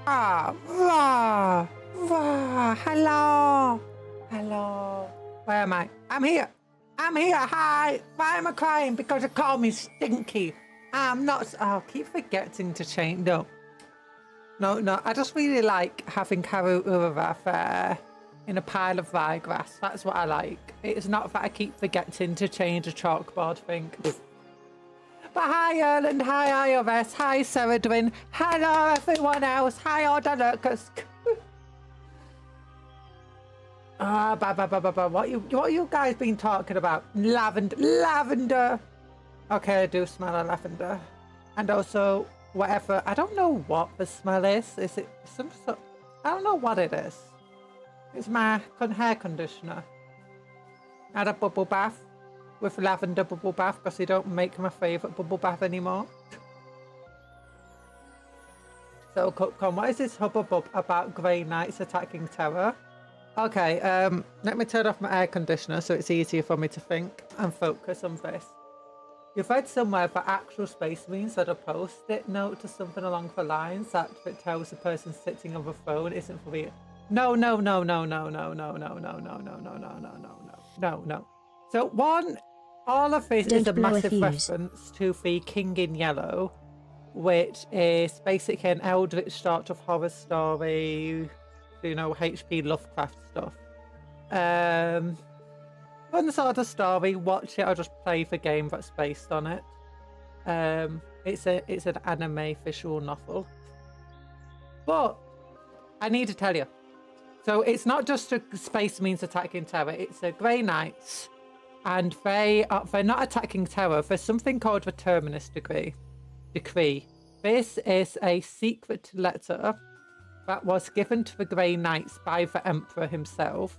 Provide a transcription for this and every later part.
Ah, rah, rah, hello, hello. Where am I? I'm here. I'm here. Hi. Why am I crying? Because you call me stinky. I'm not. Oh, keep forgetting to change. No. I just really like having Karurura there in a pile of ryegrass. That's what I like. It's not that I keep forgetting to change a chalkboard thing. But hi, Erland. Hi, iOS. Hi, Ceridwin. Hello, everyone else. Hi, Ordalurcus. What you guys been talking about? Lavender. Okay, I do smell a lavender. And also, whatever. I don't know what the smell is. Is it some sort? I don't know what it is. It's my hair conditioner. I had a bubble bath with lavender bubble bath because they don't make my favourite bubble bath anymore. So, Cupcake, what is this hubbub about grey knights attacking terror? Okay, let me turn off my air conditioner so it's easier for me to think and focus on this. You've read somewhere that actual space means that a post-it note to something along the lines that it tells the person sitting on the phone isn't for real. No. So one, all of this is a massive reference to the King in Yellow, which is basically an eldritch sort of horror story, you know, H.P. Lovecraft stuff. Fun sort of story. Watch it or just play the game that's based on it. It's an anime visual novel. But I need to tell you. So it's not just a space means attacking terror. It's a Grey Knights, and they're not attacking terror. There's something called the Terminus Decree. This is a secret letter that was given to the Grey Knights by the Emperor himself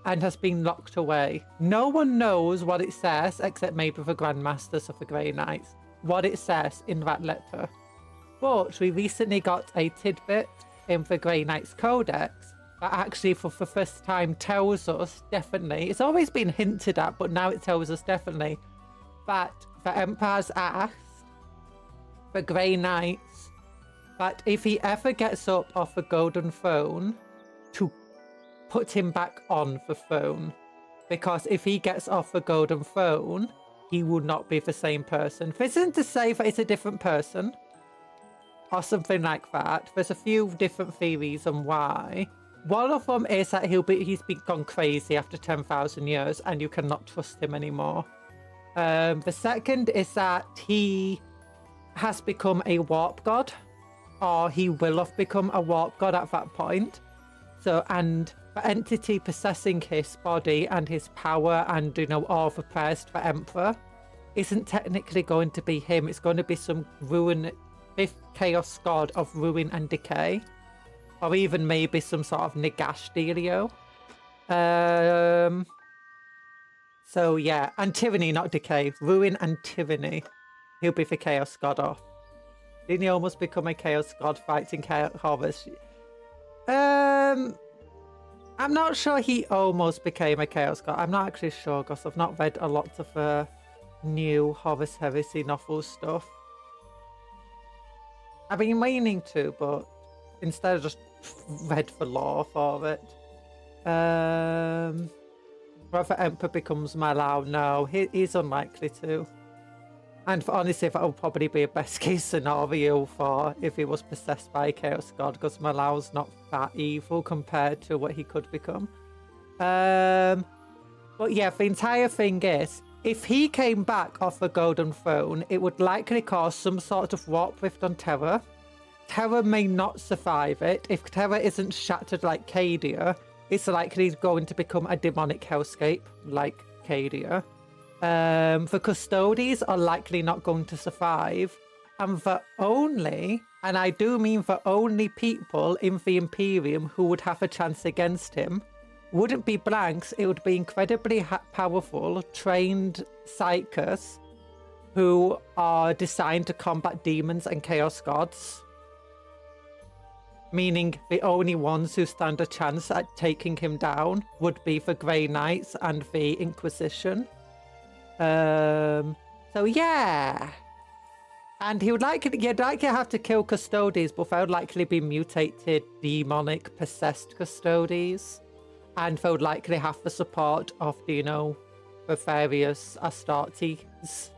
and has been locked away. No one knows what it says except maybe the Grandmasters of the Grey Knights, what it says in that letter. But we recently got a tidbit in the Grey Knights Codex that actually for the first time tells us definitely, it's always been hinted at, but now it tells us definitely that the Emperor has asked the Grey Knights that if he ever gets up off the golden throne, to put him back on the throne. Because if he gets off the golden throne, he will not be the same person. This isn't to say that it's a different person or something like that. There's a few different theories on why. One of them is that he's gone crazy after 10,000 years and you cannot trust him anymore. The second is that he has become a warp god, or he will have become a warp god at that point. So, and the entity possessing his body and his power and, you know, all the prayers to the Emperor isn't technically going to be him. It's going to be some fifth chaos god of ruin and decay. Or even maybe some sort of Nagash dealio. So yeah, and tyranny, not decay. Ruin and tyranny. He'll be the chaos god off. Didn't he almost become a chaos god fighting chaos horrors? I'm not sure he almost became a chaos god. I'm not actually sure because I've not read a lot of new Horus Heresy novel stuff. I've been meaning to, but instead of just read the lore for it. Whether Emperor becomes Malau, no, he's unlikely to. And honestly, that would probably be a best case scenario for if he was possessed by a chaos god, because Malau's not that evil compared to what he could become. But yeah, the entire thing is, if he came back off the golden throne, it would likely cause some sort of warp rift on Terra. Terra may not survive it. If Terra isn't shattered like Cadia, it's likely going to become a demonic hellscape like Cadia. The Custodes are likely not going to survive. And the only, and I do mean the only people in the Imperium who would have a chance against him wouldn't be blanks. It would be incredibly powerful, trained psychers who are designed to combat demons and chaos gods. Meaning the only ones who stand a chance at taking him down would be the Grey Knights and the Inquisition. So yeah. And you'd likely have to kill custodies, but they would likely be mutated, demonic, possessed custodies. And they would likely have the support of, you know, the various Astartes.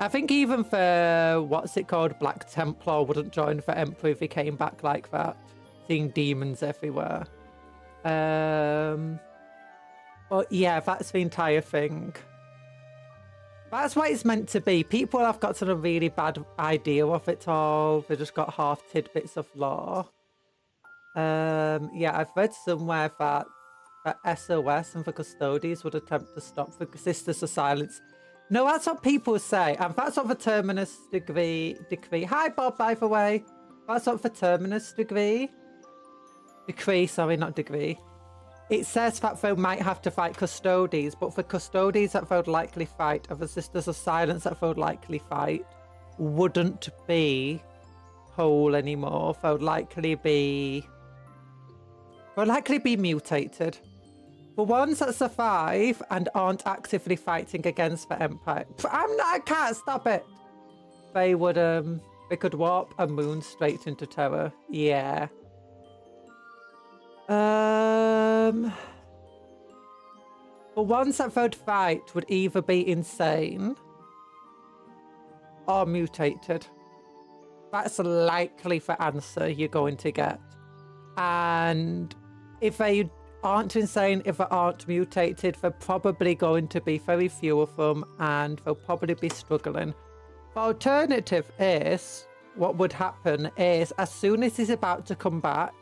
I think even the, what's it called, Black Templar wouldn't join the Emperor if he came back like that. Seeing demons everywhere. But yeah, that's the entire thing. That's what it's meant to be. People have got sort of really bad idea of it all. They just got half tidbits of lore. Yeah, I've read somewhere that SOS and the Custodies would attempt to stop the Sisters of Silence. No, that's what people say. And that's what the Terminus decree. Hi, Bob, by the way. That's what the Terminus decree, sorry, not degree. It says that they might have to fight Custodies, but the Custodies that they would likely fight, or the Sisters of Silence that they would likely fight, wouldn't be whole anymore. They would likely be mutated. The ones that survive and aren't actively fighting against the Empire. I can't stop it. They would, they could warp a moon straight into terror. Yeah. The ones that they'd fight would either be insane or mutated. That's likely the answer you're going to get. And if they aren't insane, if they aren't mutated, they're probably going to be very few of them and they'll probably be struggling. The alternative is, what would happen is, as soon as he's about to come back,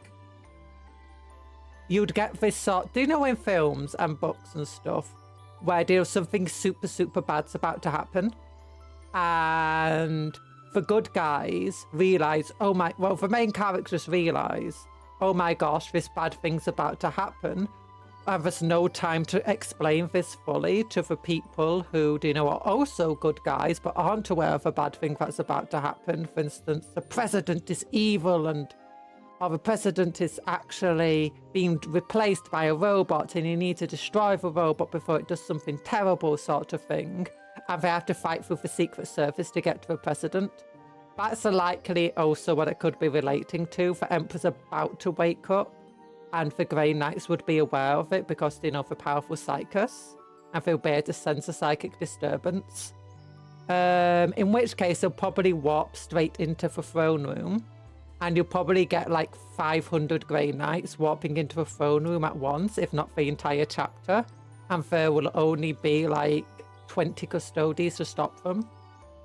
you'd get this sort, do you know in films and books and stuff, where there's something super, super bad's about to happen? And the good guys realise, oh my, well, the main characters realise, oh my gosh, this bad thing's about to happen. And there's no time to explain this fully to the people who, do you know, are also good guys, but aren't aware of a bad thing that's about to happen. For instance, the president is evil or the president is actually being replaced by a robot and you need to destroy the robot before it does something terrible, sort of thing. And they have to fight through the Secret Service to get to the president. That's likely also what it could be relating to. The Emperor's about to wake up and the Grey Knights would be aware of it because they know the powerful psychers and they'll be able to sense a psychic disturbance. In which case they'll probably warp straight into the throne room. And you'll probably get like 500 Grey Knights warping into the throne room at once, if not the entire chapter. And there will only be like 20 Custodies to stop them.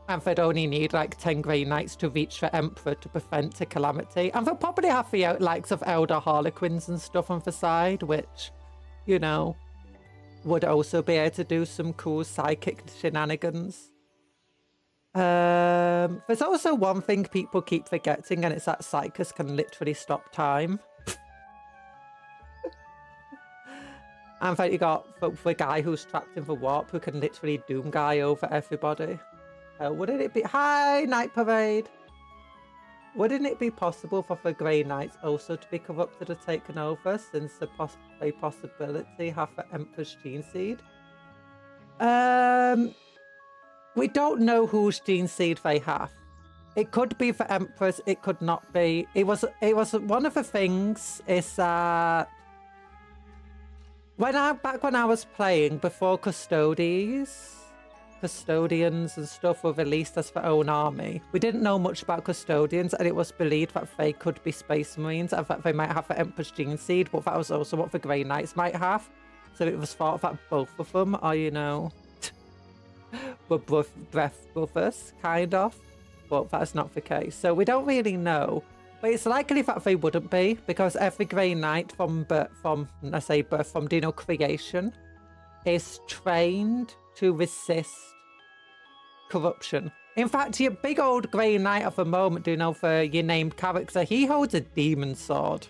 And they'd only need like 10 Grey Knights to reach the Emperor to prevent a calamity. And they'll probably have the likes of Elder Harlequins and stuff on the side, which, you know, would also be able to do some cool psychic shenanigans. There's also one thing people keep forgetting, and it's that psychers can literally stop time. And then you got the guy who's trapped in the warp who can literally doom guy over everybody. Wouldn't it be... Hi, Night Parade! Wouldn't it be possible for the Grey Knights also to be corrupted or taken over, since the possibility have the Emperor's gene seed? We don't know whose gene seed they have. It could be the Emperor's, it could not be. It was one of the things is that back when I was playing before Custodians and stuff were released as their own army, we didn't know much about Custodians, and it was believed that they could be Space Marines and that they might have the Emperor's gene seed, but that was also what the Grey Knights might have. So it was thought that both of them are, you know, were breath brothers, kind of, but that's not the case. So we don't really know, but it's likely that they wouldn't be, because every Grey Knight from Dino creation is trained to resist corruption. In fact, your big old Grey Knight of the moment, do you know, for your named character, he holds a demon sword.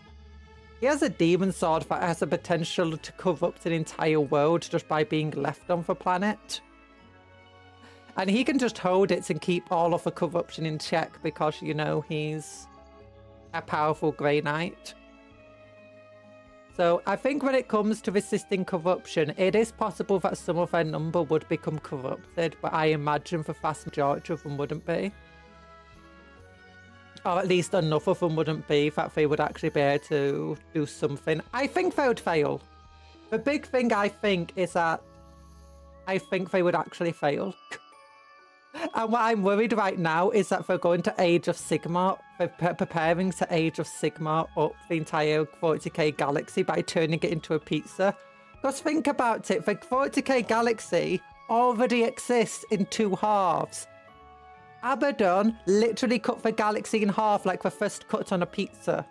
He has a demon sword that has the potential to corrupt an entire world just by being left on the planet. And he can just hold it and keep all of the corruption in check because, you know, he's a powerful Grey Knight. So I think when it comes to resisting corruption, it is possible that some of their number would become corrupted, but I imagine the vast majority of them wouldn't be. Or at least enough of them wouldn't be that they would actually be able to do something. I think they would fail. The big thing I think is that I think they would actually fail. And what I'm worried right now is that they're going to Age of Sigmar. They're preparing to Age of Sigmar up the entire 40k galaxy by turning it into a pizza. Because think about it, the 40k galaxy already exists in 2 halves. Abaddon literally cut the galaxy in half like the first cut on a pizza.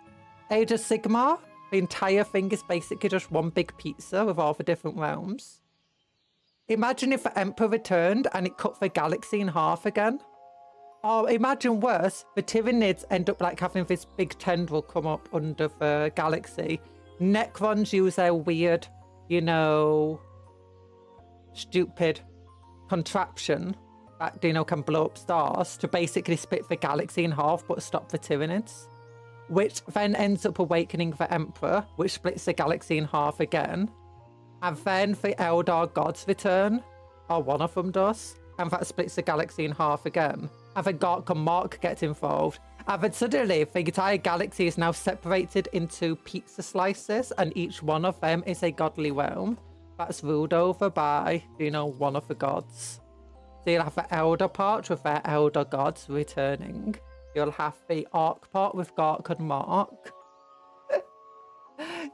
Age of Sigmar, the entire thing is basically just one big pizza with all the different realms. Imagine if the Emperor returned and it cut the galaxy in half again. Or imagine worse, the Tyranids end up like having this big tendril come up under the galaxy. Necrons use their weird, you know, stupid contraption that, you know, can blow up stars to basically split the galaxy in half but stop the Tyranids. Which then ends up awakening the Emperor, which splits the galaxy in half again. And then the Eldar gods return, or one of them does, and that splits the galaxy in half again. And then Gork and Mark gets involved. And then suddenly the entire galaxy is now separated into pizza slices, and each one of them is a godly realm that's ruled over by, you know, one of the gods. So you'll have the Elder part with their Elder gods returning. You'll have the Orc part with Gork and Mark.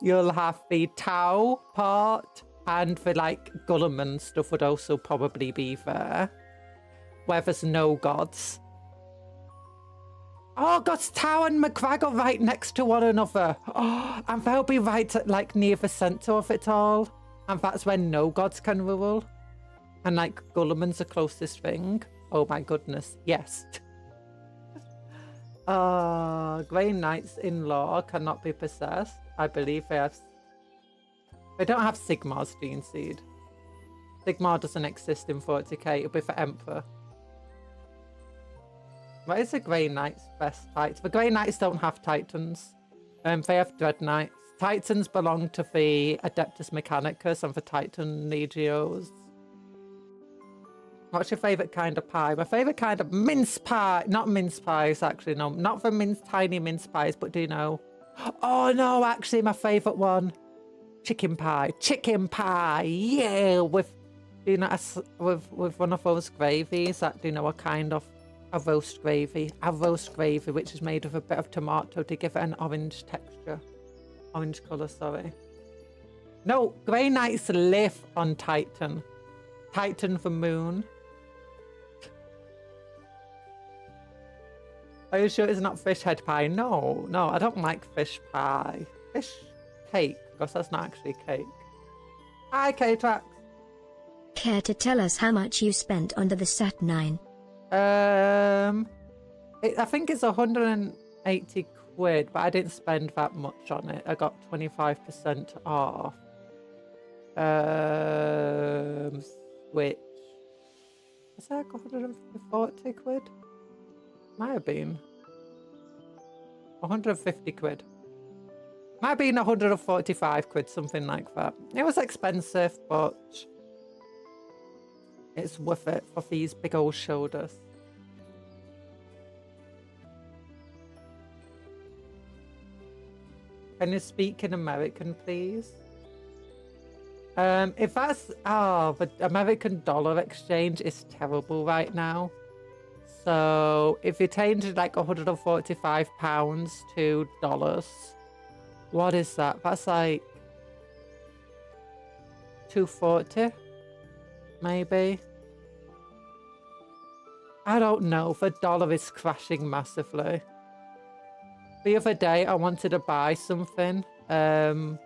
You'll have the Tau part, and the like Gulliman stuff would also probably be there, where there's no gods. Oh, God's Tau and McGregor right next to one another. Oh, and they'll be right at like near the centre of it all, and that's when no gods can rule. And like Gulliman's the closest thing. Oh my goodness, yes. Grey Knights in law cannot be possessed. I believe they have... They don't have Sigmar's Gene Seed. Sigmar doesn't exist in 40k. It'll be for Emperor. What is the Grey Knight's best Titan? The Grey Knights don't have Titans. They have Dread Knights. Titans belong to the Adeptus Mechanicus and the Titan Legios. What's your favourite kind of pie? My favourite kind of mince pie. Not mince pies, actually, no. Not the tiny mince pies, but do you know? Oh, no, actually, my favourite one. Chicken pie. Chicken pie, yeah! With, you know, with one of those gravies that, you know, a kind of a roast gravy. A roast gravy, which is made of a bit of tomato to give it an orange texture. Orange colour, sorry. No, Grey Knights live on Titan. Titan the moon. Are you sure it's not fish head pie? No, no, I don't like fish pie. Fish cake, because that's not actually cake. Hi, K-Trax. Care to tell us how much you spent under the Sat 9? I think it's 180 quid, but I didn't spend that much on it. I got 25% off. Which was that like 140 quid? Might have been 150 quid. Might have been 145 quid, something like that. It was expensive, but it's worth it for these big old shoulders. Can you speak in American, please? If that's... Oh, the American dollar exchange is terrible right now. So, if you change it like £145 to dollars, what is that? That's like 240, maybe? I don't know. The dollar is crashing massively. The other day, I wanted to buy something in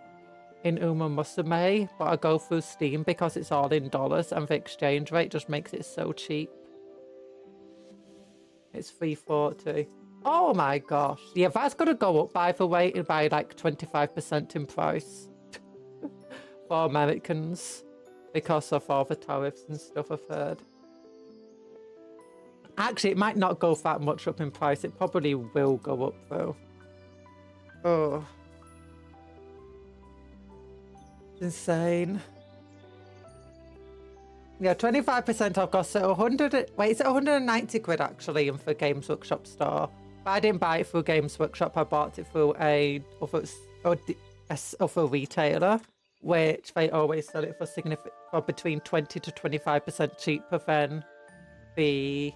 Uma Musume, but I go through Steam because it's all in dollars and the exchange rate just makes it so cheap. It's 340. Oh my gosh. Yeah, that's going to go up, by the way, by like 25% in price for Americans because of all the tariffs and stuff I've heard. Actually, it might not go that much up in price. It probably will go up though. Oh. Insane. Yeah, 25% off cost. So 100. Wait, it's 190 quid actually, and for Games Workshop store. But I didn't buy it through Games Workshop. I bought it through a retailer, which they always sell it for between 20 to 25% cheaper than the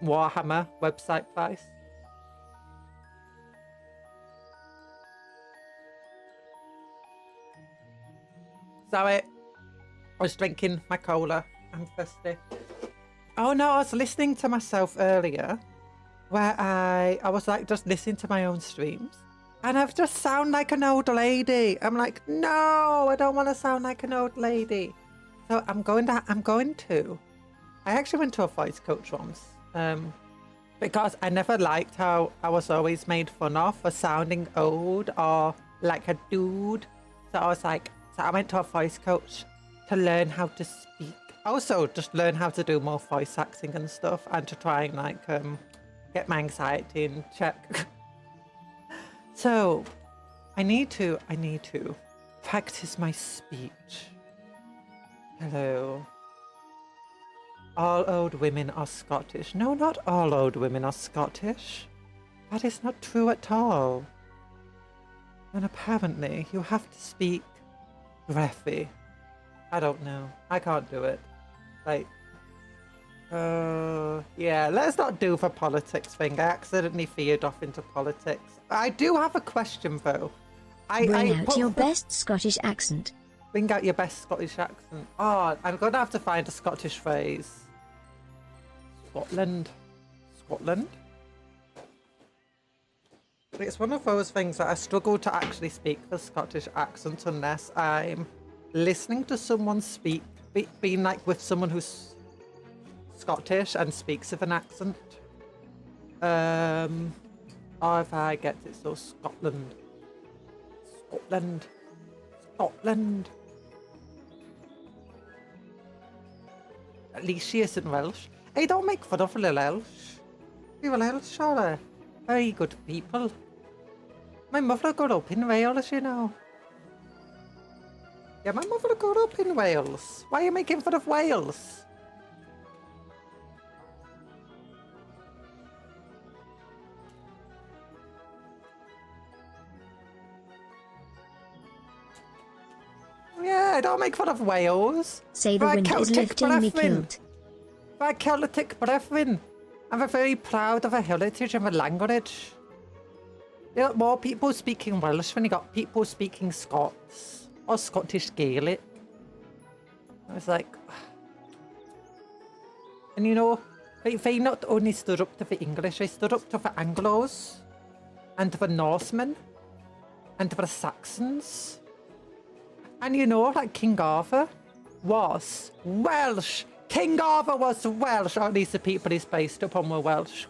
Warhammer website price. Sorry, I was drinking my cola. I'm thirsty. Oh no, I was listening to myself earlier where I was like just listening to my own streams and I've just sound like an old lady. I'm like, no, I don't want to sound like an old lady. So I'm going to. I actually went to a voice coach once because I never liked how I was always made fun of for sounding old or like a dude. So I was like, so I went to a voice coach to learn how to speak. Also, just learn how to do more voice acting and stuff, and to try and like get my anxiety in check. So, I need to practice my speech. Hello. All old women are Scottish. No, not all old women are Scottish. That is not true at all. And apparently, you have to speak breathy. I don't know. I can't do it. Like, yeah, let's not do the politics thing. I accidentally veered off into politics. I do have a question though. Bring out your best Scottish accent. Bring out your best Scottish accent. Oh, I'm gonna have to find a Scottish phrase. Scotland. Scotland? It's one of those things that I struggle to actually speak the Scottish accent unless I'm listening to someone speak, being like with someone who's Scottish and speaks with an accent. Or if I get it, so Scotland. Scotland. Scotland. At least she isn't Welsh. Hey, don't make fun of little Welsh. People Welsh are very good people. My mother grew up in Wales, you know. Yeah, my mother grew up in Wales. Why are you making fun of Wales? Yeah, don't make fun of Wales. Say the wind is lifting me kilt. By Celtic brethren, I'm very proud of our heritage and our language. You got more people speaking Welsh than you got people speaking Scots or Scottish Gaelic. I was like, and you know, they not only stood up to the English, they stood up to the Anglos and the Norsemen and the Saxons. And you know, like King Arthur was Welsh. King Arthur was Welsh, or at least the people he's based upon were Welsh.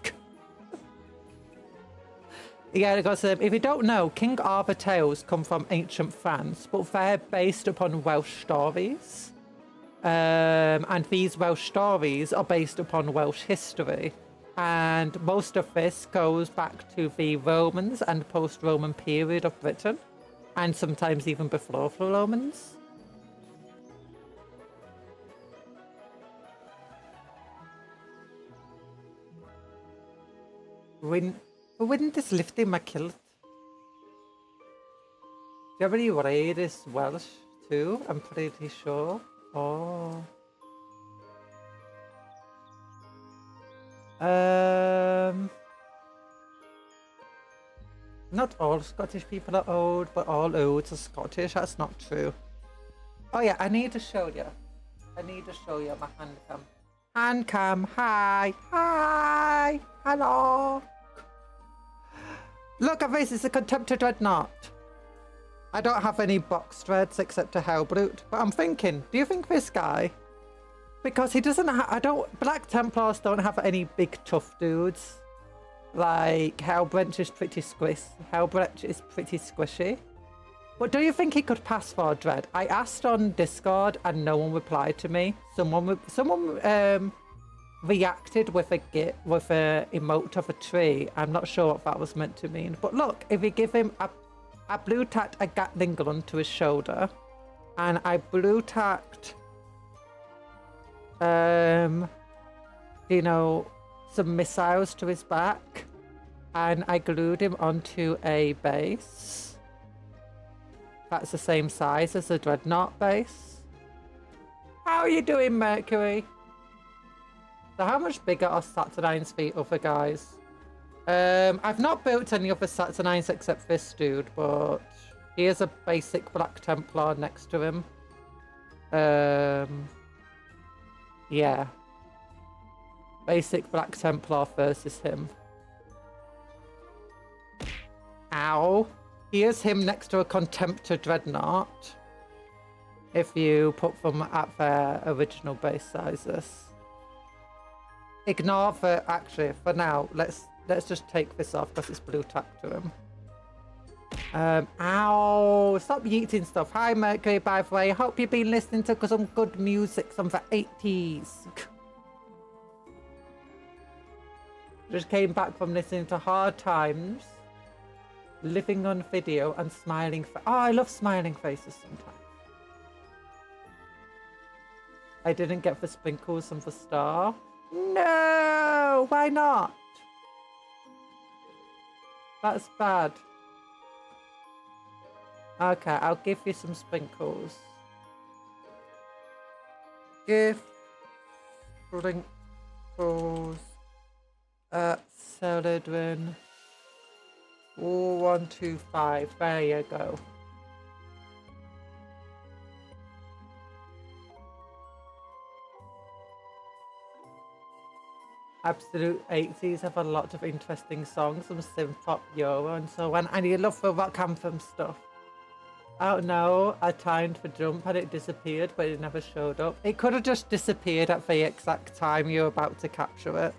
Yeah, because if you don't know, King Arthur tales come from ancient France, but they're based upon Welsh stories. And these Welsh stories are based upon Welsh history. And most of this goes back to the Romans and post-Roman period of Britain, and sometimes even before the Romans. The wind is lifting my kilt. Do you have any read is Welsh too? I'm pretty sure. Oh. Not all Scottish people are old, but all old are Scottish. That's not true. Oh yeah, I need to show you. I need to show you my hand cam. Hand cam, hi, hi, hello. Look at this, it's a Contemptor Dreadnought. I don't have any box dreads except a Hellbrute, but I'm thinking, do you think this guy, because he doesn't Black Templars don't have any big tough dudes. Like Hellbrute is pretty squishy. But do you think he could pass for a dread? I asked on Discord and no one replied to me. Someone reacted with a emote of a tree. I'm not sure what that was meant to mean. But look, if you give him I blue tacked a Gatling gun to his shoulder, and I blue tacked, you know, some missiles to his back, and I glued him onto a base that's the same size as the Dreadnought base. How are you doing, Mercury? So how much bigger are Saturnines for the other guys? I've not built any other Saturnines except this dude, but here's a basic Black Templar next to him. Yeah. Basic Black Templar versus him. Ow. Here's him next to a Contemptor Dreadnought. If you put them at their original base sizes. Ignore the... Actually, for now, let's just take this off because it's blue tack to him. Ow! Stop yeeting stuff. Hi, Mercury, by the way. Hope you've been listening to some good music from the 80s. Just came back from listening to Hard Times, Living on Video, and Smiling Face. Oh, I love smiling faces sometimes. I didn't get the sprinkles from the star. No! Why not? That's bad. Okay, I'll give you some sprinkles. Give sprinkles at Celadrin. 4125. There you go. Absolute 80s have a lot of interesting songs, some synth pop, Euro, and so on. And you love the rock anthem stuff. Oh no, I timed for jump and it disappeared, but it never showed up. It could have just disappeared at the exact time you were about to capture it.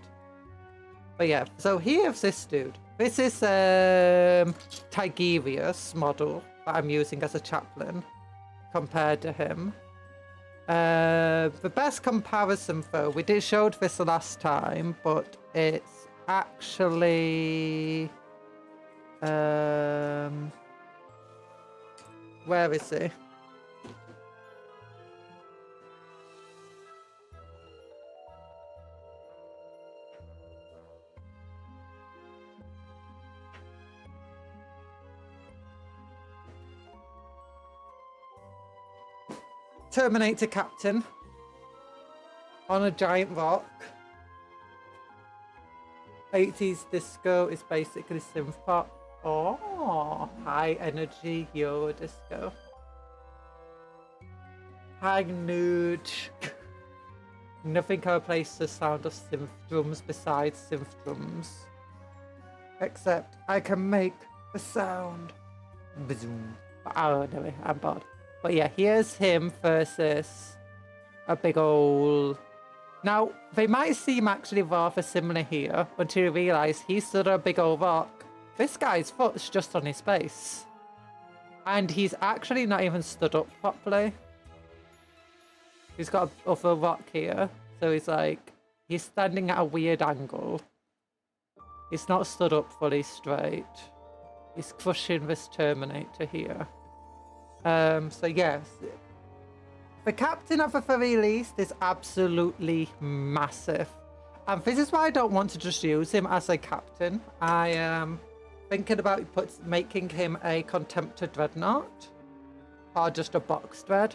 But yeah, so here's this dude. This is Tigerius model that I'm using as a chaplain compared to him. The best comparison though, we did showed this last time, but it's actually where is he? Terminator Captain on a giant rock. 80s disco is basically synth pop. Oh, high energy Euro disco. High nude. Nothing can replace the sound of synth drums besides synth drums. Except I can make the sound. Oh, anyway, I'm bored. But yeah, here's him versus a big old... Now, they might seem actually rather similar here until you realise he stood on a big old rock. This guy's foot's just on his base. And he's actually not even stood up properly. He's got a other rock here. So he's like, he's standing at a weird angle. He's not stood up fully straight. He's crushing this Terminator here. So yes, the captain at the very least is absolutely massive. And this is why I don't want to just use him as a captain. I am thinking about making him a Contemptor Dreadnought. Or just a box dread.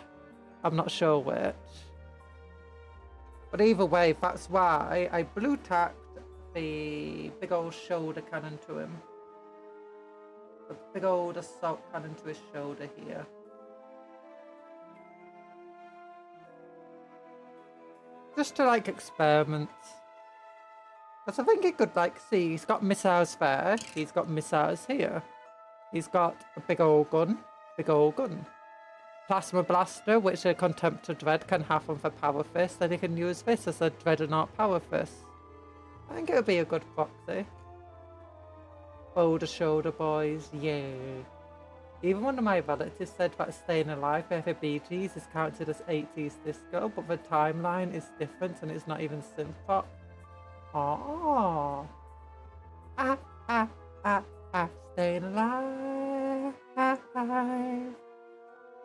I'm not sure which. But either way, that's why I blue tacked the big old shoulder cannon to him. A big old assault cannon to his shoulder here. Just to like experiment. Because I think it could like see, he's got missiles there, he's got missiles here. He's got a big old gun, Plasma blaster, which a Contemptor Dread can have on the Power Fist, and he can use this as a Dreadnought Power Fist. I think it would be a good proxy. Boulder shoulder boys, yeah. Even one of my relatives said that Staying Alive for the Bee Gees is counted as 80s disco, but the timeline is different and it's not even synth pop. Oh. Staying alive. alive.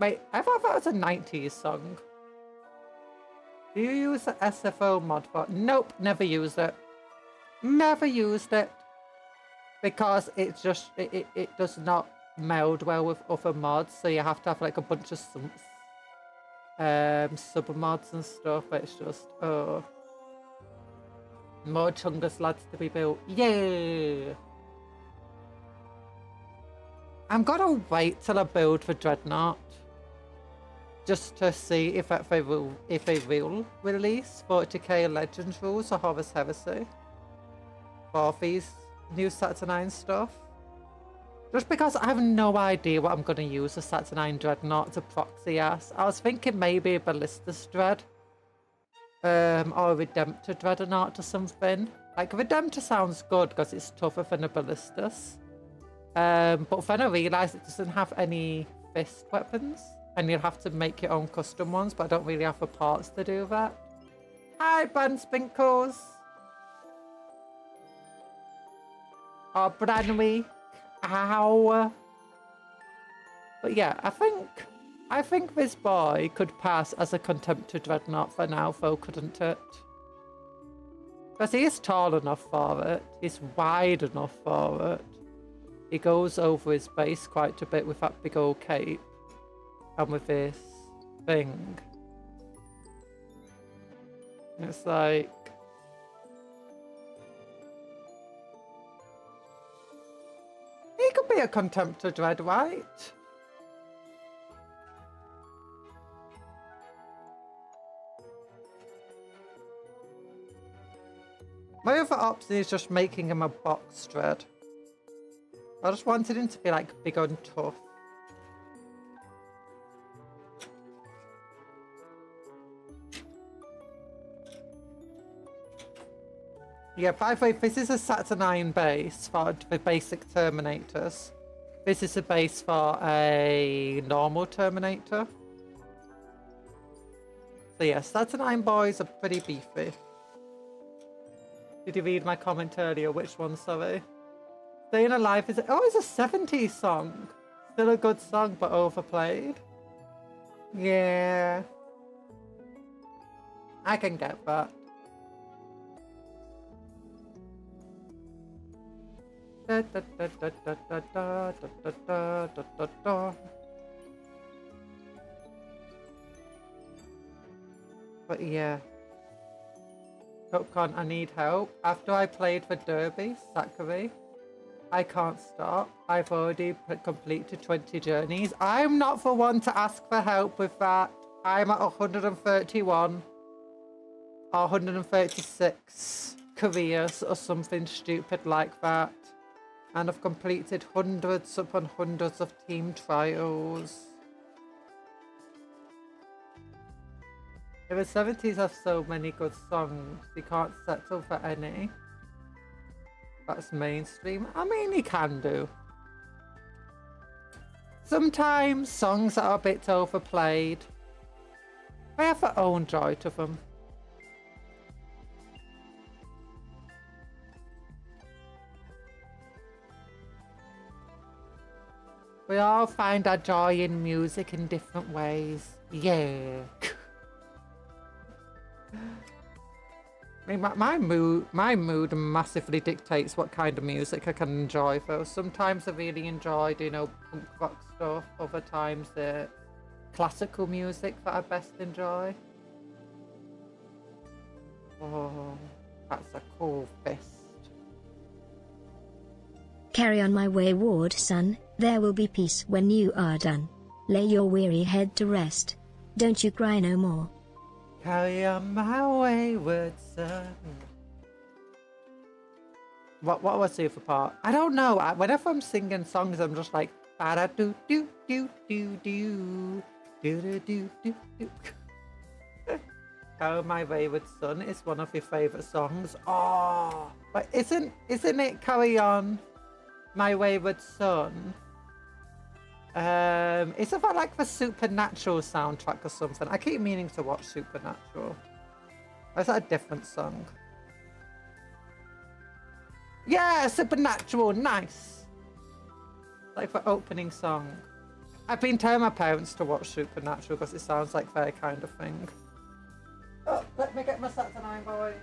Wait, I thought that was a 90s song. Do you use the SFO mod for? Nope, never used it. Never used it. Because it's just, it does not meld well with other mods, so you have to have like a bunch of sub mods and stuff, but it's just, oh. More Chungus lads to be built. Yeah! I'm gonna wait till I build for Dreadnought. Just to see if they will release 40k Legends rules or Horus Heresy for these new Saturnine stuff. Just because I have no idea what I'm going to use a Saturnine Dreadnought to proxy as. I was thinking maybe a Ballistus Dread. Or a Redemptor Dreadnought or something. Like, Redemptor sounds good because it's tougher than a Ballistus. But then I realised it doesn't have any fist weapons. And you'll have to make your own custom ones, but I don't really have the parts to do that. Hi, GiveSprinkles. Oh, Branwy. Ow. But yeah, I think this boy could pass as a Contemptor Dreadnought for now, though, couldn't it? Because he is tall enough for it. He's wide enough for it. He goes over his base quite a bit with that big old cape. And with this thing. It's like... He could be a Contemptor Dread, right? My other option is just making him a box Dread. I just wanted him to be like big and tough. Yeah, by the way, this is a Saturnine base for the basic Terminators. This is a base for a normal Terminator. So yeah, Saturnine boys are pretty beefy. Did you read my comment earlier? Which one, sorry? Staying Alive is... Oh, it's a 70s song. Still a good song, but overplayed. Yeah. I can get that. Da, da, da, da, da, da, da, da, da, da, da, da. But yeah. Cupcon, I need help. After I played for Derby, Zachary, I can't stop. I've already completed 20 journeys. I'm not the one to ask for help with that. I'm at 131 or 136 careers or something stupid like that. And I've completed hundreds upon hundreds of team trials. The 70s have so many good songs, you can't settle for any. That's mainstream. I mean, you can do. Sometimes songs that are a bit overplayed, I have their own joy to them. We all find our joy in music in different ways. Yeah. I mean, my mood massively dictates what kind of music I can enjoy, though. Sometimes I really enjoy, you know, punk rock stuff. Other times the classical music that I best enjoy. Oh, that's a cool fist. Carry on my wayward son, there will be peace when you are done. Lay your weary head to rest. Don't you cry no more. Carry on my wayward son. What was the other part? I don't know. Whenever I'm singing songs, I'm just like ba do do do do do do do do do do. Carry on my wayward son is one of your favourite songs. Oh, but isn't it Carry On My Wayward Son? It's about like the Supernatural soundtrack or something. I keep meaning to watch Supernatural. Or is that a different song? Yeah, Supernatural, nice. Like the opening song. I've been telling my parents to watch Supernatural because it sounds like their kind of thing. Oh, let me get my Saturn 9, boys.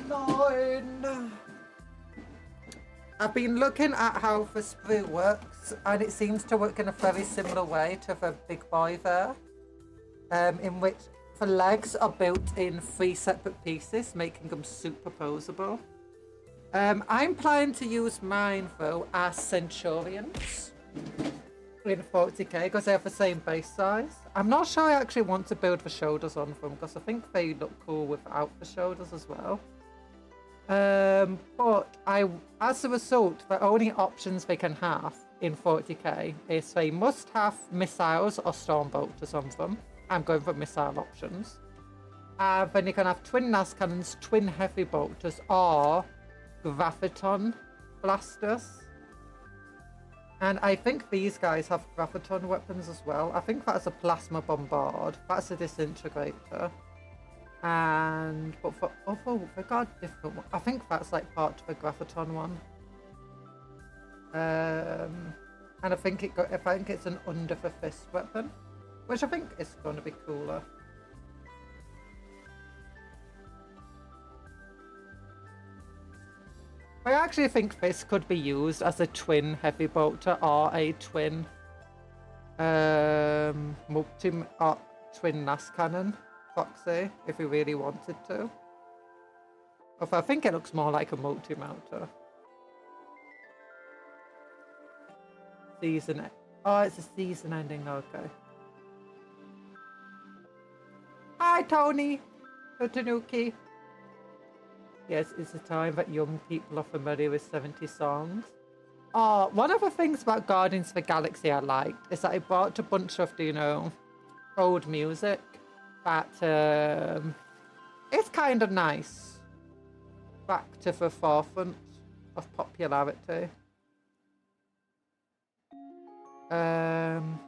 Nine. I've been looking at how the sprue works, and it seems to work in a very similar way to the big boy there, in which the legs are built in 3 separate pieces, making them super posable. I'm planning to use mine though as Centurions in 40k because they have the same base size. I'm not sure I actually want to build the shoulders on them because I think they look cool without the shoulders as well. But as a result, the only options they can have in 40k is they must have missiles or storm bolters on them. I'm going for missile options. Then you can have twin NAS cannons, twin heavy bolters, or graviton blasters. And I think these guys have graviton weapons as well. I think that's a plasma bombard. That's a disintegrator. But for other, they got different one. I think that's like part of the graviton one. And I think it's an under the fist weapon, which I think is going to be cooler. I actually think this could be used as a twin heavy bolter or a twin twin NAS cannon proxy if we really wanted to. Although I think it looks more like a multi-mounter. Season. Oh, it's a season ending. Okay. Hi, Tony. Tanuki. Yes, it's a time that young people are familiar with 70 songs. Oh, one of the things about Guardians of the Galaxy I liked is that it brought a bunch of, old music that it's kind of nice. Back to the forefront of popularity. I'm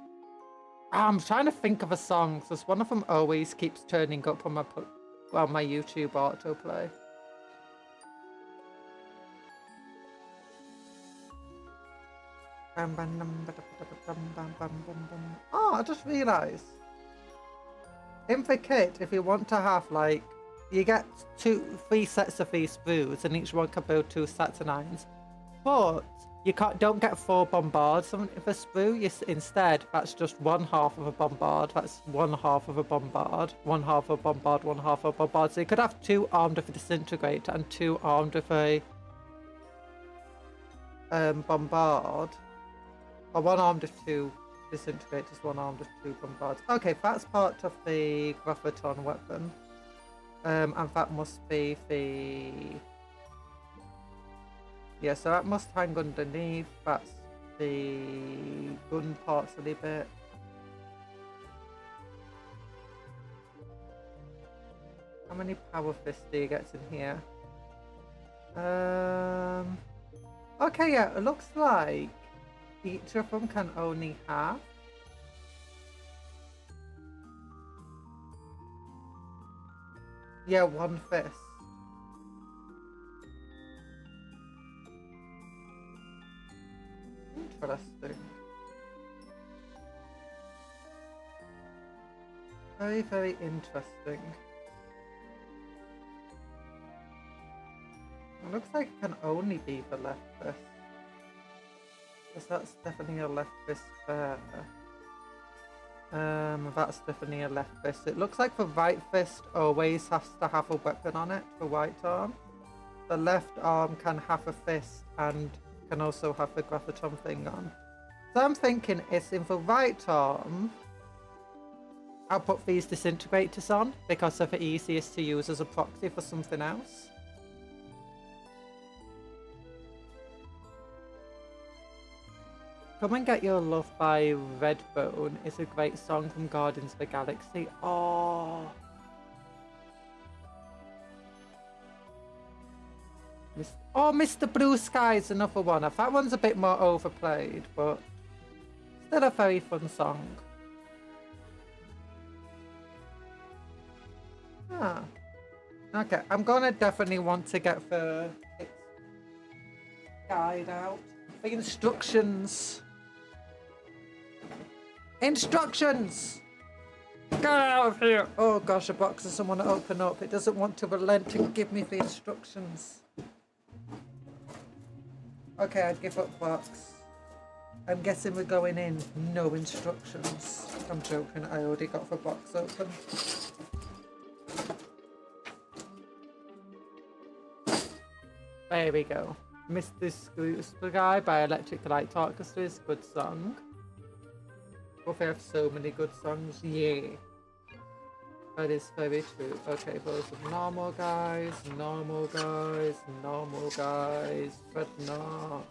trying to think of a song, because one of them always keeps turning up on my YouTube autoplay. Oh, I just realised. In the kit, if you want to have, like, you get 3 sets of these sprues, and each one can build 2 Saturnines. But you don't get 4 bombards of a sprue. Instead, that's just 1/2 of a bombard. That's 1/2 of a bombard, 1/2 of a bombard, 1/2 of a bombard. So you could have 2 armed with a disintegrator and 2 armed with a bombard. Or 1 armed with 2 disintegrators, 1 armed with 2 bombards. Okay, that's part of the graviton weapon. And that must be the... Yeah, so that must hang underneath. That's the gun parts a little bit. How many power fists do you get in here? Okay, yeah, it looks like each of them can only have one fist. Interesting. Very, very interesting. It looks like it can only be the left fist. Because that's definitely a left fist there. That's definitely a left fist. It looks like the right fist always has to have a weapon on it, the right arm. The left arm can have a fist and can also have the graviton thing on. So I'm thinking it's in the right arm. I'll put these disintegrators on because they're the easiest to use as a proxy for something else. Come and Get Your Love by Redbone is a great song from Guardians of the Galaxy. Oh. Mr. Blue Sky is another one. That one's a bit more overplayed, but still a very fun song. Ah. Okay, I'm gonna definitely want to get the guide out. The instructions. Instructions! Get out of here! Oh gosh, a box of someone to open up. It doesn't want to relent and give me the instructions. Okay, I give up box. I'm guessing we're going in. No instructions. I'm joking, I already got the box open. There we go. Mr. Scooter Guy by Electric Light Orchestra is a good song. But they have so many good songs, yeah. That is very true. Okay, those are normal guys, normal guys, normal guys, Dreadnought.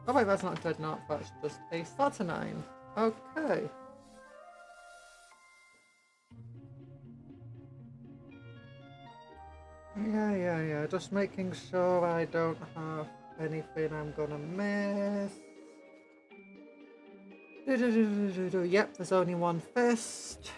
Oh wait, that's not Dreadnought, that's just a Saturnine. Okay. Yeah. Just making sure I don't have anything I'm gonna miss. Yep, there's only one fist.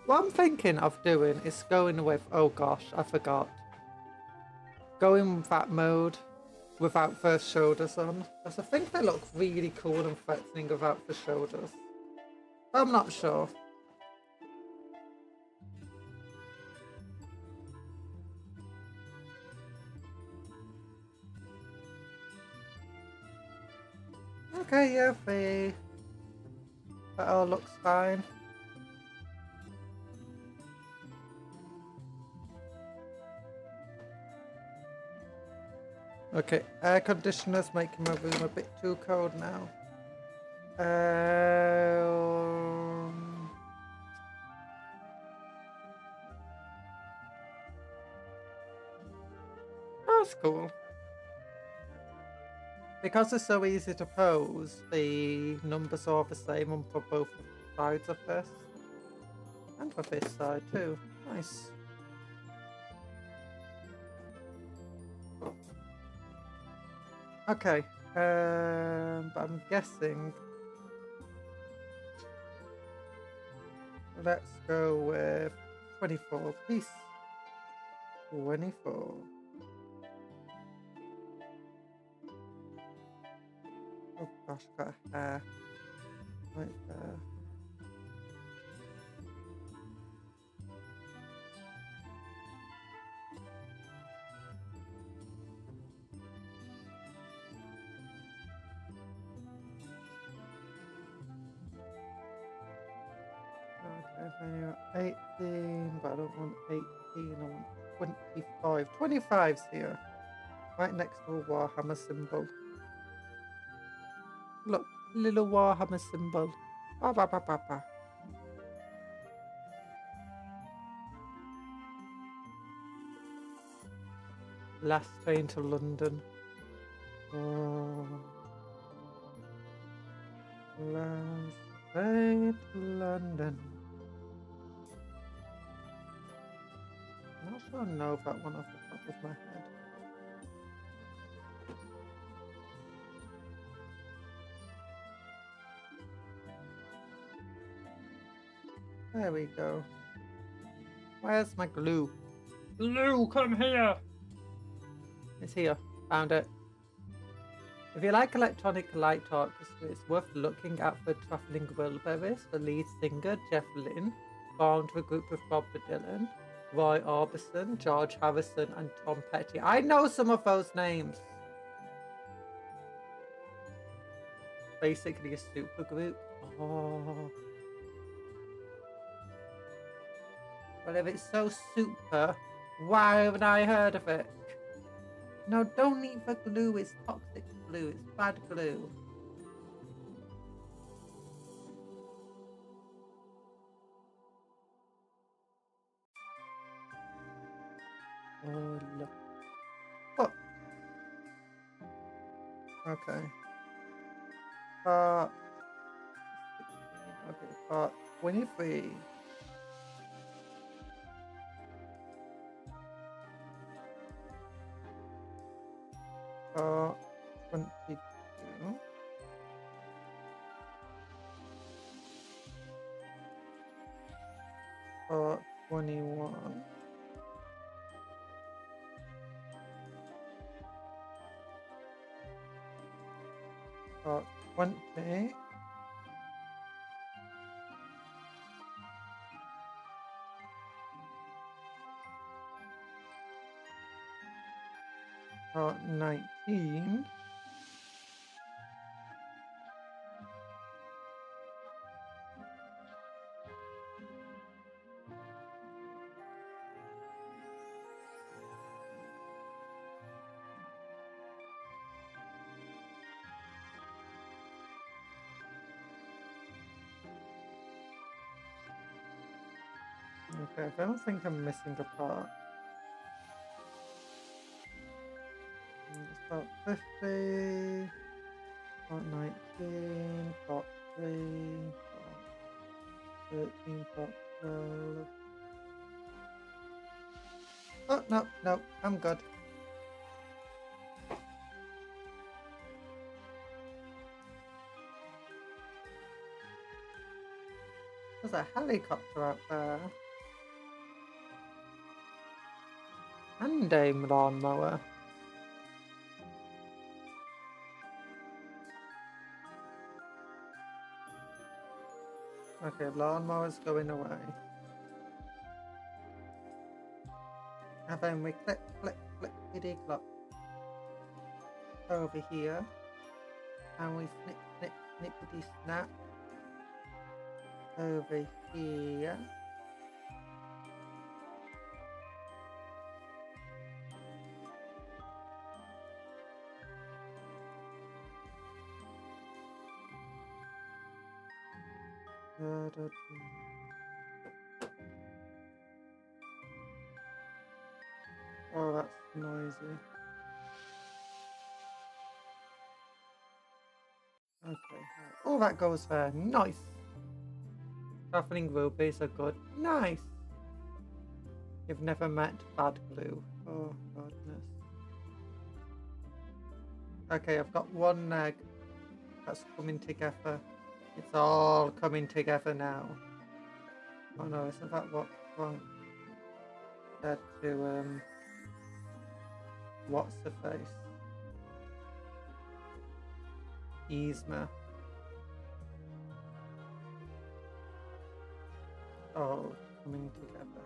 What I'm thinking of doing is going with, oh gosh, I forgot. Going with that mode without first shoulders on. Because I think they look really cool and threatening without the shoulders. I'm not sure. Okay, yeah, that all looks fine. Okay, air conditioner's making my room a bit too cold now. That's cool. Because it's so easy to pose, the numbers are the same on for both sides of this. And for this side too. Nice. Okay, but I'm guessing let's go with 24 piece. 24. Oh gosh, got a hair right there. Okay, then you're 18, but I don't want 18, I want 25. 25's here, right next to a Warhammer symbol. Look, little Warhammer symbol. Ba ba ba ba ba. Last train to London. Oh. Last train to London. I'm not sure I know that one off the top of my head. There we go. Where's my glue? Glue, come here! It's here. Found it. If you like electronic light orchestra, it's worth looking at for Travelling Wilburys, the lead singer, Jeff Lynne, formed the group with Bob Dylan, Roy Orbison, George Harrison, and Tom Petty. I know some of those names. Basically a super group. Oh. Well, if it's so super, why haven't I heard of it? No, don't eat the glue. It's toxic glue. It's bad glue. Oh, look. Oh. Okay. Part 16. Okay, part 23. Part 22. 21. Got 20. Got 19. Okay, I don't think I'm missing a part. It's about 50, part 19, part 3, part 13, part 12. Oh, no, no, I'm good. There's a helicopter out there. And a lawnmower. Okay, lawnmower's going away. And then we click, click, click, kitty clock over here. And we snip, snip, snippity snap over here. Oh, that's noisy. Okay. Oh, that goes there. Nice. Traveling rubies are good. Nice. You've never met bad glue. Oh, goodness. Okay, I've got one egg that's coming together. It's all coming together now. Oh no, isn't that what Frank said to what's the face? Yzma. Oh, coming together.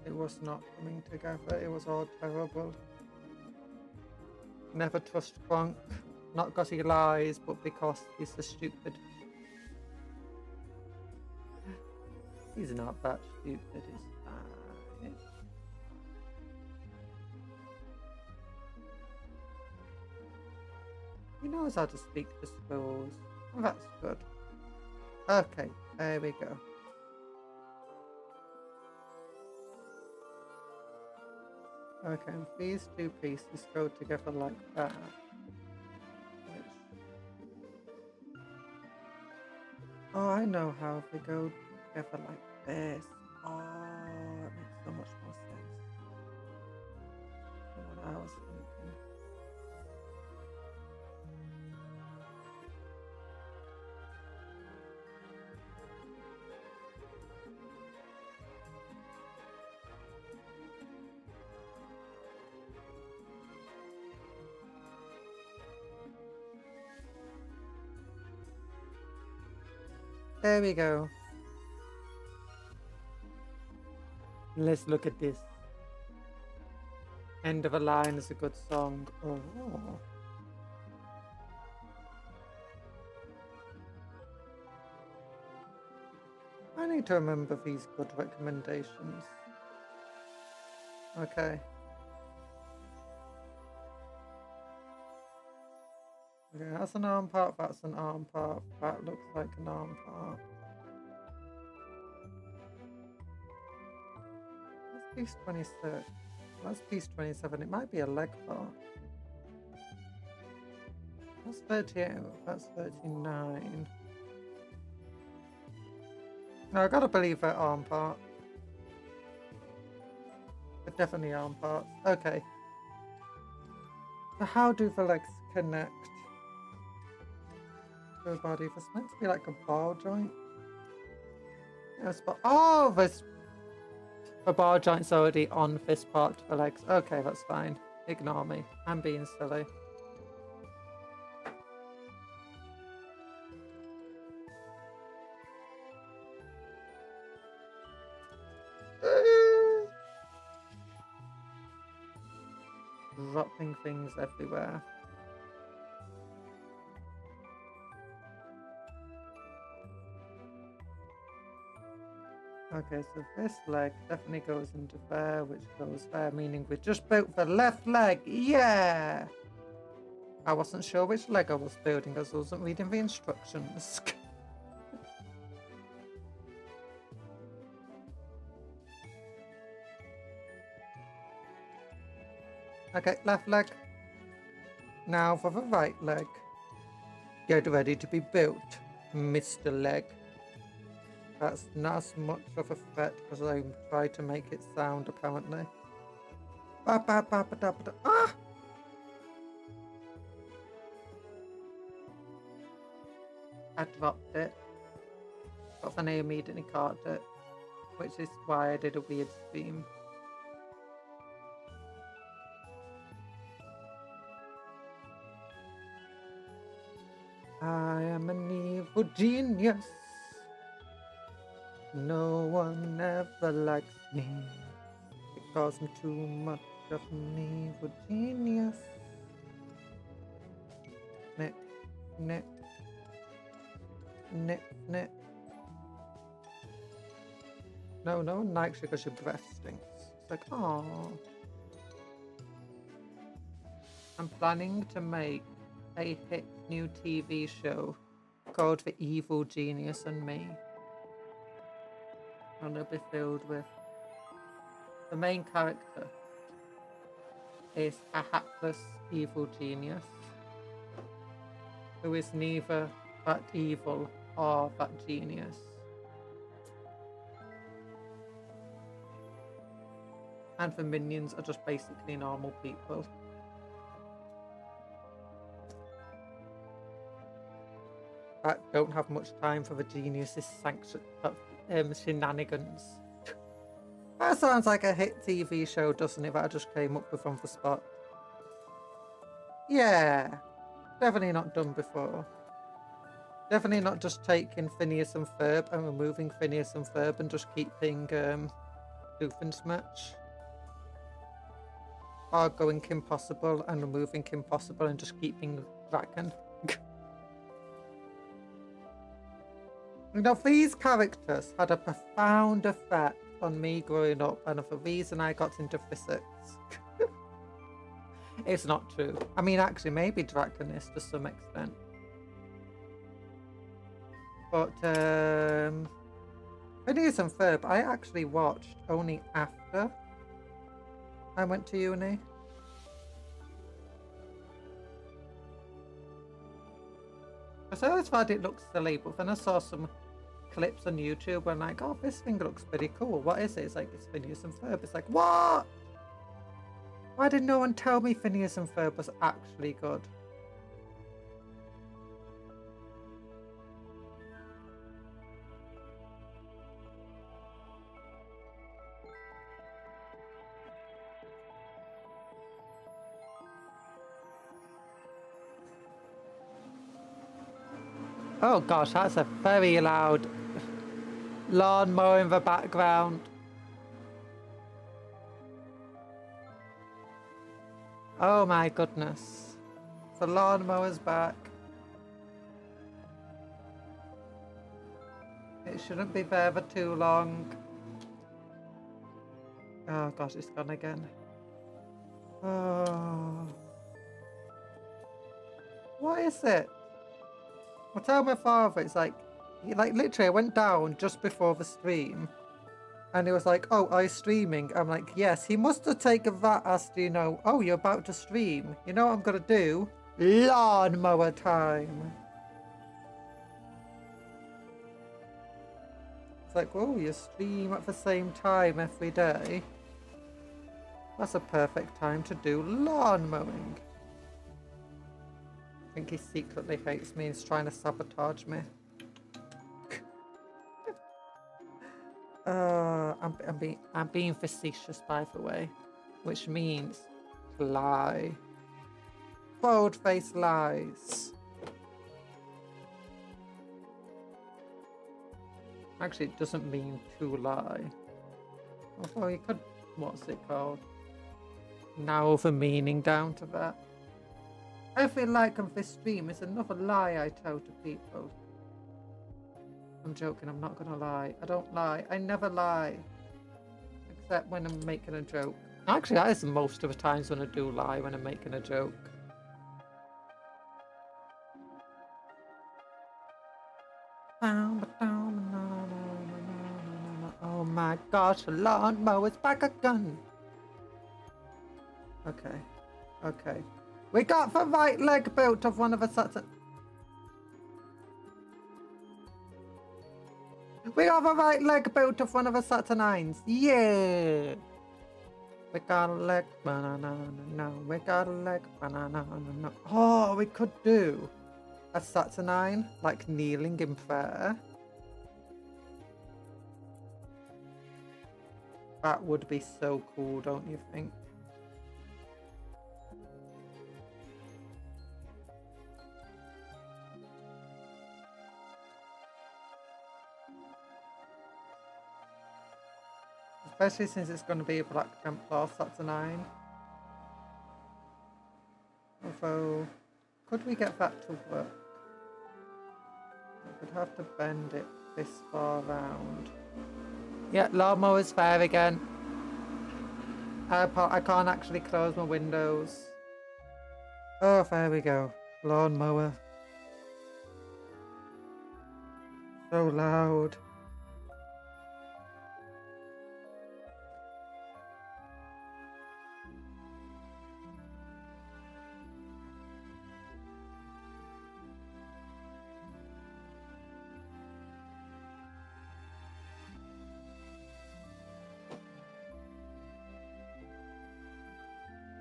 It was not coming together, it was all terrible. Never trust Frank. Not because he lies, but because he's so stupid. He's not that stupid, he's fine. He knows how to speak to squirrels. Oh, that's good. Okay, there we go. Okay, and these two pieces go together like that. Oh, I know how they go together like this. Oh, it makes so much more sense than what I was thinking. There we go. Let's look at this. End of a line is a good song. Oh. I need to remember these good recommendations. Okay. Okay, that's an arm part, that's an arm part. That looks like an arm part. That's piece 26. That's piece 27. It might be a leg part. That's 38. That's 39. No, I gotta believe that arm part. But definitely arm parts. Okay. So how do the legs connect to the body? It's meant to be like a ball joint. Yes, but oh, there's A bar joint's already on fist part for legs. Okay, that's fine. Ignore me. I'm being silly. Dropping things everywhere. Okay, so this leg definitely goes into there, which goes there, meaning we just built the left leg. Yeah! I wasn't sure which leg I was building as I wasn't reading the instructions. Okay, left leg. Now for the right leg. Get ready to be built, Mr. Leg. That's not as much of a threat as I try to make it sound, apparently. Ah! I dropped it. But then I immediately caught it. Which is why I did a weird scream. I am an evil genius. No one ever likes me because I'm too much of an evil genius. Snip, snip, snip, snip. No one likes you because your breath stinks. It's like, oh. I'm planning to make a hit new TV show called The Evil Genius and Me. And it'll be filled with the main character is a hapless evil genius who is neither that evil or that genius. And the minions are just basically normal people. That don't have much time for the genius's shenanigans. That sounds like a hit TV show, doesn't it? That I just came up with on the spot. Yeah, definitely not done before. Definitely not just taking Phineas and Ferb and removing Phineas and Ferb and just keeping Doofenshmirtz. Or going Kim Possible and removing Kim Possible and just keeping Draken. You know, these characters had a profound effect on me growing up, and the reason I got into physics. It's not true. I mean, actually, maybe Draken is to some extent. But, Phineas and Ferb, I actually watched only after I went to uni. I always thought it looked silly, but then I saw some clips on YouTube and like, oh, this thing looks pretty cool. What is it? It's like, it's Phineas and Ferb. It's like, what? Why did no one tell me Phineas and Ferb was actually good? Oh gosh, that's a very loud lawnmower in the background. Oh my goodness. The lawnmower's back. It shouldn't be there for too long. Oh gosh, it's gone again. Oh. What is it? I tell my father, it's like, literally I went down just before the stream and he was like, oh, are you streaming? I'm like, yes. He must have taken that as, you know, oh, you're about to stream. You know what I'm going to do? Lawnmower time. It's like, oh, you stream at the same time every day. That's a perfect time to do lawn mowing. I think he secretly hates me and is trying to sabotage me. I'm being facetious, by the way, which means lie. Bold-faced lies. Actually, it doesn't mean to lie. Although you could, what's it called? Narrow the meaning down to that. I feel like on this stream is another lie I tell to people. I'm joking, I'm not gonna lie. I don't lie. I never lie. Except when I'm making a joke. Actually, that is most of the times when I do lie, when I'm making a joke. Oh my gosh, a lawnmower's back again. Okay. Okay. We got the right leg built of one of the sets. We got the right leg built of one of the Saturnines. Yeah. We got a leg banana. No, we got a leg banana. No. Oh, we could do a Saturnine, like kneeling in prayer. That would be so cool, don't you think? Especially since it's going to be a Black Templar Saturnine. Although, could we get that to work? I would have to bend it this far round. Yeah, lawnmower's fair again. I can't actually close my windows. Oh, there we go. Lawnmower. So loud.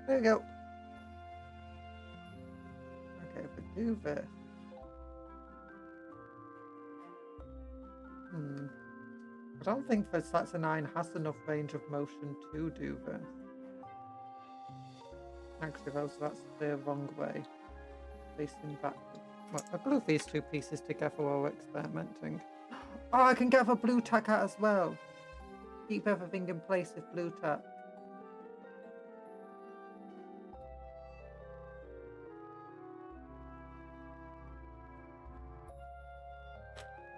There we go. Okay, if we do this. I don't think the Saturnine has enough range of motion to do this. Actually, that's the wrong way. Facing backwards. Well, I'll glue these two pieces together while we're experimenting. Oh, I can get the blue tack out as well. Keep everything in place with blue tack.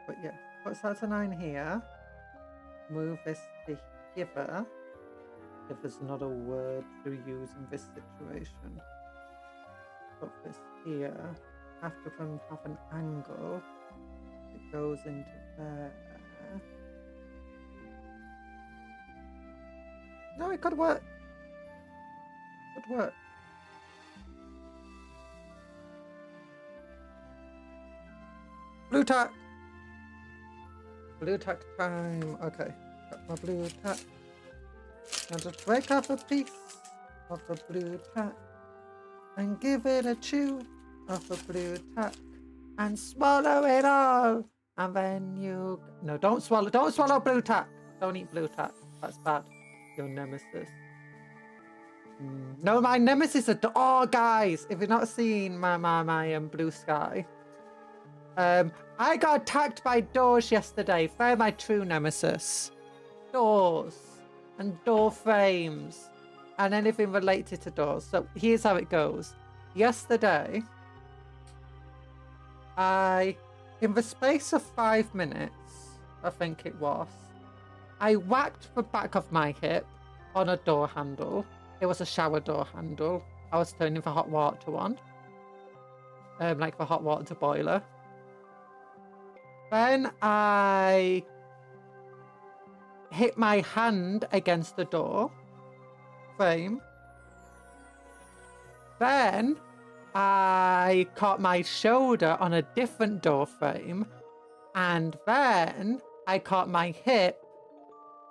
But yeah, put Saturnine here. Move this to hither. If there's not a word to use in this situation. Put this here. After them have an angle, it goes into there. No, it could work. Could work. Blue tack. Blue tack time. Okay, got my blue tack. Now just break off a piece of the blue tack and give it a chew of the blue tack and swallow it all. And then you... No, don't swallow blue tack. Don't eat blue tack. That's bad. Your nemesis. No, my nemesis are... Oh, guys, if you've not seen my blue sky... I got attacked by doors yesterday. They're my true nemesis. Doors and door frames and anything related to doors. So here's how it goes. Yesterday, in the space of 5 minutes, I think it was, I whacked the back of my hip on a door handle. It was a shower door handle. I was turning the hot water on. Like the hot water boiler. Then I hit my hand against the door frame. Then I caught my shoulder on a different door frame. And then I caught my hip,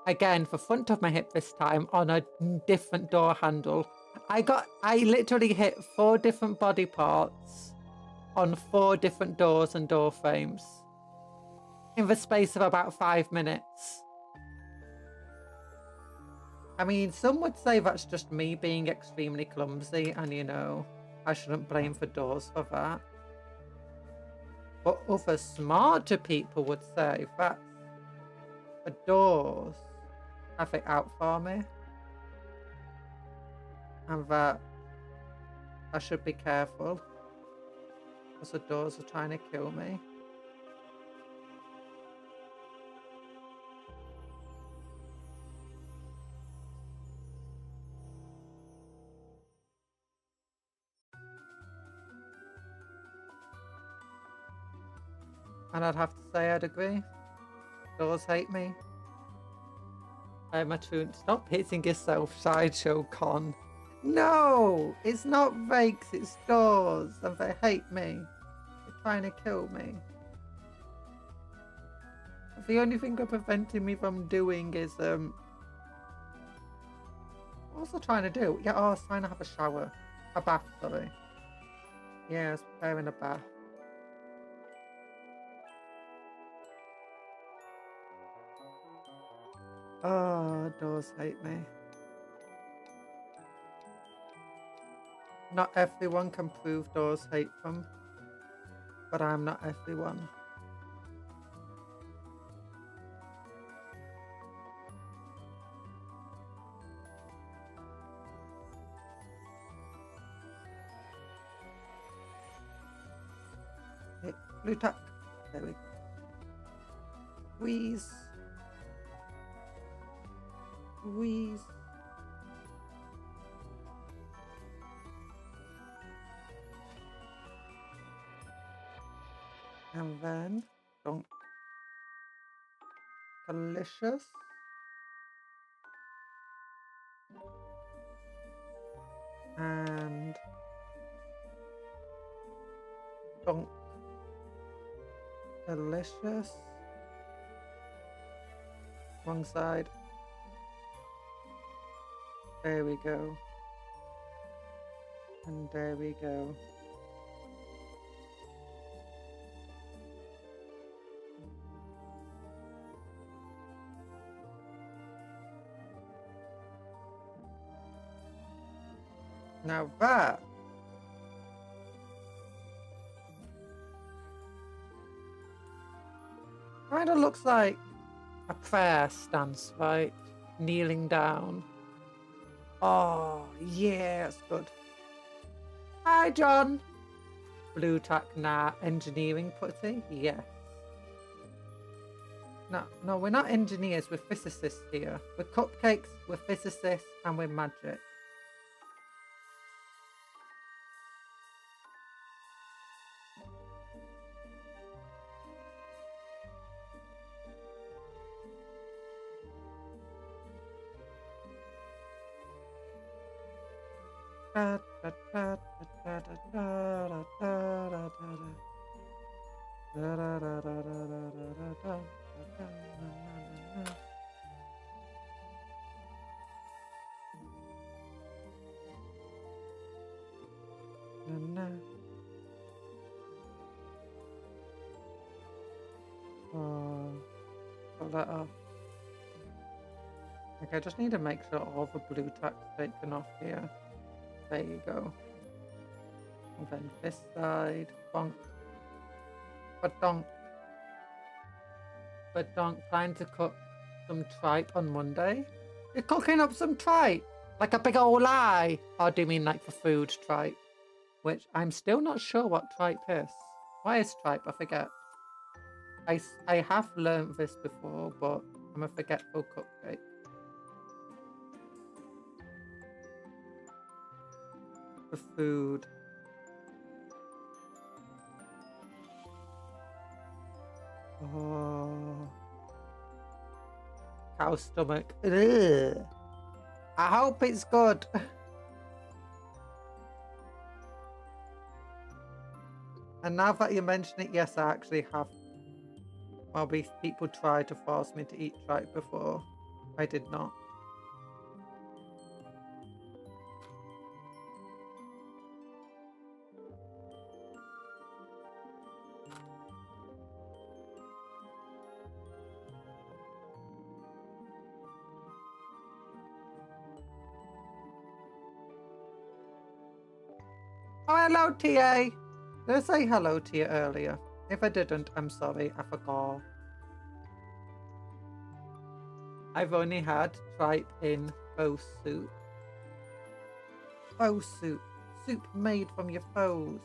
again, the front of my hip this time, on a different door handle. I literally hit 4 different body parts on 4 different doors and door frames in the space of about 5 minutes. I mean, some would say that's just me being extremely clumsy and, you know, I shouldn't blame for doors for that. But other smarter people would say that the doors have it out for me. And that I should be careful. Because the doors are trying to kill me. And I'd have to say I'd agree. Doors hate me. I'm a true. Stop hitting yourself, Sideshow Con. No! It's not rakes, it's doors. And they hate me. They're trying to kill me. The only thing they're preventing me from doing is, what was I trying to do? Yeah, I was trying to have a shower. A bath, sorry. Yeah, I was preparing a bath. Oh, doors hate me. Not everyone can prove doors hate them, but I'm not everyone. Hit blue tack. There we go. Squeeze. Squeeze. And then, donk. Delicious. And donk. Delicious. Wrong side. There we go. And there we go. Now that kind of looks like a prayer stance, right? Kneeling down. Oh, yeah, that's good. Hi, John. Blue tack, nah. Engineering putty? Yeah. No, we're not engineers, we're physicists here. We're cupcakes, we're physicists, and we're magic. Da, da, da, da, da, da, da, da, da, da. Da, da, da, da, da, da, da, da, da, da, da. Na, na. Oh, got that off. Okay, I just need to make sure all the blue tack's taken off here. There you go. And then this side, bonk. Badonk. Badonk, planning to cook some tripe on Monday. You're cooking up some tripe? Like a big old lie? Or do you mean like for food tripe? Which I'm still not sure what tripe is. What is tripe? I forget. I have learned this before, but I'm a forgetful cupcake. For food. Oh. Cow stomach. Ugh. I hope it's good. And now that you mention it, yes, I actually have. Well, these people tried to force me to eat tripe before. I did not. Oh, hello, TA. Did I say hello to you earlier? If I didn't, I'm sorry. I forgot. I've only had tripe in faux soup. Faux soup. Soup made from your faux.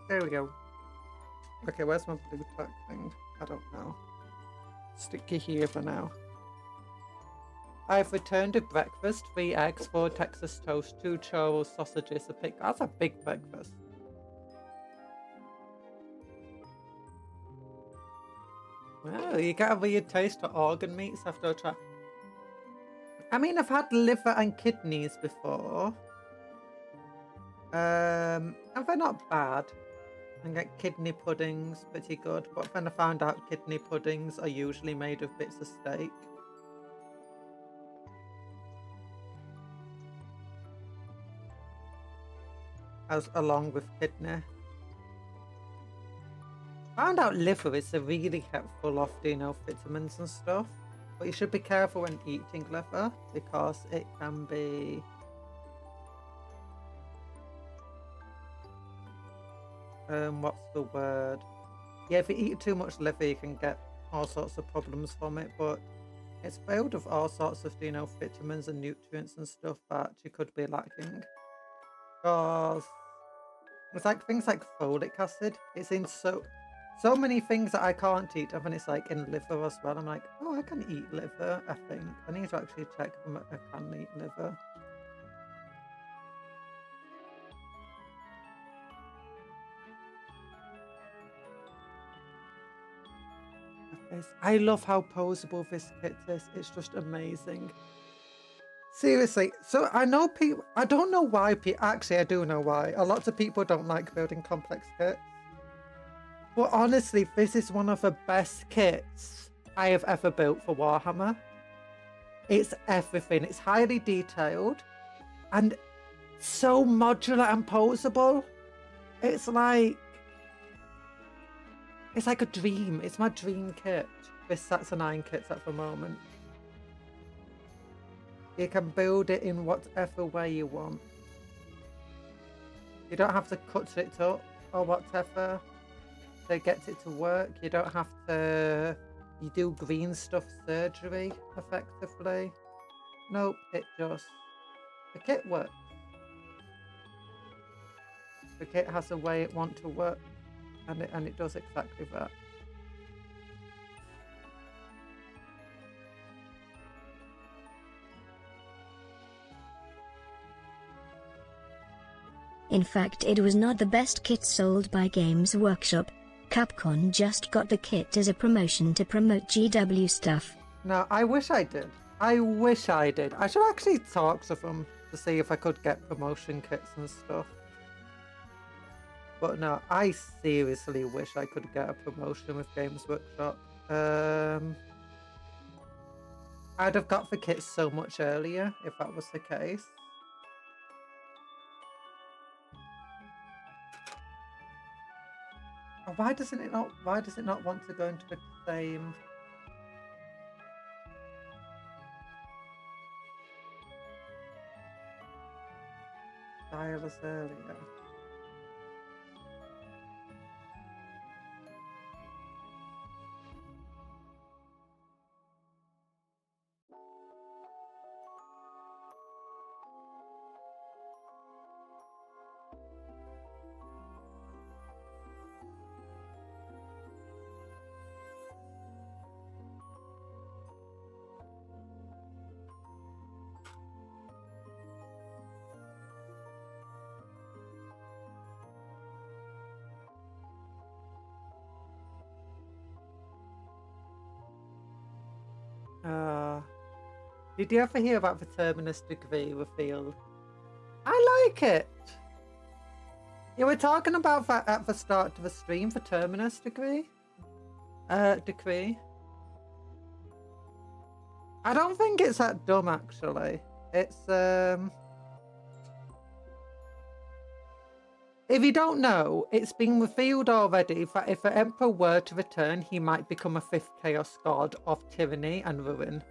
There we go. Okay, where's my blue tack thing? I don't know. Stick you here for now. I've returned to breakfast. 3 eggs, 4 Texas toast, 2 churros, sausages, a pig. That's a big breakfast. Well, you get a weird taste for organ meats after a try. I mean, I've had liver and kidneys before. And they're not bad. I get kidney puddings, pretty good. But then I found out kidney puddings are usually made of bits of steak. Along with kidney. Found out liver is really helpful of, you know, vitamins and stuff. But you should be careful when eating liver because it can be... what's the word? Yeah, if you eat too much liver, you can get all sorts of problems from it, but it's filled with all sorts of, you know, vitamins and nutrients and stuff that you could be lacking. Because it's like things like folic acid. It's in so many things that I can't eat, and then it's like in liver as well. I'm like, oh, I can eat liver, I think. I need to actually check if I can eat liver. I love how posable this kit is. It's just amazing. Seriously, so I know people, I don't know why people, actually I do know why. A lot of people don't like building complex kits. But honestly, this is one of the best kits I have ever built for Warhammer. It's everything. It's highly detailed and so modular and posable. It's like a dream. It's my dream kit. This sets of 9 kits at the moment. You can build it in whatever way you want. You don't have to cut it up or whatever to get it to work. You don't have to... You do green stuff surgery, effectively. Nope, it just... The kit works. The kit has a way it wants to work. And it does exactly that. In fact, it was not the best kit sold by Games Workshop. Capcom just got the kit as a promotion to promote GW stuff. No, I wish I did. I wish I did. I should actually talk to them to see if I could get promotion kits and stuff. But no, I seriously wish I could get a promotion with Games Workshop. I'd have got the kits so much earlier if that was the case. Oh, why does it not want to go into the same style as earlier? Did you ever hear about the Terminus degree reveal? I like it. You were talking about that at the start of the stream, the Terminus degree. Decree. I don't think it's that dumb If you don't know, it's been revealed already that if the Emperor were to return, he might become a 5th Chaos God of tyranny and ruin.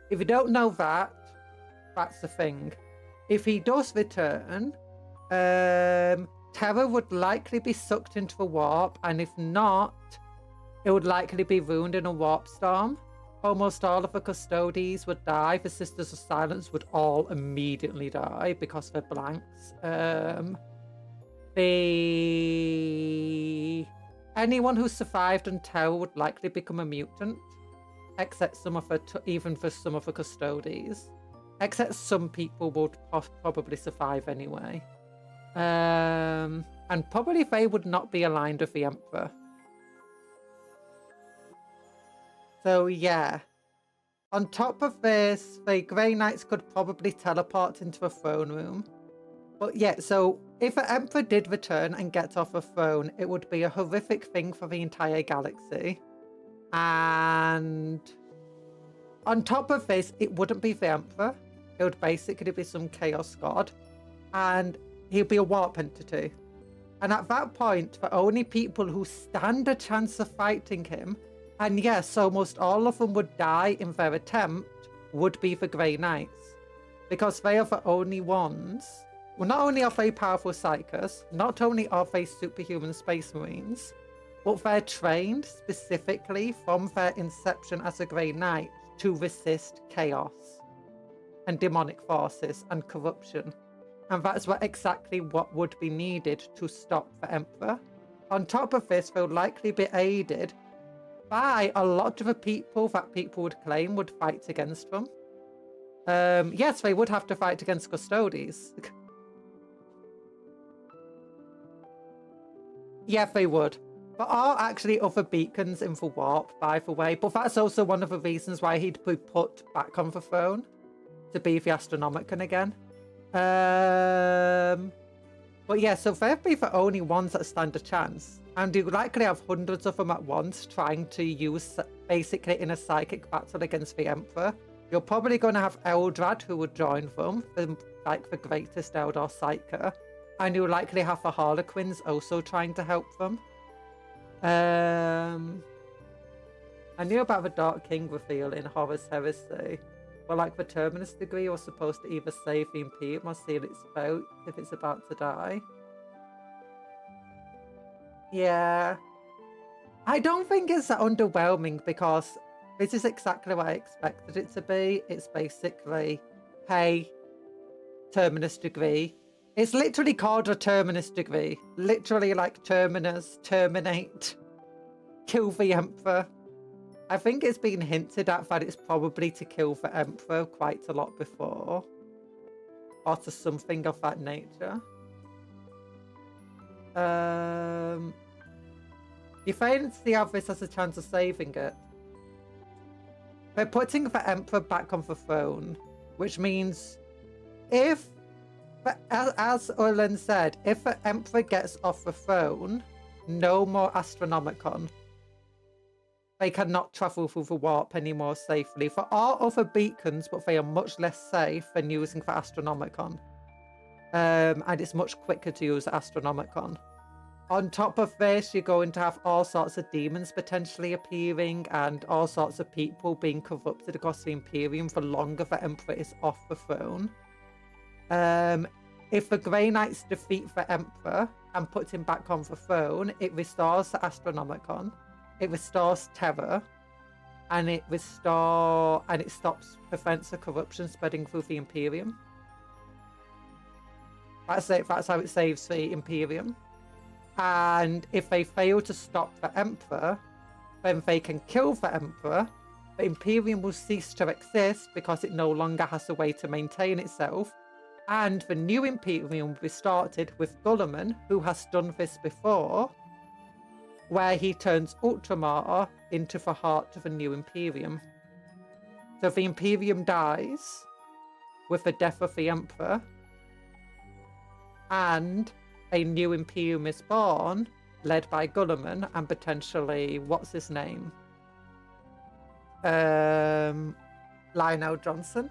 If you don't know that, that's the thing. If he does return, Terra would likely be sucked into the warp, and if not, it would likely be ruined in a warp storm. Almost all of the custodies would die. The Sisters of Silence would all immediately die because they're blanks. Anyone who survived on Terra would likely become a mutant, except some of even for some of the custodies. Except some people would probably survive anyway. And probably they would not be aligned with the Emperor. So yeah. On top of this, the Grey Knights could probably teleport into the throne room. But yeah, so if the Emperor did return and get off the throne, it would be a horrific thing for the entire galaxy. And on top of this, it wouldn't be the Emperor. It would basically be some Chaos God. And he'd be a warp entity. And at that point, the only people who stand a chance of fighting him, and yes, almost all of them would die in their attempt, would be the Grey Knights. Because they are the only ones. Well, not only are they powerful psychers, not only are they superhuman space marines, but they're trained specifically from their inception as a Grey Knight to resist chaos and demonic forces and corruption. And that's exactly what would be needed to stop the Emperor. On top of this, they'll likely be aided by a lot of the people that people would claim would fight against them. Yes, they would have to fight against custodies. Yeah, they would. There are actually other beacons in the warp, by the way, but that's also one of the reasons why he'd be put back on the throne, to be the Astronomicon again. But yeah, so they'd be the only ones that stand a chance. And you likely have hundreds of them at once trying to use basically in a psychic battle against the Emperor. You're probably going to have Eldrad who would join them, like the greatest Eldar Psyker. And you'll likely have the Harlequins also trying to help them. I knew about the Dark King reveal in Horus Heresy. Well, like the Terminus degree was supposed to either save the Imperium or seal its fate if it's about to die. Yeah. I don't think it's that underwhelming because this is exactly what I expected it to be. It's basically, hey, Terminus degree. It's literally called a Terminus degree. Literally like Terminus, terminate, kill the Emperor. I think it's been hinted at that it's probably to kill the Emperor quite a lot before. Or to something of that nature. You fancy have this as a chance of saving it. They're putting the Emperor back on the throne, which means if, as Orlan said, if the Emperor gets off the throne, no more Astronomicon. They cannot travel through the warp anymore safely. There are other beacons, but they are much less safe than using the Astronomicon. And it's much quicker to use the Astronomicon. On top of this, you're going to have all sorts of demons potentially appearing and all sorts of people being corrupted across the Imperium for longer the Emperor is off the throne. If the Grey Knights defeat the Emperor and put him back on the throne, it restores the Astronomicon. It restores terror, and it prevents the corruption spreading through the Imperium. That's it. That's how it saves the Imperium. And if they fail to stop the Emperor, then they can kill the Emperor. The Imperium will cease to exist because it no longer has a way to maintain itself. And the new Imperium will be started with Gulliman, who has done this before, where he turns Ultramar into the heart of a new Imperium. So the Imperium dies with the death of the Emperor, and a new Imperium is born, led by Gulliman, and potentially, what's his name? Lionel Johnson.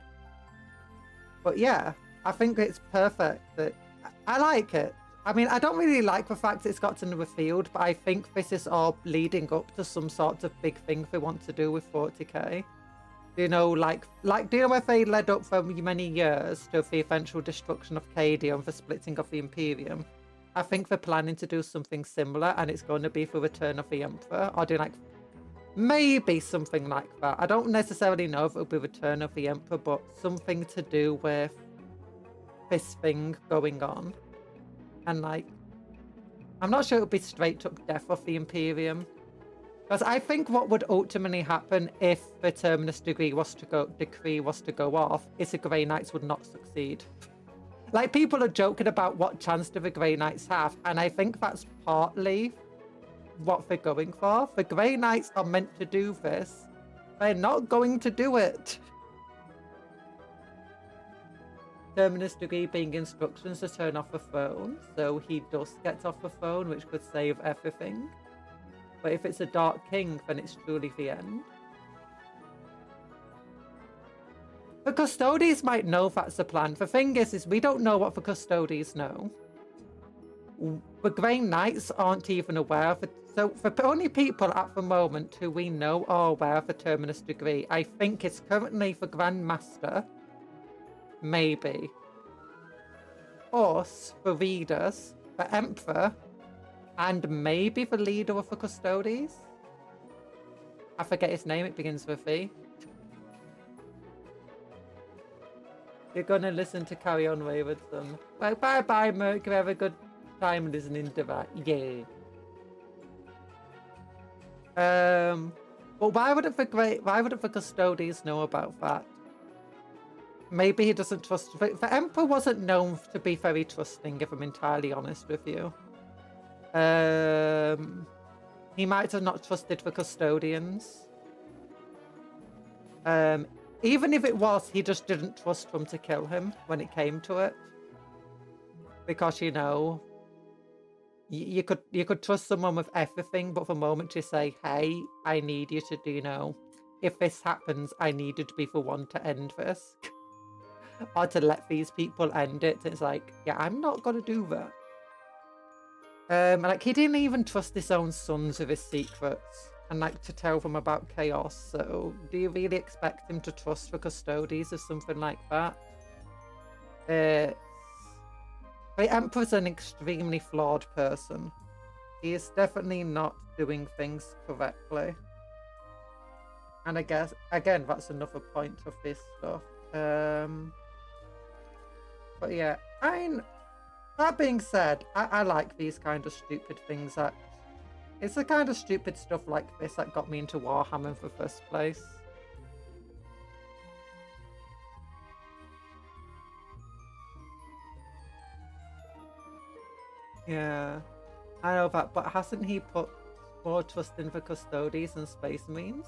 But yeah, I think it's perfect. I like it. I mean, I don't really like the fact it's got to another field, but I think this is all leading up to some sort of big thing they want to do with 40k. You know, like do you know if they led up for many years to the eventual destruction of Cadia and the splitting of the Imperium? I think they're planning to do something similar, and it's going to be for Return of the Emperor, or do like maybe something like that. I don't necessarily know if it'll be Return of the Emperor, but something to do with this thing going on. And like, I'm not sure it'll be straight up death of the Imperium. Because I think what would ultimately happen if the Terminus decree was to go off is the Grey Knights would not succeed. Like, people are joking about what chance do the Grey Knights have, and I think that's partly what they're going for. The Grey Knights are meant to do this. They're not going to do it. Terminus degree being instructions to turn off the phone, so he does get off the phone, which could save everything. But if it's a Dark King, then it's truly the end. The Custodes might know that's the plan. The thing is we don't know what the Custodes know. The Grey Knights aren't even aware of it. So the only people at the moment who we know are aware of the Terminus degree, I think it's currently the Grand Master, maybe, us, the readers, the Emperor, and maybe the leader of the Custodes. I forget his name, it begins with V. You're gonna listen to Carry On Wayward Son. Well, bye-bye, Mercury. Have a good time listening to that. Yeah. But why wouldn't the Custodes know about that? Maybe he doesn't trust... The Emperor wasn't known to be very trusting, if I'm entirely honest with you. He might have not trusted the custodians. Even if it was, he just didn't trust them to kill him when it came to it. Because, you know, you could trust someone with everything, but the moment you say, hey, I need you to do, you know, if this happens, I need you to be the one to end this. Or to let these people end it. It's like, yeah, I'm not going to do that. Like, he didn't even trust his own sons with his secrets and like to tell them about chaos. So do you really expect him to trust the Custodes or something like that? The Emperor's an extremely flawed person. He is definitely not doing things correctly. And I guess, again, that's another point of this stuff. But yeah, that being said, I like these kind of stupid things. That it's the kind of stupid stuff like this that got me into Warhammer in the first place. Yeah, I know that, but hasn't he put more trust in the Custodes and Space Marines?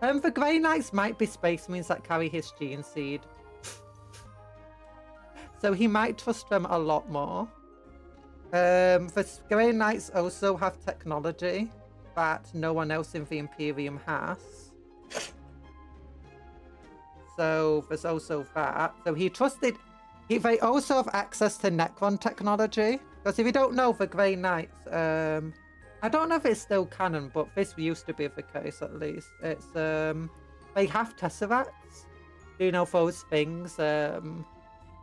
The Grey Knights might be Space Marines that carry his gene seed. So he might trust them a lot more. The Grey Knights also have technology that no one else in the Imperium has. So there's also that. So he trusted... They also have access to Necron technology. Because if you don't know, the Grey Knights... I don't know if it's still canon, but this used to be the case at least. It's... they have Tesseracts. Do you know those things?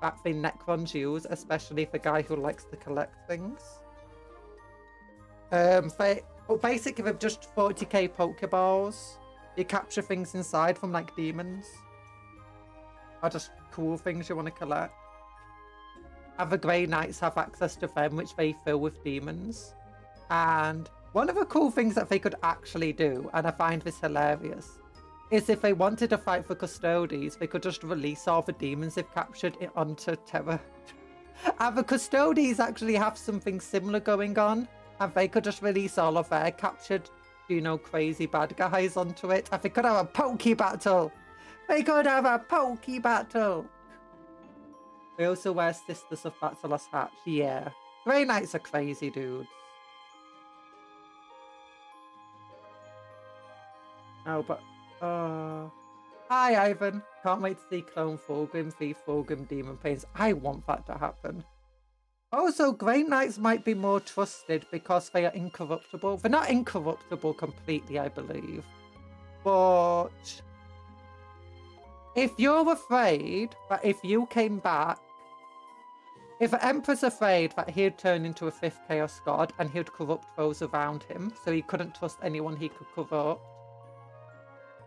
That the Necrons use, especially the guy who likes to collect things. Basically, with just 40k Pokeballs, you capture things inside from like demons. Or just cool things you want to collect. And the Grey Knights have access to them, which they fill with demons. And one of the cool things that they could actually do, and I find this hilarious, is if they wanted to fight for Custodes, they could just release all the demons they've captured onto Terra. And the Custodes actually have something similar going on, and they could just release all of their captured, you know, crazy bad guys onto it, and they could have a Poke Battle! They could have a Poke Battle! They also wear Sisters of Bacillus hats, yeah. Grey Knights are crazy dudes. Oh, but... Hi, Ivan. Can't wait to see Clone Fulgrim v Fulgrim Demon Pains. I want that to happen. Also, Grey Knights might be more trusted because they are incorruptible. They're not incorruptible completely, I believe. But if you're afraid that if you came back, if the Emperor's afraid that he'd turn into a 5th Chaos God and he'd corrupt those around him, so he couldn't trust anyone he could corrupt,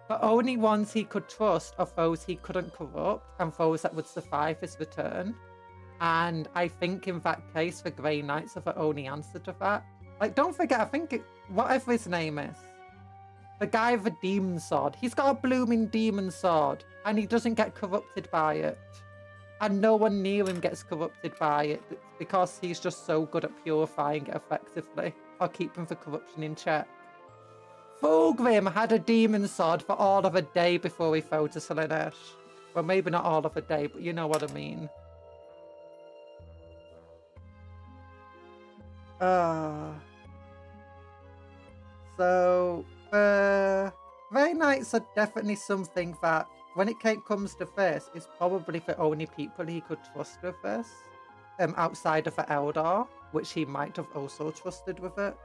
the only ones he could trust are those he couldn't corrupt and those that would survive his return. And I think in that case, the Grey Knights are the only answer to that. Like, don't forget, I think, whatever his name is, the guy with the demon sword, he's got a blooming demon sword and he doesn't get corrupted by it. And no one near him gets corrupted by it because he's just so good at purifying it effectively or keeping the corruption in check. Fulgrim had a demon sword for all of a day before he fell to Slaanesh. Well, maybe not all of a day, but you know what I mean. So, Grey Knights are definitely something that, when it comes to this, is probably the only people he could trust with this. Outside of the Eldar, which he might have also trusted with it.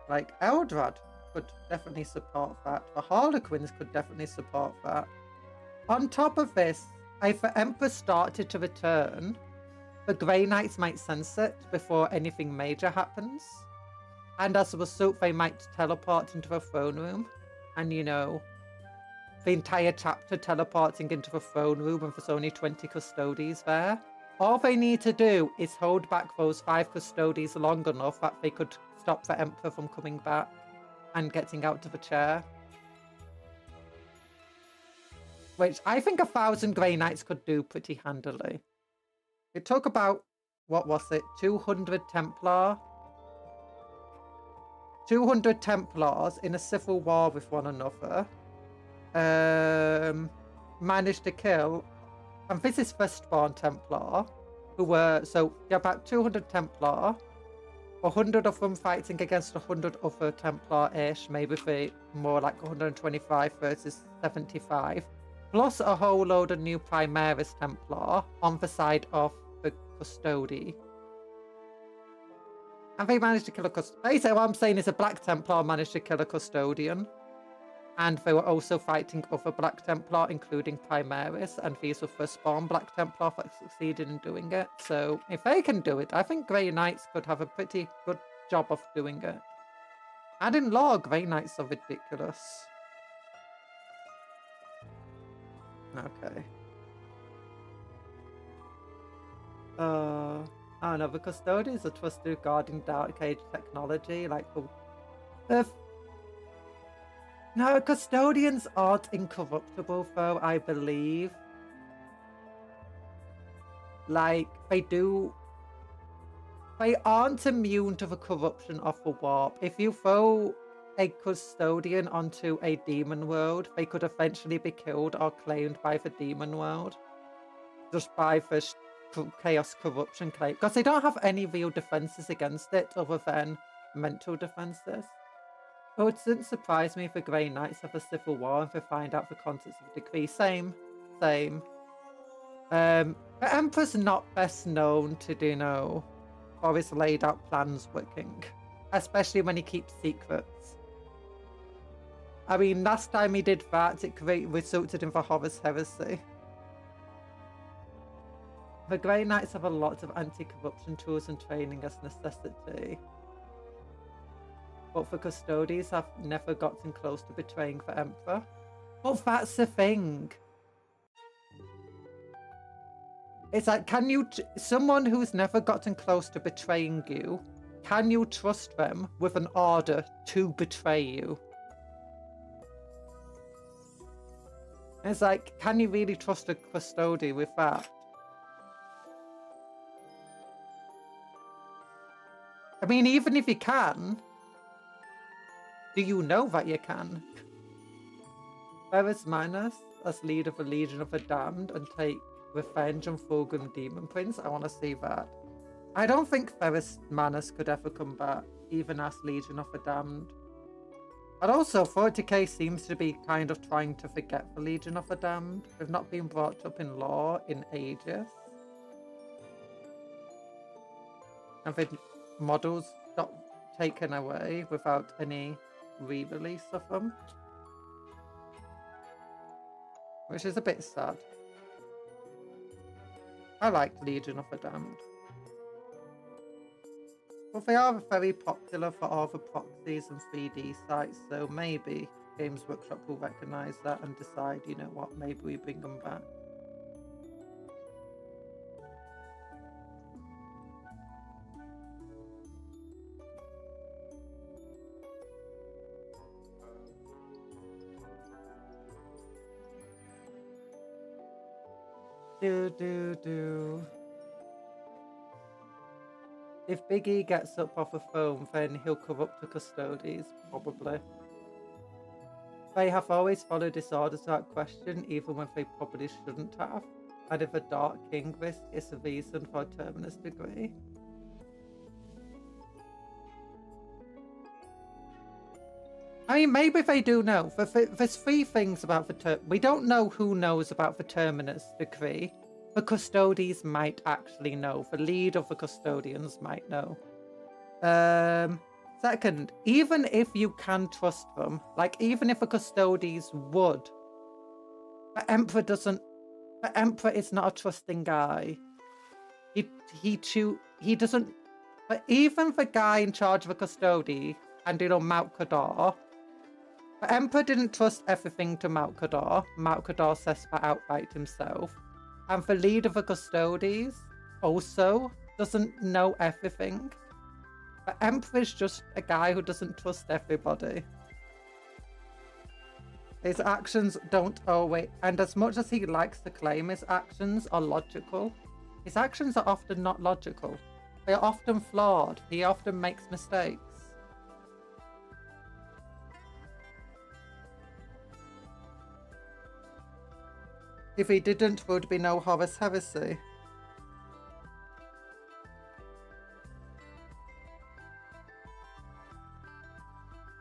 Like, Eldrad could definitely support that. The Harlequins could definitely support that. On top of this, if the Emperor started to return, the Grey Knights might sense it before anything major happens. And as a result, they might teleport into the throne room. And, you know, the entire chapter teleporting into the throne room and there's only 20 custodies there. All they need to do is hold back those 5 custodies long enough that they could stop the Emperor from coming back and getting out of the chair. Which I think 1,000 Grey Knights could do pretty handily. It took about, what was it, 200 Templar? 200 Templars in a civil war with one another. Managed to kill, and this is Firstborn Templar, who were, so about 200 Templar, 100 of them fighting against 100 other Templar-ish, maybe more like 125 versus 75, plus a whole load of new Primaris Templar on the side of the Custody. And they managed to kill a Custodian. Basically, what I'm saying is a Black Templar managed to kill a Custodian. And they were also fighting other Black Templar, including Primaris, and these were Firstborn Black Templar that succeeded in doing it. So if they can do it, I think Grey Knights could have a pretty good job of doing it. And in lore, Grey Knights are ridiculous. Okay. I don't know, the Custodians are trusted regarding Dark Age technology, like the no, Custodians aren't incorruptible, though, I believe. Like, they aren't immune to the corruption of the warp. If you throw a Custodian onto a demon world, they could eventually be killed or claimed by the demon world. Just by the chaos corruption claim. Because they don't have any real defenses against it other than mental defenses. Oh, it doesn't surprise me if the Grey Knights have a civil war and they find out the contents of the decree. Same. The Emperor's not best known to, you know, for his laid out plans working. Especially when he keeps secrets. I mean, last time he did that, it resulted in the Horus Heresy. The Grey Knights have a lot of anti-corruption tools and training as necessity. But the Custodians have never gotten close to betraying the Emperor. But that's the thing. It's like, can you... someone who's never gotten close to betraying you, can you trust them with an order to betray you? It's like, can you really trust a Custodian with that? I mean, even if you can... do you know that you can? Ferrus Manus as leader of the Legion of the Damned and take revenge on Fulgrim Demon Prince. I want to see that. I don't think Ferrus Manus could ever come back, even as Legion of the Damned. And also, 40k seems to be kind of trying to forget the Legion of the Damned. They've not been brought up in lore in ages. and the models got taken away without any re-release of them, which is a bit sad. I liked Legion of the Damned. But they are very popular for all the proxies and 3D sites, so maybe Games Workshop will recognise that and decide, you know what, maybe we bring them back. If Big E gets up off the phone, then he'll come up to Custodes, probably. They have always followed disorders without question, even when they probably shouldn't have. And if a Dark King risk is a reason for a Terminus degree. I mean, maybe they do know. There's 3 things about the we don't know who knows about the Terminus decree. The Custodes might actually know. The lead of the Custodians might know. Second, even if you can trust them, like even if the Custodes would, the Emperor doesn't. The Emperor is not a trusting guy. He doesn't. But even the guy in charge of the Custody, and Mount Kadar, the Emperor didn't trust everything to Mount Kadar. Mount Kadar says that outright himself. And the leader of the Custodes also doesn't know everything. The Emperor is just a guy who doesn't trust everybody. His actions don't always... And as much as he likes to claim his actions are logical, his actions are often not logical. They are often flawed. He often makes mistakes. If he didn't, there would be no Horus Heresy. There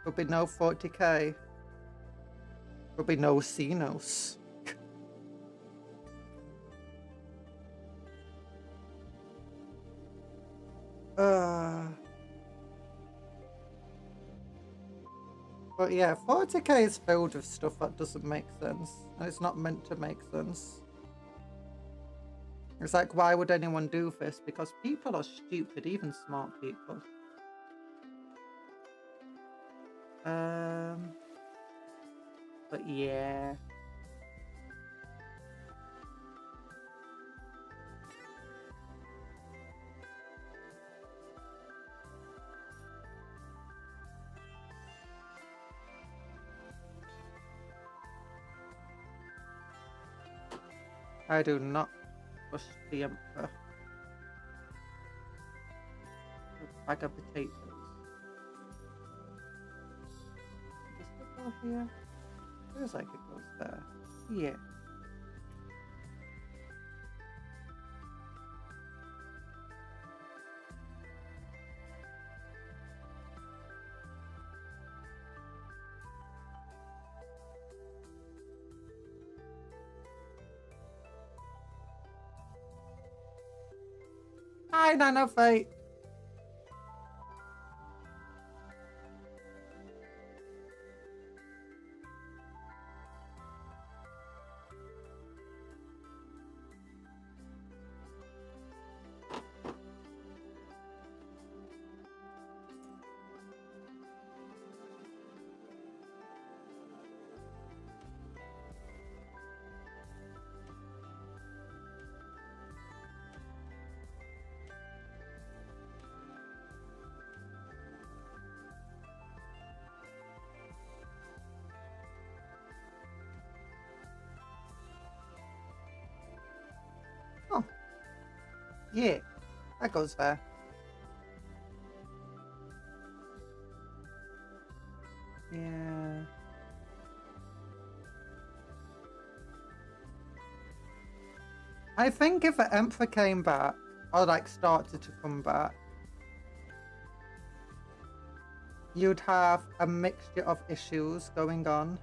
would be no 40k. There would be no Xenos. But yeah, 40k is filled with stuff that doesn't make sense. And it's not meant to make sense. It's like, why would anyone do this? Because people are stupid, even smart people. But yeah. I do not trust the Emperor. A bag of potatoes. Does it go here? Feels like it goes there. Yeah. Hi, Nano Fate. Yeah, that goes there. Yeah. I think if the Emperor came back, or like started to come back, you'd have a mixture of issues going on.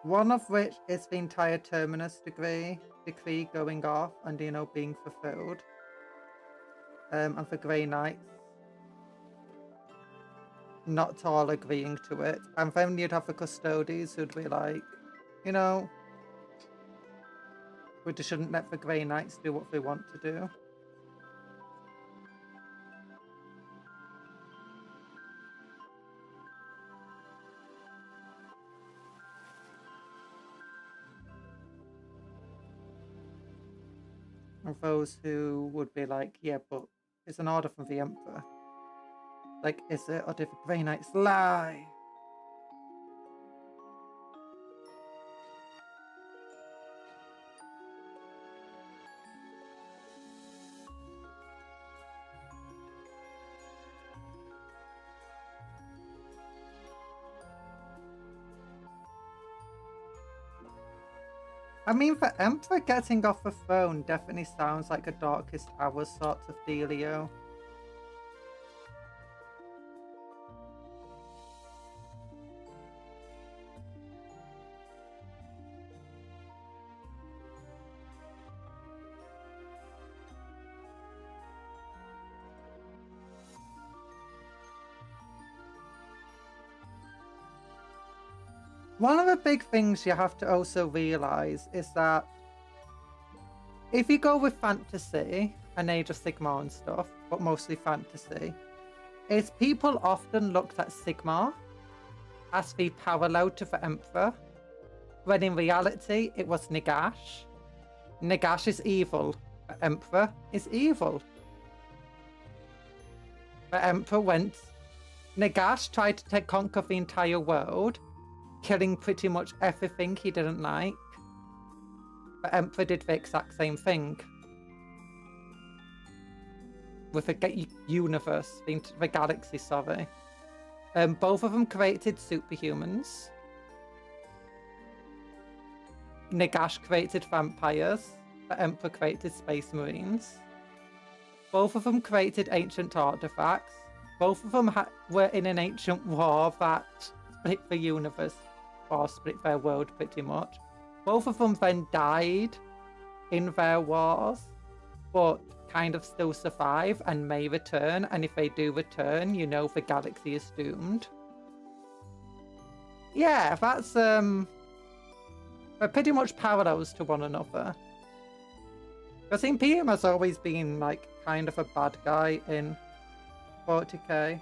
One of which is the entire Terminus degree, decree going off and, you know, being fulfilled. And for Grey Knights, not all agreeing to it. And then you'd have the custodians who'd be like, you know, we just shouldn't let the Grey Knights do what they want to do. And those who would be like, yeah, but it's an order from the Emperor. Like, is it? Or did the Grey Knights lie? I mean, the Emperor getting off the throne definitely sounds like a Darkest Hours sort of dealio. One of the big things you have to also realise is that if you go with fantasy and Age of Sigmar and stuff, but mostly fantasy, is people often looked at Sigmar as the parallel to the Emperor, when in reality it was Nagash. Nagash is evil, the Emperor is evil. The Emperor went... Nagash tried to conquer the entire world, killing pretty much everything he didn't like. The Emperor did the exact same thing. With the universe, the galaxy, sorry. Both of them created superhumans. Nagash created vampires. The Emperor created space marines. Both of them created ancient artifacts. Both of them were in an ancient war that split the universe, or split their world pretty much. Both of them then died in their wars, but kind of still survive and may return. And if they do return, you know the galaxy is doomed. Yeah, that's they're pretty much parallels to one another. I think PM has always been like kind of a bad guy in 40k.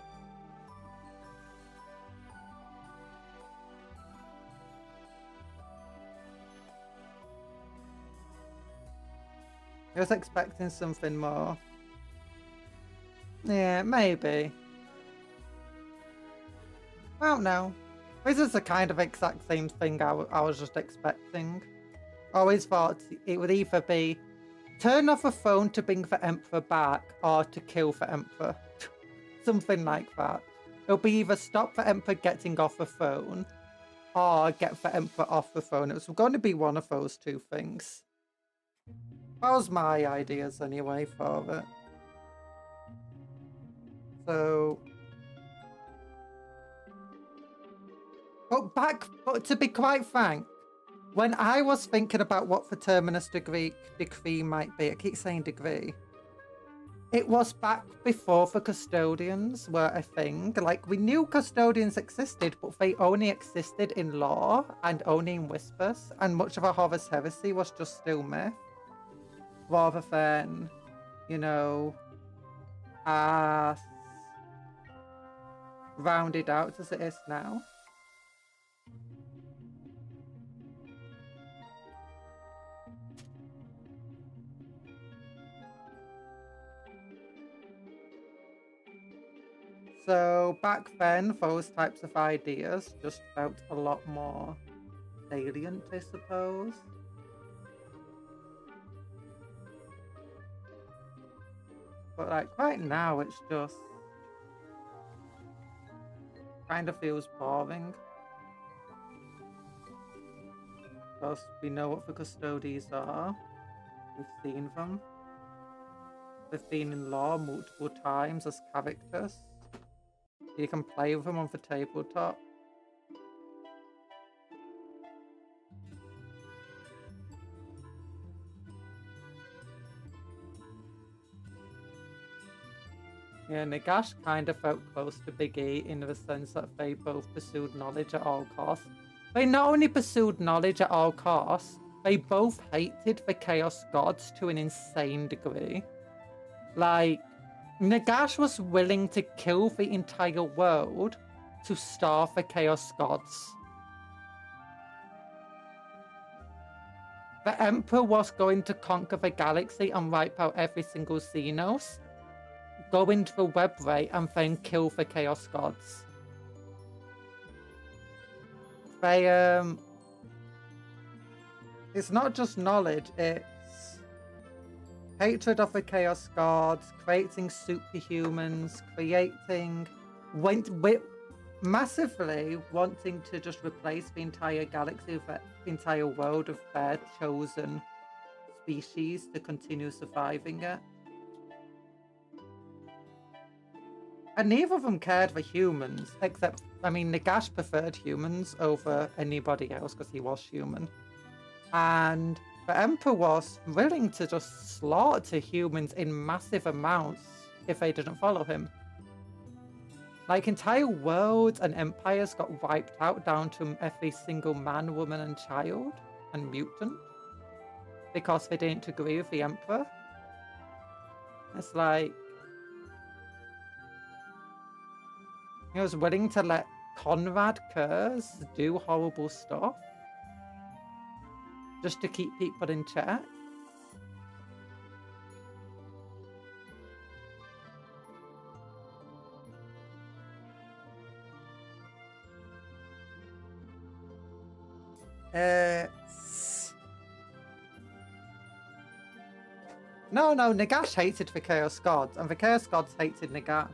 I was expecting something more. Yeah, maybe. I don't know. This is the kind of exact same thing I was just expecting. Always thought it would either be turn off a phone to bring the Emperor back or to kill the Emperor. Something like that. It'll be either stop the Emperor getting off the phone or get the Emperor off the phone. It was going to be one of those two things. That was my ideas anyway for it. So... But to be quite frank, when I was thinking about what the Terminus decree might be, I keep saying degree, it was back before the custodians were a thing. Like, we knew custodians existed, but they only existed in lore and only in whispers, and much of a Horus Heresy was just still myth. Rather than, you know, as rounded out as it is now. So back then, those types of ideas just felt a lot more salient, I suppose. But like right now, it's just kind of feels boring. Because we know what the custodians are. We've seen them. They've been in lore multiple times as characters. You can play with them on the tabletop. Yeah, Nagash kind of felt close to Big E in the sense that they both pursued knowledge at all costs. They not only pursued knowledge at all costs, they both hated the Chaos Gods to an insane degree. Like, Nagash was willing to kill the entire world to starve the Chaos Gods. The Emperor was going to conquer the galaxy and wipe out every single Xenos, go into the web ray, and then kill the Chaos Gods. They, it's not just knowledge, it's hatred of the Chaos Gods, creating superhumans, massively wanting to just replace the entire galaxy, the entire world of their chosen species to continue surviving it. And neither of them cared for humans, except, I mean, Nagash preferred humans over anybody else because he was human. And the Emperor was willing to just slaughter humans in massive amounts if they didn't follow him. Like, entire worlds and empires got wiped out down to every single man, woman, and child, and mutant, because they didn't agree with the Emperor. It's like, he was willing to let Conrad Kurz do horrible stuff just to keep people in check. No, Nagash hated the Chaos Gods, and the Chaos Gods hated Nagash.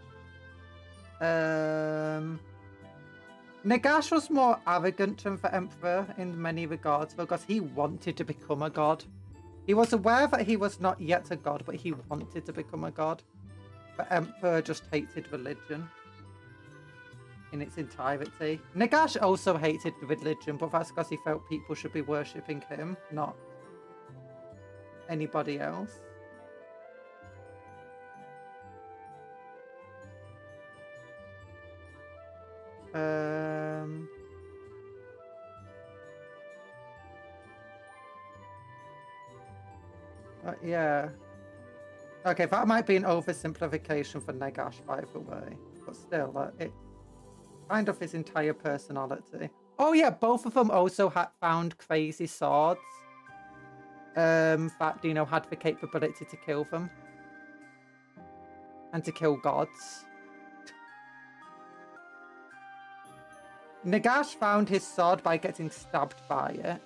Nagash was more arrogant than the Emperor in many regards because he wanted to become a god. He was aware that he was not yet a god, but he wanted to become a god. The Emperor just hated religion in its entirety. Nagash also hated religion, but that's because he felt people should be worshipping him, not anybody else. Yeah. Okay, that might be an oversimplification for Nagash, by the way. But still, it kind of his entire personality. Oh yeah, both of them also had found crazy swords. That, you know, had the capability to kill them. And to kill gods. Nagash found his sword by getting stabbed by it.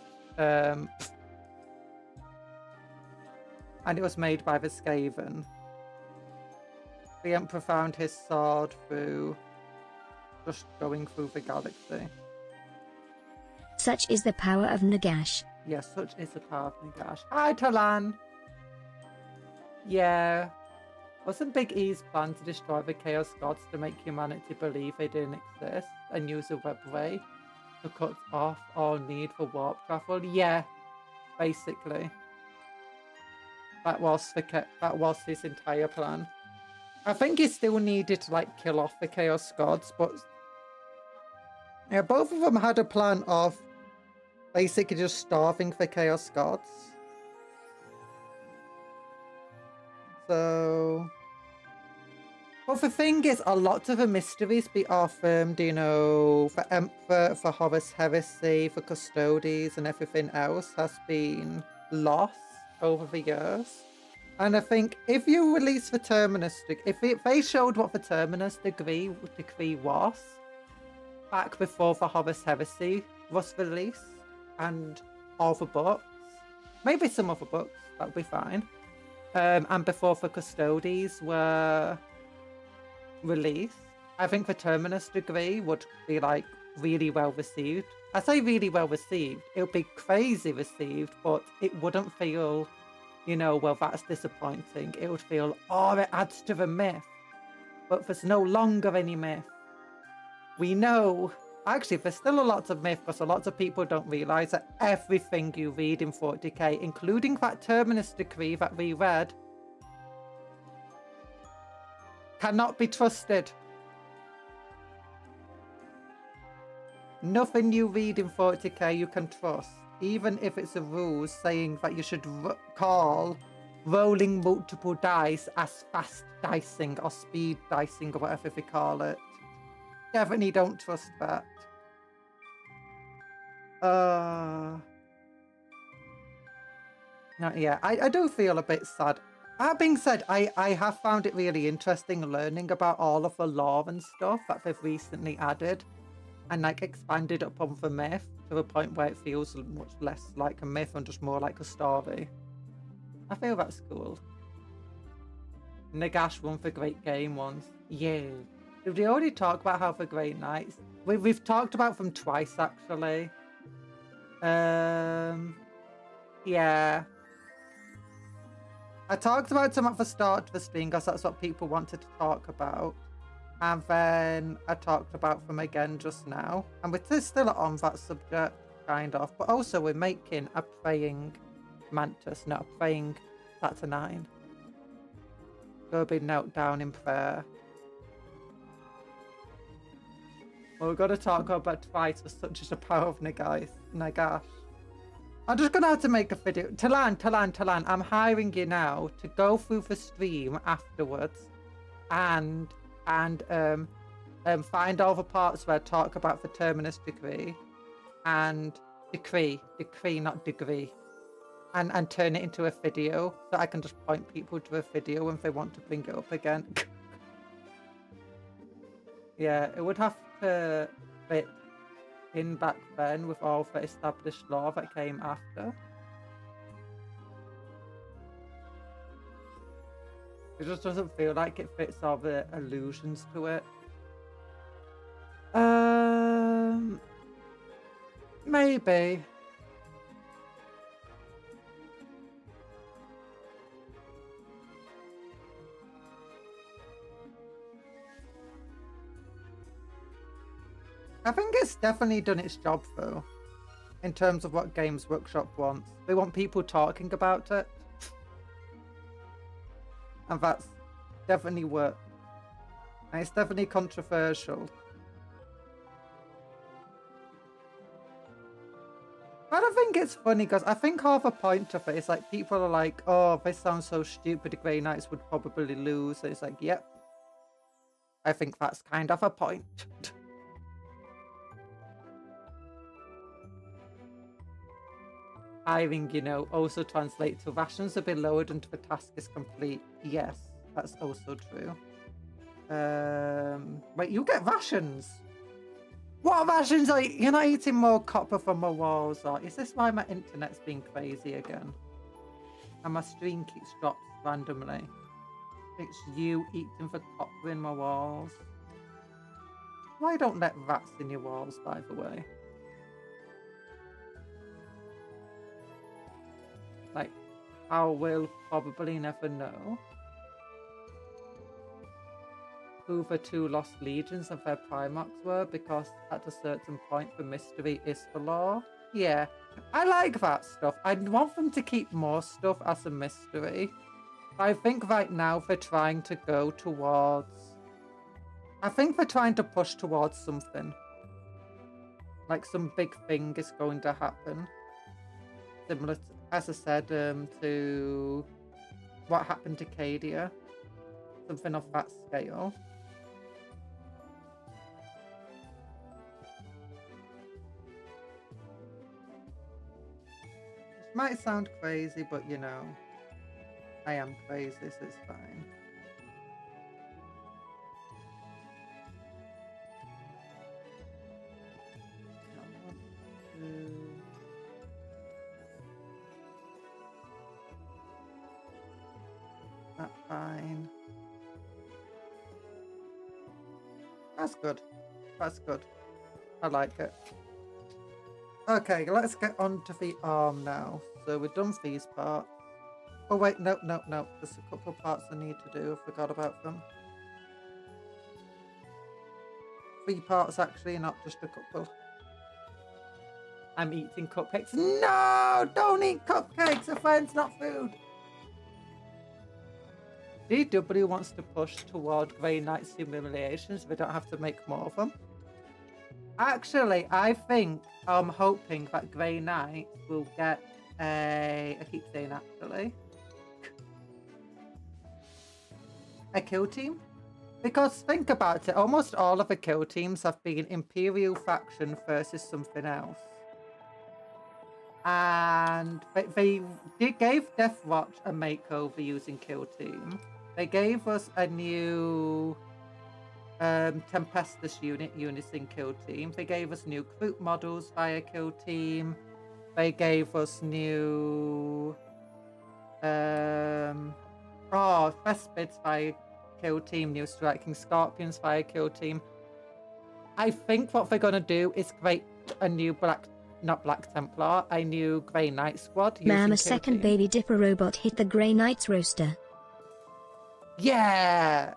And it was made by the Skaven. The Emperor found his sword through just going through the galaxy. Such is the power of Nagash. Yes, such is the power of Nagash. Hi, Talan! Yeah. Wasn't Big E's plan to destroy the Chaos Gods to make humanity believe they didn't exist and use a web ray to cut off all need for warp travel? Yeah, basically. That was his entire plan. I think he still needed to like kill off the Chaos Gods, but yeah, both of them had a plan of basically just starving the Chaos Gods. So, but the thing is, a lot of the mysteries be affirmed, you know, for Emperor, for Horus Heresy, for Custodes, and everything else has been lost over the years. And I think if you release the Terminus, if they showed what the Terminus decree was back before the Horus Heresy was released, and all the books, maybe some other books, that would be fine. And before the Custodes were released, I think the Terminus degree would be like really well received. I say really well received. It would be crazy received, but it wouldn't feel, you know, well, that's disappointing. It would feel, oh, it adds to the myth. But there's no longer any myth. We know, actually, there's still a lot of myth because a lot of people don't realise that everything you read in 40k, including that Terminus decree that we read, Cannot be trusted. Nothing you read in 40k you can trust, even if it's a rule saying that you should call rolling multiple dice as fast dicing or speed dicing or whatever they call it. Definitely don't trust that. Yeah, I do feel a bit sad. That being said, I have found it really interesting learning about all of the lore and stuff that they've recently added and like expanded upon the myth to the point where it feels much less like a myth and just more like a story. I feel that's cool. Nagash won the Great Game once. Yeah. Did we already talk about how the Great Knights? We've talked about them twice actually. Yeah. I talked about them at the start of the stream because that's what people wanted to talk about. And then I talked about them again just now. And we're still on that subject, kind of. But also we're making a praying mantis, not a praying Saturnyne. Go be knelt down in prayer. Well, we've got to talk about twice for such as the power of Nagash. I'm just going to have to make a video. Talan, I'm hiring you now to go through the stream afterwards and find all the parts where I talk about the Terminus Decree and decree, not degree, and turn it into a video so I can just point people to a video if they want to bring it up again. Yeah, it would have to fit in back then with all the established law that came after. It just doesn't feel like it fits all the allusions to it. Maybe. I think it's definitely done its job though, in terms of what Games Workshop wants. They want people talking about it. And that's definitely worked. And it's definitely controversial. But I think it's funny because I think half a point of it is like people are like, oh, this sounds so stupid, the Grey Knights would probably lose. And it's like, yep. I think that's kind of a point. Hiring, you know, also translates to rations have been lowered until the task is complete. Yes, that's also true. Wait, you get rations? What rations are you? You're not eating more copper from my walls, or is this why my internet's been crazy again? And my stream keeps drops randomly. It's you eating the copper in my walls. Why don't let rats in your walls, by the way? Like, I will probably never know who the two lost legions of their Primarchs were, because at a certain point the mystery is the law. Yeah, I like that stuff. I want them to keep more stuff as a mystery. I think right now they're trying to go towards... I think they're trying to push towards something. Like some big thing is going to happen. Similar to, as I said, to what happened to Cadia. Something of that scale. Which might sound crazy, but you know, I am crazy, so it's fine. That's fine. That's good. That's good. I like it. Okay, let's get on to the arm now. So we've done these parts. Oh wait, no. There's a couple parts I need to do. I forgot about them. 3 parts actually, not just a couple. I'm eating cupcakes. No! Don't eat cupcakes! A friend's not food! DW wants to push toward Grey Knight's humiliations so we don't have to make more of them. Actually, I'm hoping that Grey Knight will get I keep saying actually, a kill team. Because think about it, almost all of the kill teams have been Imperial faction versus something else. And they gave Deathwatch a makeover using kill team. They gave us a new Tempestus unit, Unison kill team. They gave us new group models via kill team. They gave us new Vespids via kill team, new Striking Scorpions via kill team. I think what they're gonna do is create a new not Black Templar, a new Grey Knight squad. Ma'am, a second baby Dipper robot hit the Grey Knight's roster. Yeah!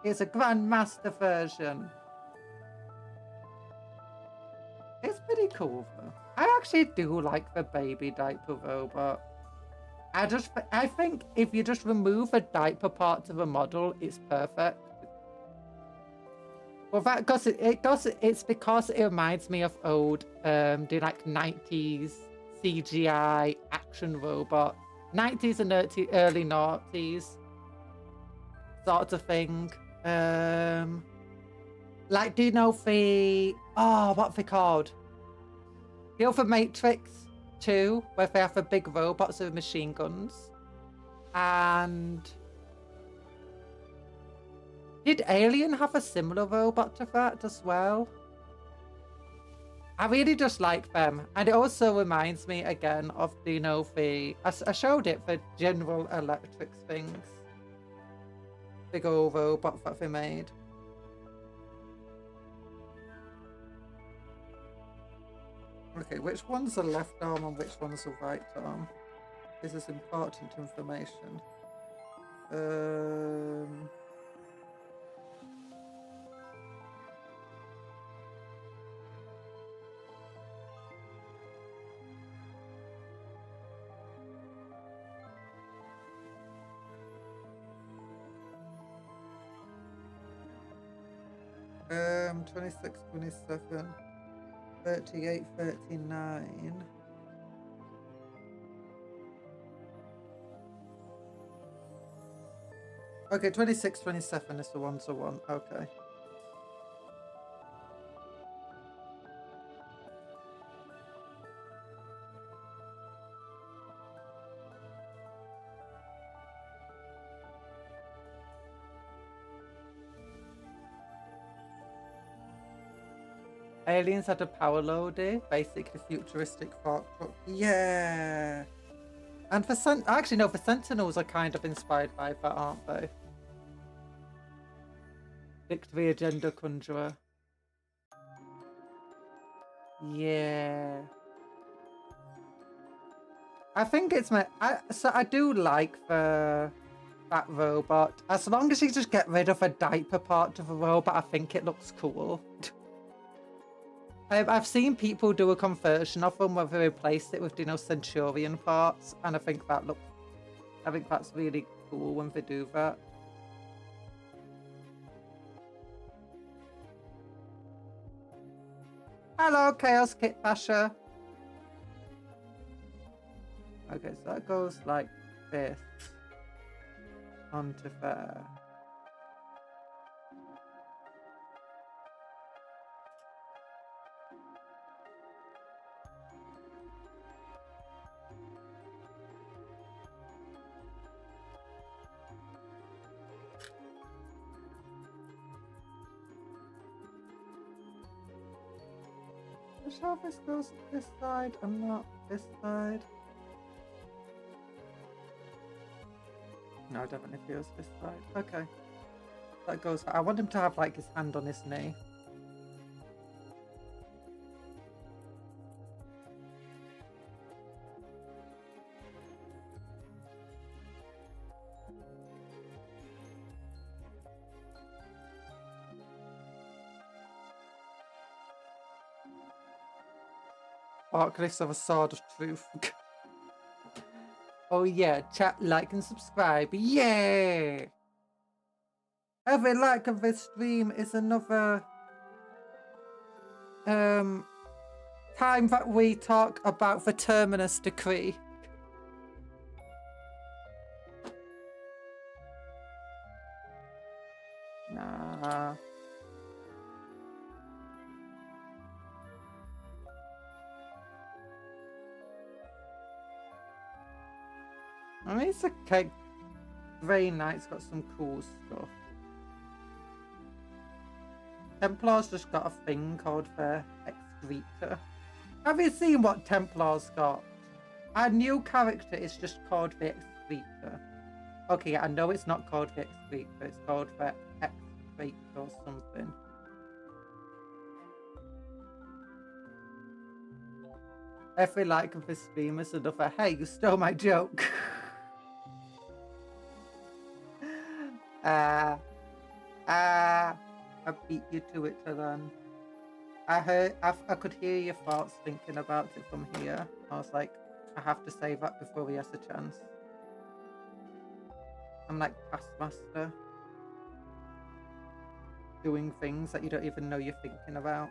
It's a Grandmaster version. It's pretty cool though. I actually do like the baby diaper robot. I think if you just remove a diaper part to the model, it's perfect. Well, it's because it reminds me of old, the like 90s CGI action robot. 90s and early noughties sort of thing. Like, do you know the, what are they called? You know the Matrix 2, where they have the big robots with machine guns? And did Alien have a similar robot to that as well? I really just like them. And it also reminds me again of, you know, I showed it, the General Electric things. Big old robot that they made. Okay, which one's the left arm and which one's the right arm? This is important information. 26, 27, 38, 39. Okay, 26, 27 is the ones I want. Okay. Aliens had a power loader, basically futuristic fork truck. Yeah. And for actually no, the Sentinels are kind of inspired by that, aren't they? Victory Agenda Conjurer. Yeah. I think it's so I do like that robot. As long as you just get rid of a diaper part of the robot, I think it looks cool. I've seen people do a conversion of them where they replaced it with, you know, Centurion parts, and I think that's really cool when they do that. Hello, Chaos Kit Basher. Okay, so that goes like this onto there. Sure, this goes this side and not this side. No, it definitely feels this side. Okay. That goes. I want him to have like his hand on his knee. Archivist of a Sword of Truth. Oh yeah, chat, like, and subscribe. Yay! Every like of this stream is another time that we talk about the Terminus Decree. Nah. I mean, it's a cake. Very nice, got some cool stuff. Templar's just got a thing called the Excreta. Have you seen what Templar's got? Our new character is just called the Excreta. Okay, I know it's not called the Excreta, it's called the Excreta or something. Every like of this stream is another, hey, you stole my joke. I beat you to it, Talan. I could hear your thoughts thinking about it from here. I was like, I have to say that before he has a chance. I'm like Taskmaster. Doing things that you don't even know you're thinking about.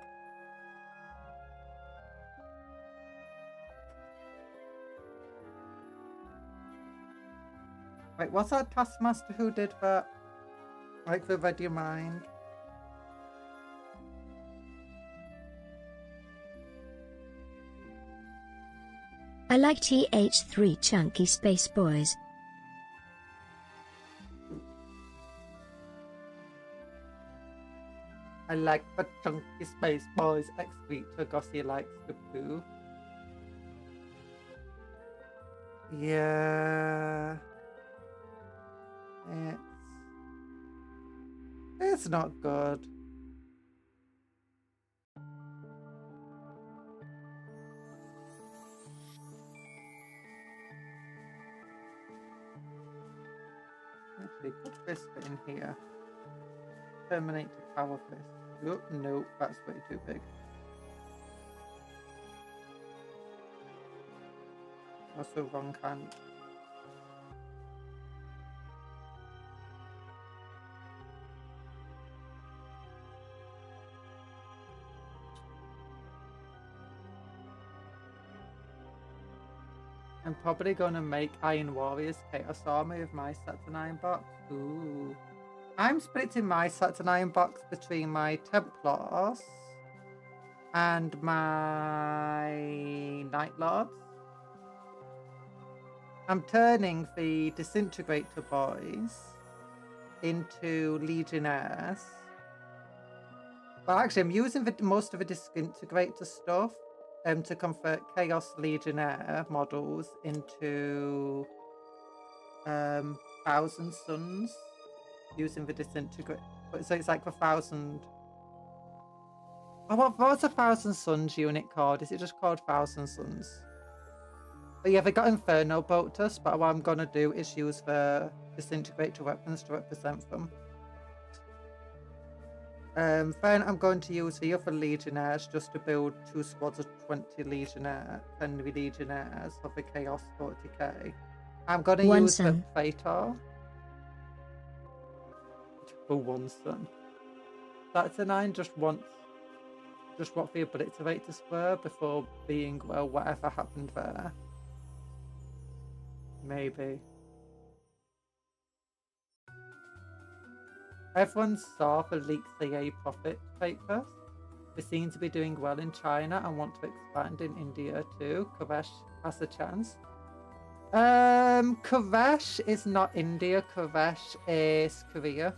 Wait, what's that Taskmaster who did that? Like the read your mind? I like TH3 Chunky Space Boys. I like the Chunky Space Boys Excreta because he likes the poo. Yeah. It's not good. Actually, put this in here. Terminate the power fist. Oh, no, that's way too big. Also wrong hand. I'm probably gonna make Iron Warriors Chaos Army with my Saturnine box. Ooh. I'm splitting my Saturnine box between my Templars and my Night Lords. I'm turning the Disintegrator boys into Legionnaires. Well, actually, I'm using most of the Disintegrator stuff to convert Chaos Legionnaire models into Thousand Suns using the Disintegrator. So it's like the 1,000. Oh, what's a 1,000 Suns unit called? Is it just called 1,000 Suns? But yeah, they got Inferno Bolters, but what I'm gonna do is use the Disintegrator weapons to represent them. Then I'm going to use the other Legionnaires just to build 2 squads of 20 Legionnaires of the Chaos 40k. I'm going to use the Praetor for 1 sun. That's a 9 just wants what the Obliterators were before being, well, whatever happened there. Maybe. Everyone saw the leaked CA profit papers. They seem to be doing well in China and want to expand in India too. Kavesh has a chance. Kavesh is not India. Kavesh is Korea.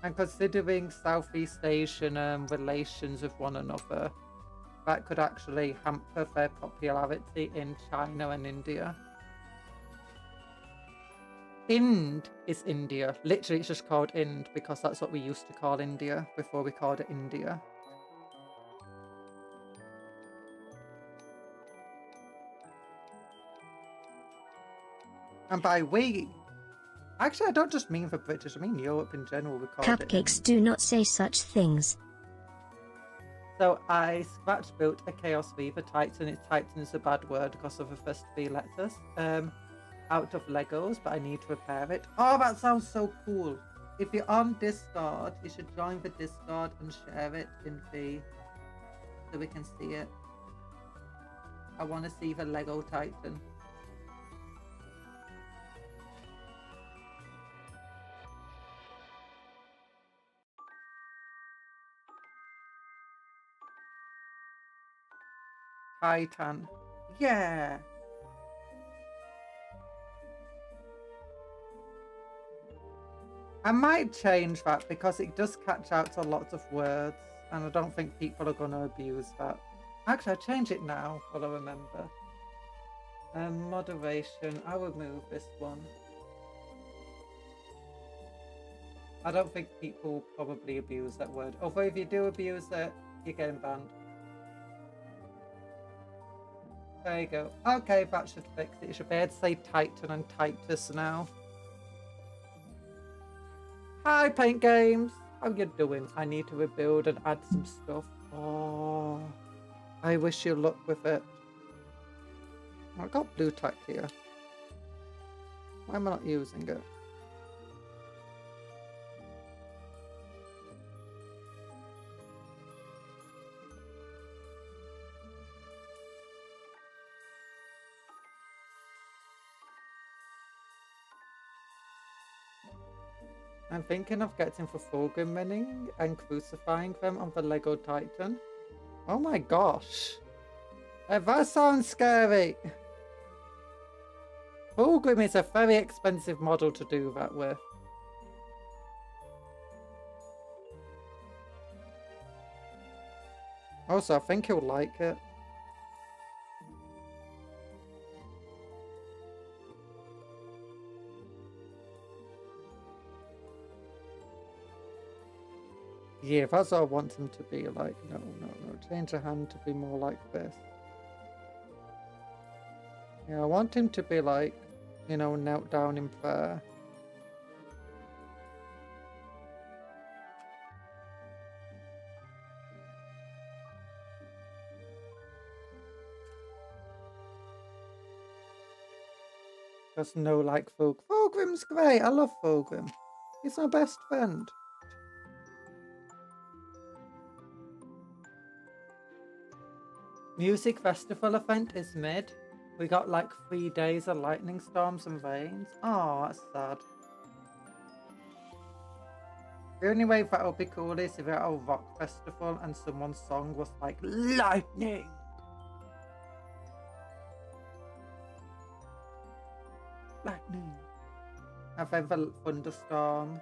And considering Southeast Asian relations with one another, that could actually hamper their popularity in China and India. Ind is India. Literally, it's just called Ind because that's what we used to call India before we called it India. And by we, actually, I don't just mean the British, I mean Europe in general. We call Cupcakes it do not say such things. So I scratch built a Chaos Reaver Titan. It's Titan is a bad word because of the first 3 letters. Out of Legos, but I need to repair it. Oh, that sounds so cool. If you're on Discord, you should join the Discord and share it in the so we can see it. I want to see the Lego Titan. Titan. Yeah. I might change that because it does catch out to lots of words and I don't think people are going to abuse that. Actually, I'll change it now while I remember. Moderation. I'll remove this one. I don't think people will probably abuse that word. Although if you do abuse it, you're getting banned. There you go. Okay, that should fix it. You should be able to say Titan and Titus now. Hi, Paint Games. How you doing? I need to rebuild and add some stuff. Oh, I wish you luck with it. I got blue tack here. Why am I not using it? I'm thinking of getting for Fulgrim winning and crucifying them on the Lego Titan. Oh my gosh. That sounds scary. Fulgrim is a very expensive model to do that with. Also, I think he'll like it. Yeah, that's what I want him to be like. No. Change the hand to be more like this. Yeah, I want him to be like, you know, knelt down in prayer. There's no like Fulgrim. Fulgrim's great. I love Fulgrim. He's my best friend. Music festival event is mid. We got like 3 days of lightning storms and rains. Oh, that's sad. The only way that would be cool is if we're at a rock festival and someone's song was like lightning. Lightning. And then the thunderstorm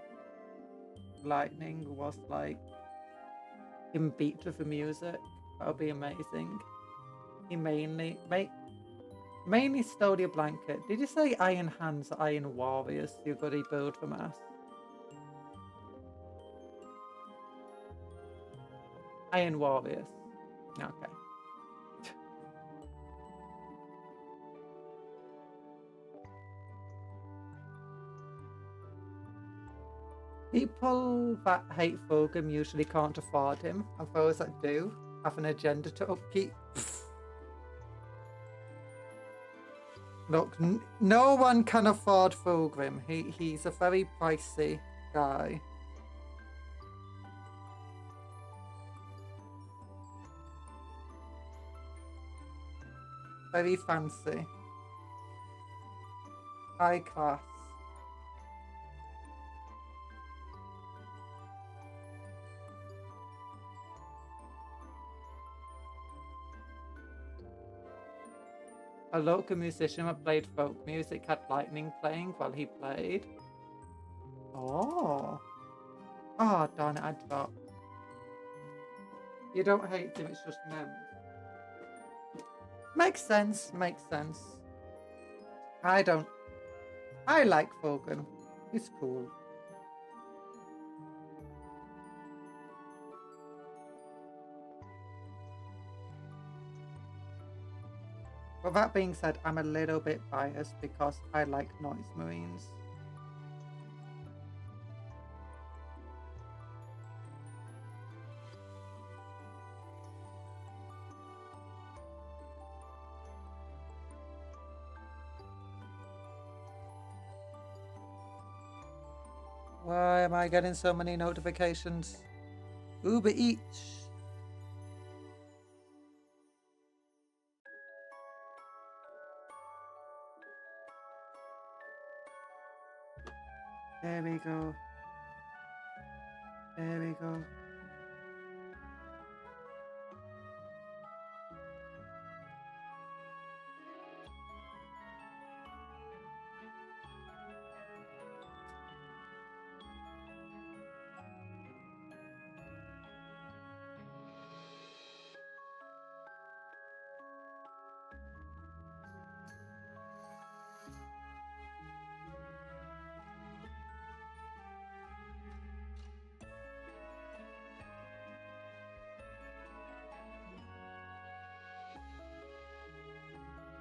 lightning was like in beat with the music. That would be amazing. He mainly stole your blanket. Did you say Iron Hands, Iron Warriors? You got to build from us. Iron Warriors. Okay. People that hate Fulgrim usually can't afford him, and those that do have an agenda to upkeep. Look, no one can afford Fulgrim. He's a very pricey guy. Very fancy. High class. A local musician that played folk music had lightning playing while he played. Oh. Oh, darn it, I dropped. You don't hate him, it's just memes. Makes sense, makes sense. I like Fulgrim. He's cool. But that being said, I'm a little bit biased because I like Noise Marines. Why am I getting so many notifications? Uber Eats. There we go. There we go.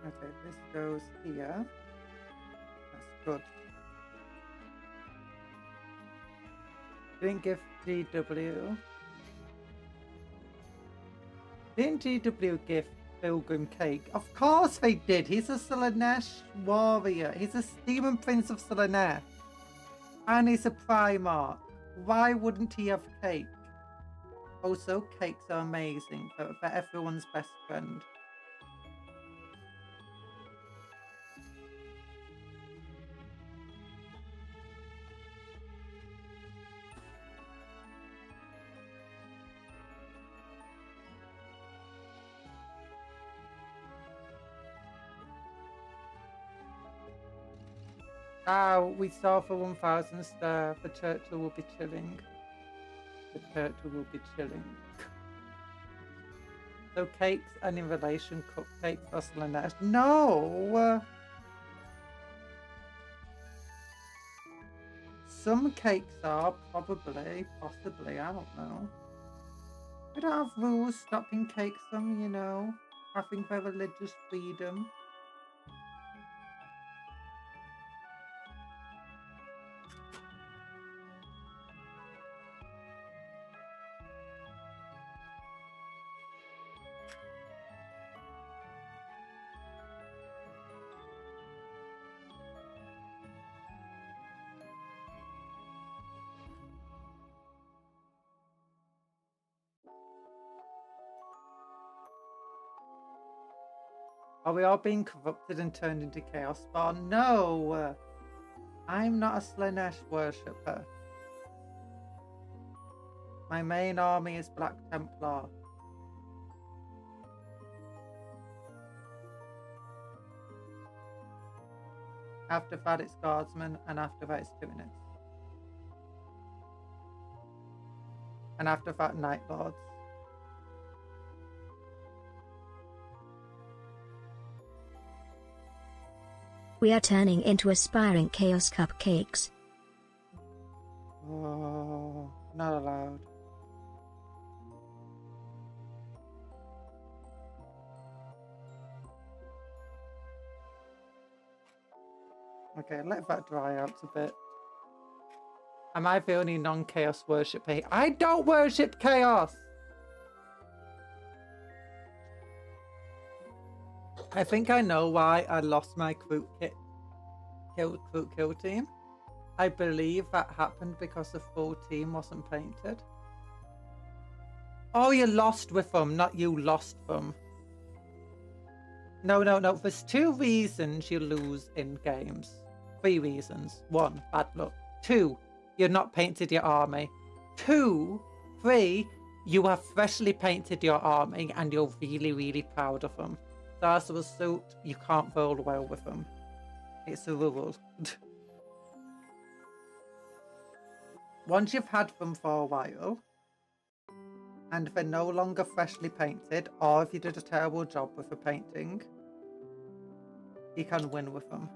Okay, this goes here. That's good. Didn't give GW. Didn't GW give Pilgrim Cake? Of course they did. He's a Slaanesh warrior. He's a Demon Prince of Slaanesh. And he's a Primarch. Why wouldn't he have cake? Also, cakes are amazing. For everyone's best friend. We saw for 1,000 star. The turtle will be chilling. The turtle will be chilling. So cakes and in relation cupcakes or Slaanesh? No! Some cakes are probably, possibly, I don't know. We don't have rules stopping cakes from, you know, having their religious freedom. Are we all being corrupted and turned into chaos spawn? No! I'm not a Slaanesh worshipper. My main army is Black Templar. After that it's Guardsmen, and after that it's Tunics. And after that, Night Lords. We are turning into aspiring chaos cupcakes. Oh, not allowed. Okay, let that dry out a bit. Am I the only non-chaos worshipper? I don't worship chaos! I think I know why I lost my crew kill team. I believe that happened because the full team wasn't painted. Oh, you lost with them, not you lost them. No. There's 2 reasons you lose in games. 3 reasons. 1, bad luck. 2, you've not painted your army. 2, 3, you have freshly painted your army and you're really, really proud of them. Stars of a suit, you can't roll well with them. It's a rule. Once you've had them for a while, and they're no longer freshly painted, or if you did a terrible job with the painting, you can win with them.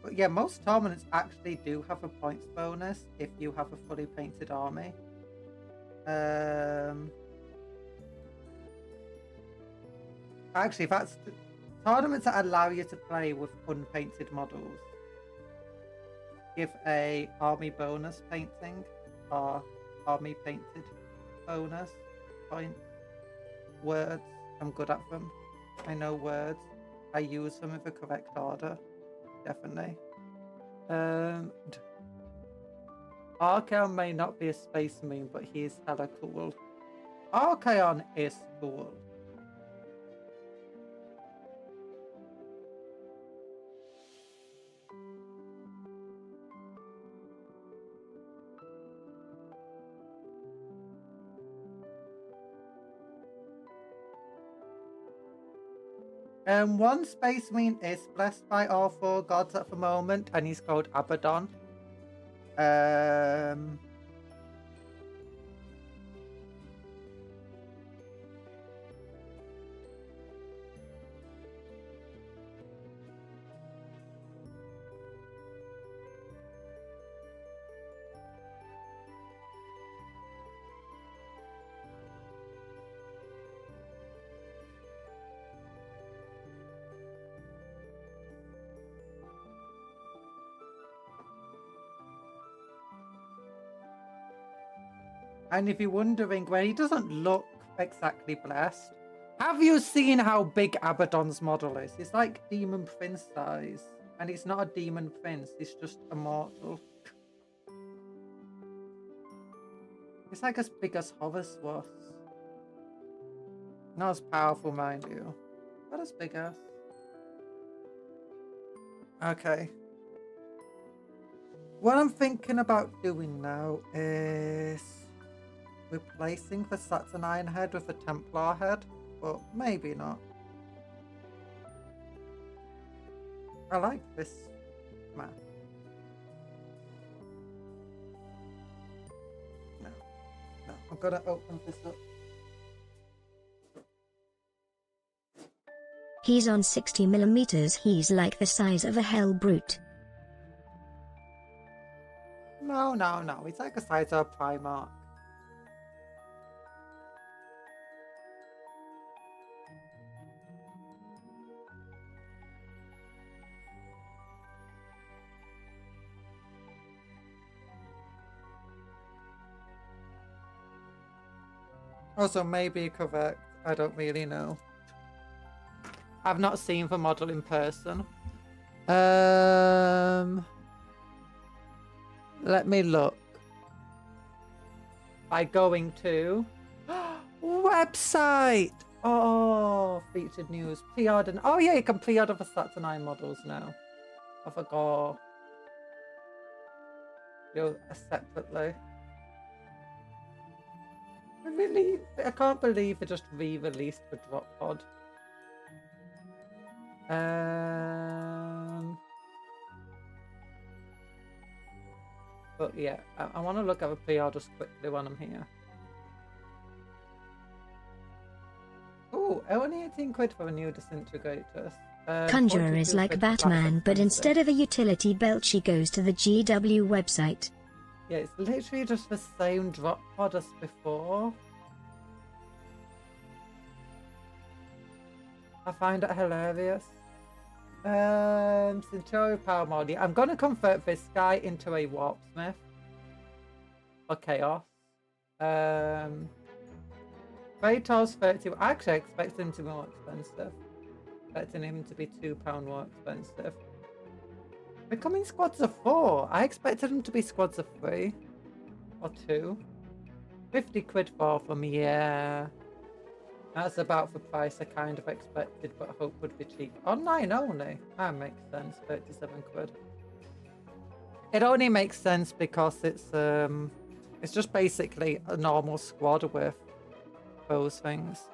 But yeah, most tournaments actually do have a points bonus if you have a fully painted army. Actually, that's tournaments that allow you to play with unpainted models. Give a army bonus painting or army painted bonus point. words. I'm good at them. I know words. I use them in the correct order. Definitely. Archeon may not be a space marine, but he is hella cool. Archeon is cool. One space marine is blessed by all 4 gods at the moment, and he's called Abaddon. And if you're wondering where he doesn't look exactly blessed, have you seen how big Abaddon's model is? It's like Demon Prince size. And he's not a Demon Prince, he's just a mortal. It's like as big as Horuswas. Not as powerful, mind you. But as big as. Okay. What I'm thinking about doing now is replacing the Saturnine head with a Templar head, but maybe not. I like this map. No, I'm gonna open this up. He's on 60mm. He's like the size of a hell brute. No, it's like a size of a Primarch. Also, maybe correct. I don't really know. I've not seen the model in person. Let me look. By going to website. Oh, featured news. Pre-order. Oh yeah, you can pre-order the Saturnine models now. I forgot. Separately. I can't believe they just re-released the drop pod. But yeah, I want to look at the pre-orders quickly when I'm here. Oh, only 18 quid for a new disintegrators. Conjuror is like Batman, but instead of a utility belt she goes to the GW website. Yeah, it's literally just the same drop pod as before. I find it hilarious. Centauri Power Molly. I'm gonna convert this guy into a Warpsmith. For Chaos. Kratos 32. Actually, I expect him to be more expensive. Expecting him to be £2 more expensive. Becoming squads of 4. I expected them to be squads of 3 or 2. 50 quid for them, yeah. That's about the price I kind of expected, but hope would be cheap. Online only. That makes sense. 37 quid. It only makes sense because it's just basically a normal squad with those things.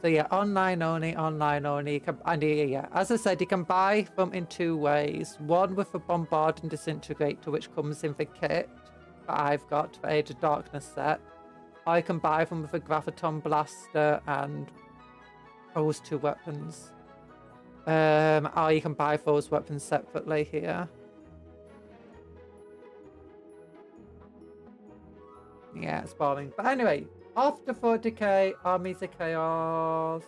So yeah, online only, online only. You can, and yeah, as I said, you can buy them in 2 ways. One with a Bombard and Disintegrator, which comes in the kit that I've got, the Age of Darkness set. Or you can buy them with a Graviton Blaster and those 2 weapons. Or you can buy those weapons separately here. Yeah, it's boring. But anyway, after 40k, Armies of Chaos,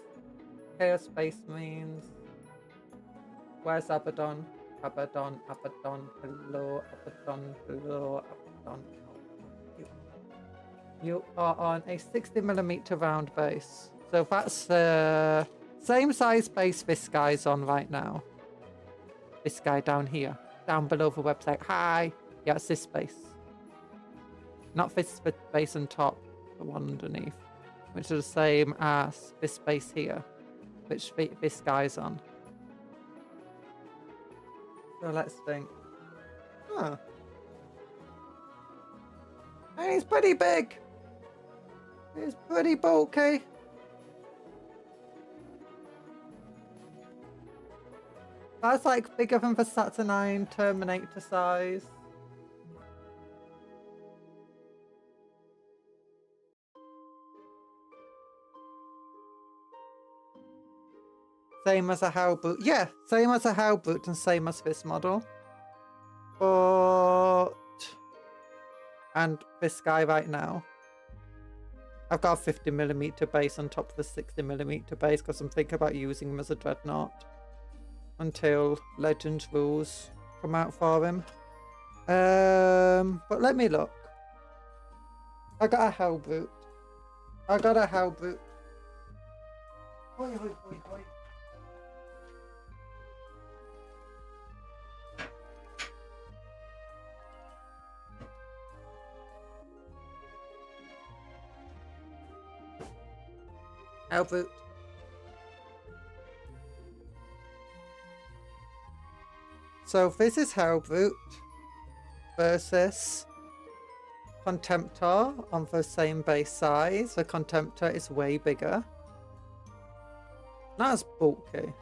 Chaos Space Marines. Where's Abaddon? Abaddon, hello, Abaddon, hello, Abaddon. You are on a 60mm round base. So that's the same size base this guy's on right now. This guy down here, down below the website. Hi. Yeah, it's this space. Not this space on top, the one underneath, which is the same as this space here, which this guy's on. So let's think. Huh. And he's pretty big. He's pretty bulky. That's like bigger than the Saturnine Terminator size. Same as a Hellbrute. Yeah, same as a Hellbrute and same as this model. But... And this guy right now. I've got a 50mm base on top of the 60mm base because I'm thinking about using him as a dreadnought until Legends rules come out for him. But let me look. I got a Hellbrute. I got a Hellbrute. Oi, oi, oi, oi. Hellbrute. So this is Hellbrute versus Contemptor on the same base size. The Contemptor is way bigger. Not as bulky,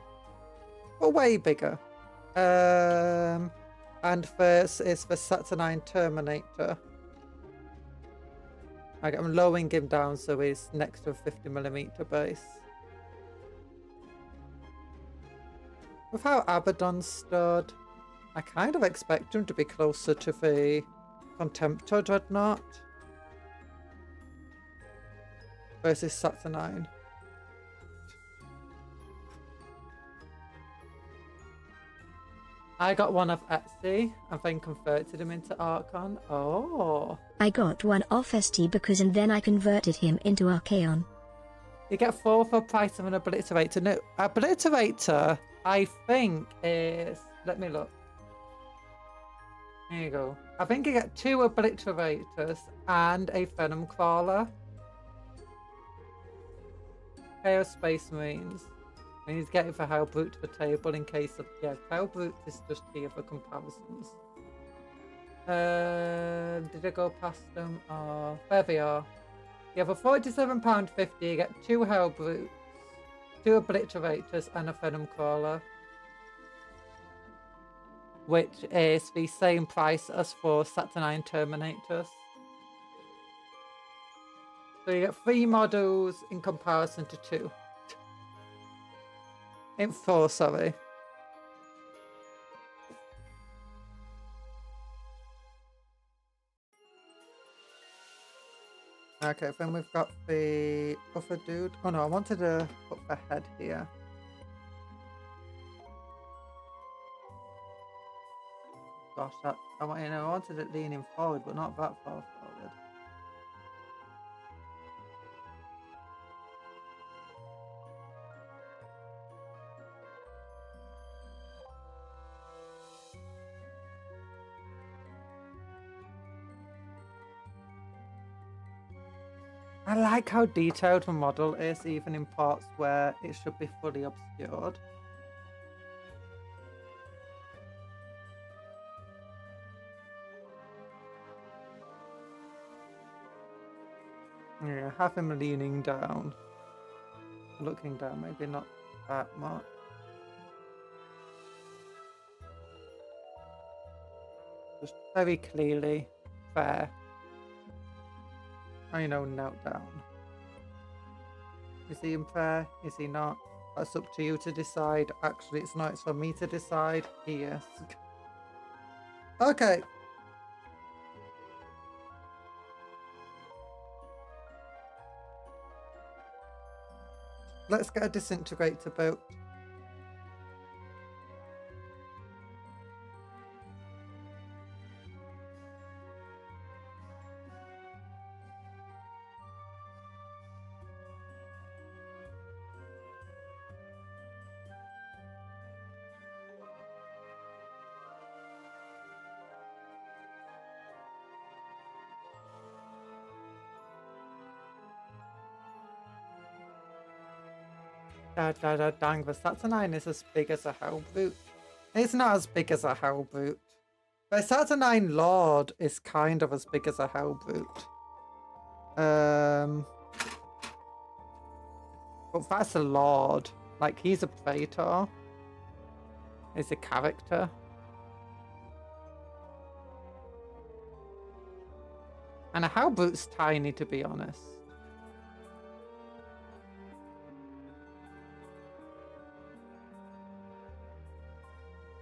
but way bigger. And first is the Saturnine Terminator. I'm lowering him down so he's next to a 50mm base. With how Abaddon stood, I kind of expect him to be closer to the Contemptor Dreadnought versus Saturnine. I got one of Etsy and then converted him into Archon. Oh. I got one off ST because and then I converted him into Archaon. You get 4 for the price of an Obliterator. No, Obliterator, I think is... Let me look. There you go. I think you get 2 Obliterators and a Venom Crawler. Chaos Space Marines. I need to get it for Hellbrute to the table in case of... Yeah, Hellbrute is just here for comparisons. Did I go past them? There they are. You have a £47.50, you get 2 Hellbrutes, 2 Obliterators and a Venom Crawler. Which is the same price as for Saturnine Terminators. So you get 3 models in comparison to 2. In 4, sorry. Okay, then we've got the other dude. Oh no, I wanted to put the head here. Gosh, I wanted it leaning forward, but not that far forward. I like how detailed the model is, even in parts where it should be fully obscured. Yeah, have him leaning down. Looking down, maybe not that much. Just very clearly fair. I know, knelt down. Is he in prayer? Is he not? That's up to you to decide. Actually, it's not. It's for me to decide. He is. Okay. Let's get a disintegrator boat. Dang, the Saturnine is as big as a Hellbrute. It's not as big as a Hellbrute. The Saturnine Lord is kind of as big as a Hellbrute. But that's a Lord. Like, he's a Praetor. He's a character. And a Hellbrute's tiny, to be honest.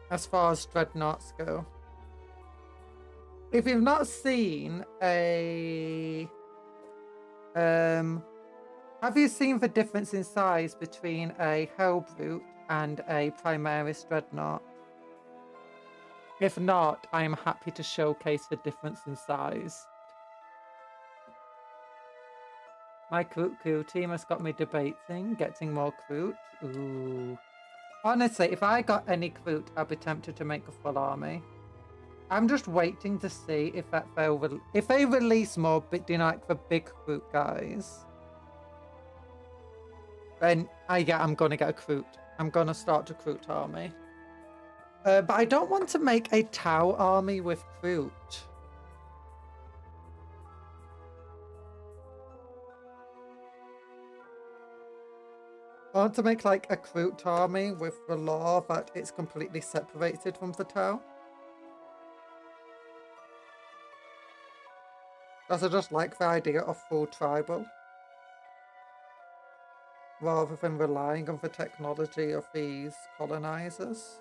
As far as Dreadnoughts go. If you've not seen a... have you seen the difference in size between a Hellbrute and a Primaris Dreadnought? If not, I am happy to showcase the difference in size. My crew team has got me debating, getting more crew. Ooh. Honestly, if I got any crew, I'd be tempted to make a full army. I'm just waiting to see if if they release more, you know, like the big crew guys. Then I'm gonna get a crew. I'm gonna start a crew army. But I don't want to make a Tau army with crew. I want to make like a Kroot army with the law that it's completely separated from the Tau. Because I just like the idea of full tribal. Rather than relying on the technology of these colonizers.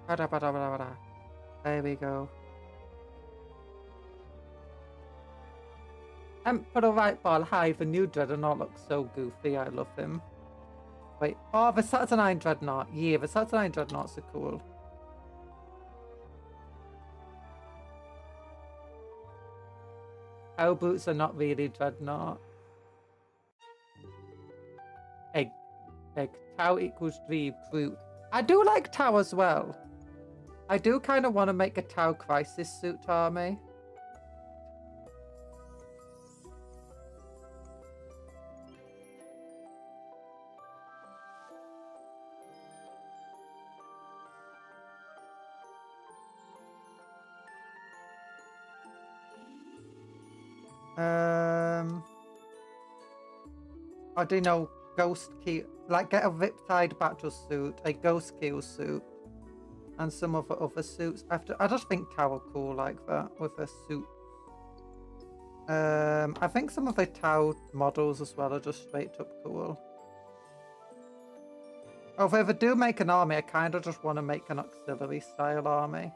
There we go. For the right ball, hi, the new Dreadnought looks so goofy, I love him. Wait, oh, the Saturnine Dreadnought. Yeah, the Saturnine Dreadnoughts are cool. Hellboots are not really Dreadnought. Egg. Tau equals 3, crew. I do like Tau as well. I do kind of want to make a Tau Crisis Suit army. I do know Ghost Key, like get a Riptide Battle suit, a Ghost Kill suit, and some of the other suits. I just think Tau are cool like that with a suit. I think some of the Tau models as well are just straight up cool. Although if I do make an army, I kind of just want to make an auxiliary style army.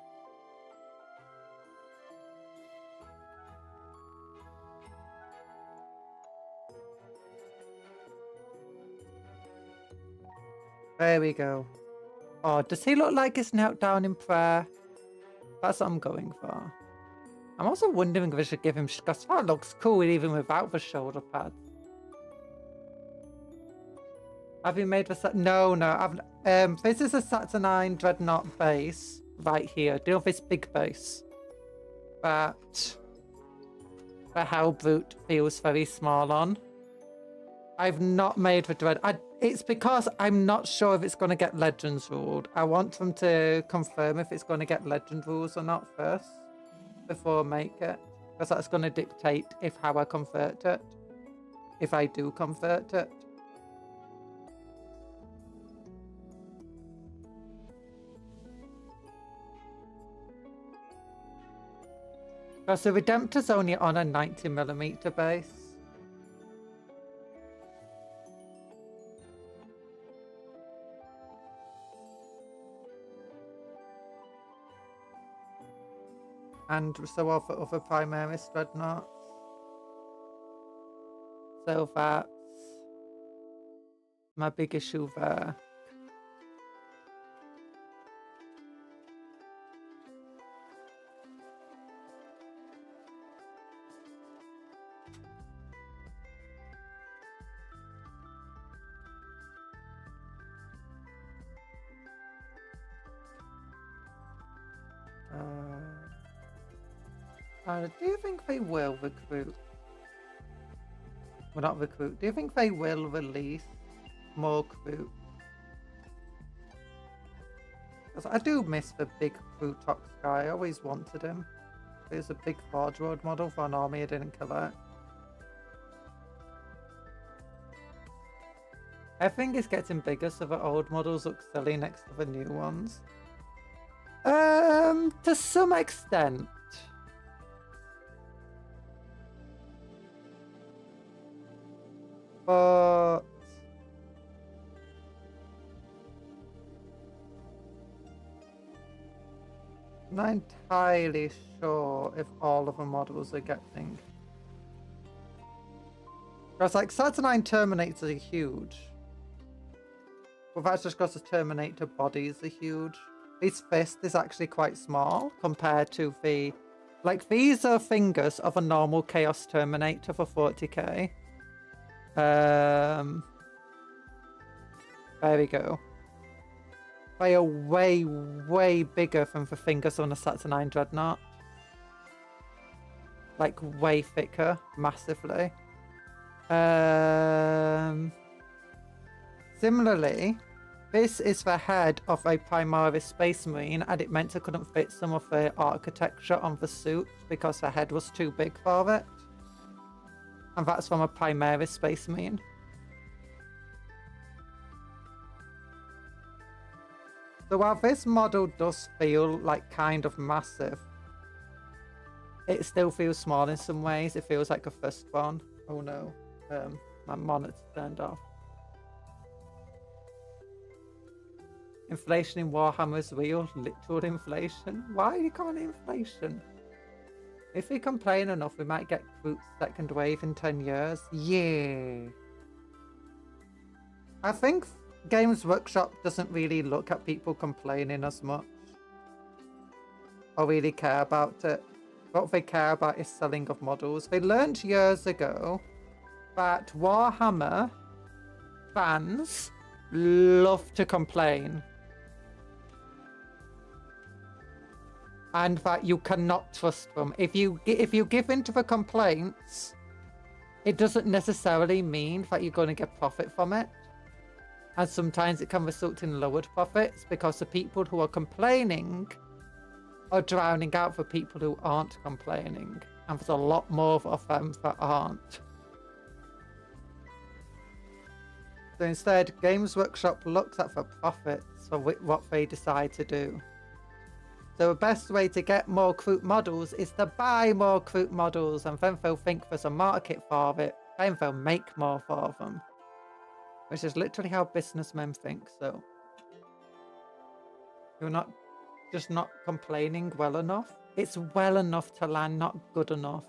There we go. Oh, does he look like he's knelt down in prayer? That's what I'm going for. I'm also wondering if I should give him, because that looks cool even without the shoulder pads. Have you made the No, this is a Saturnine Dreadnought base right here. Do you know this big base? But the Hellbrute feels very small on. I've not made the Dread. It's because I'm not sure if it's going to get Legends ruled. I want them to confirm if it's going to get Legend rules or not first before I make it. Because that's going to dictate how I convert it. If I do convert it. Because the Redemptor's only on a 90mm base. And so are the other Primaris Dreadnoughts. So that's my big issue there. Do you think they will recruit? Well, not recruit. Do you think they will release more crew? Because I do miss the big crew tox guy. I always wanted him. There's a big Forge Road model for an army I didn't collect. Everything is getting bigger, so the old models look silly next to the new ones. To some extent. But I'm not entirely sure if all of the models are getting. Because like Saturnine Terminators are huge. But that's just because the Terminator bodies are huge. His fist is actually quite small compared to the... Like, these are fingers of a normal Chaos Terminator for 40k. There we go. They are way, way bigger than the fingers on a Saturnine Dreadnought. Like, way thicker, massively. Similarly, this is the head of a Primaris Space Marine, and it meant it couldn't fit some of the architecture on the suit because the head was too big for it. And that's from a Primaris Space Marine. So while this model does feel like kind of massive, it still feels small in some ways. It feels like a firstborn. Oh no, my monitor turned off. Inflation in Warhammer is real, literal inflation. Why are you calling it inflation? If we complain enough, we might get Groot's second wave in 10 years. Yeah. I think Games Workshop doesn't really look at people complaining as much. Or really care about it. What they care about is selling of models. They learned years ago that Warhammer fans love to complain. And that you cannot trust them. If you give in to the complaints, it doesn't necessarily mean that you're going to get profit from it. And sometimes it can result in lowered profits because the people who are complaining are drowning out the people who aren't complaining. And there's a lot more of them that aren't. So instead, Games Workshop looks at the profits for what they decide to do. So the best way to get more Kroot models is to buy more Kroot models, and then they'll think there's a market for it, then they'll make more for them. Which is literally how businessmen think, so. You're not just not complaining well enough. It's well enough to learn, not good enough.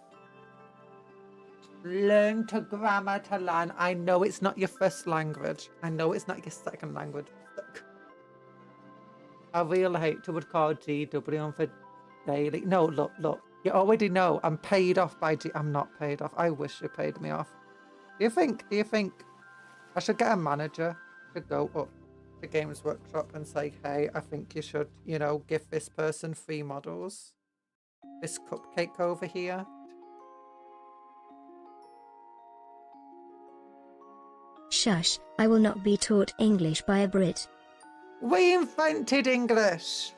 Learn to grammar to learn. I know it's not your first language. I know it's not your second language. I really hate to would call GW on for daily. No, look. You already know I'm paid off by I'm not paid off. I wish you paid me off. Do you think I should get a manager to go up to Games Workshop and say, hey, I think you should, you know, give this person 3 models. This Cupcake over here. Shush, I will not be taught English by a Brit. We invented English!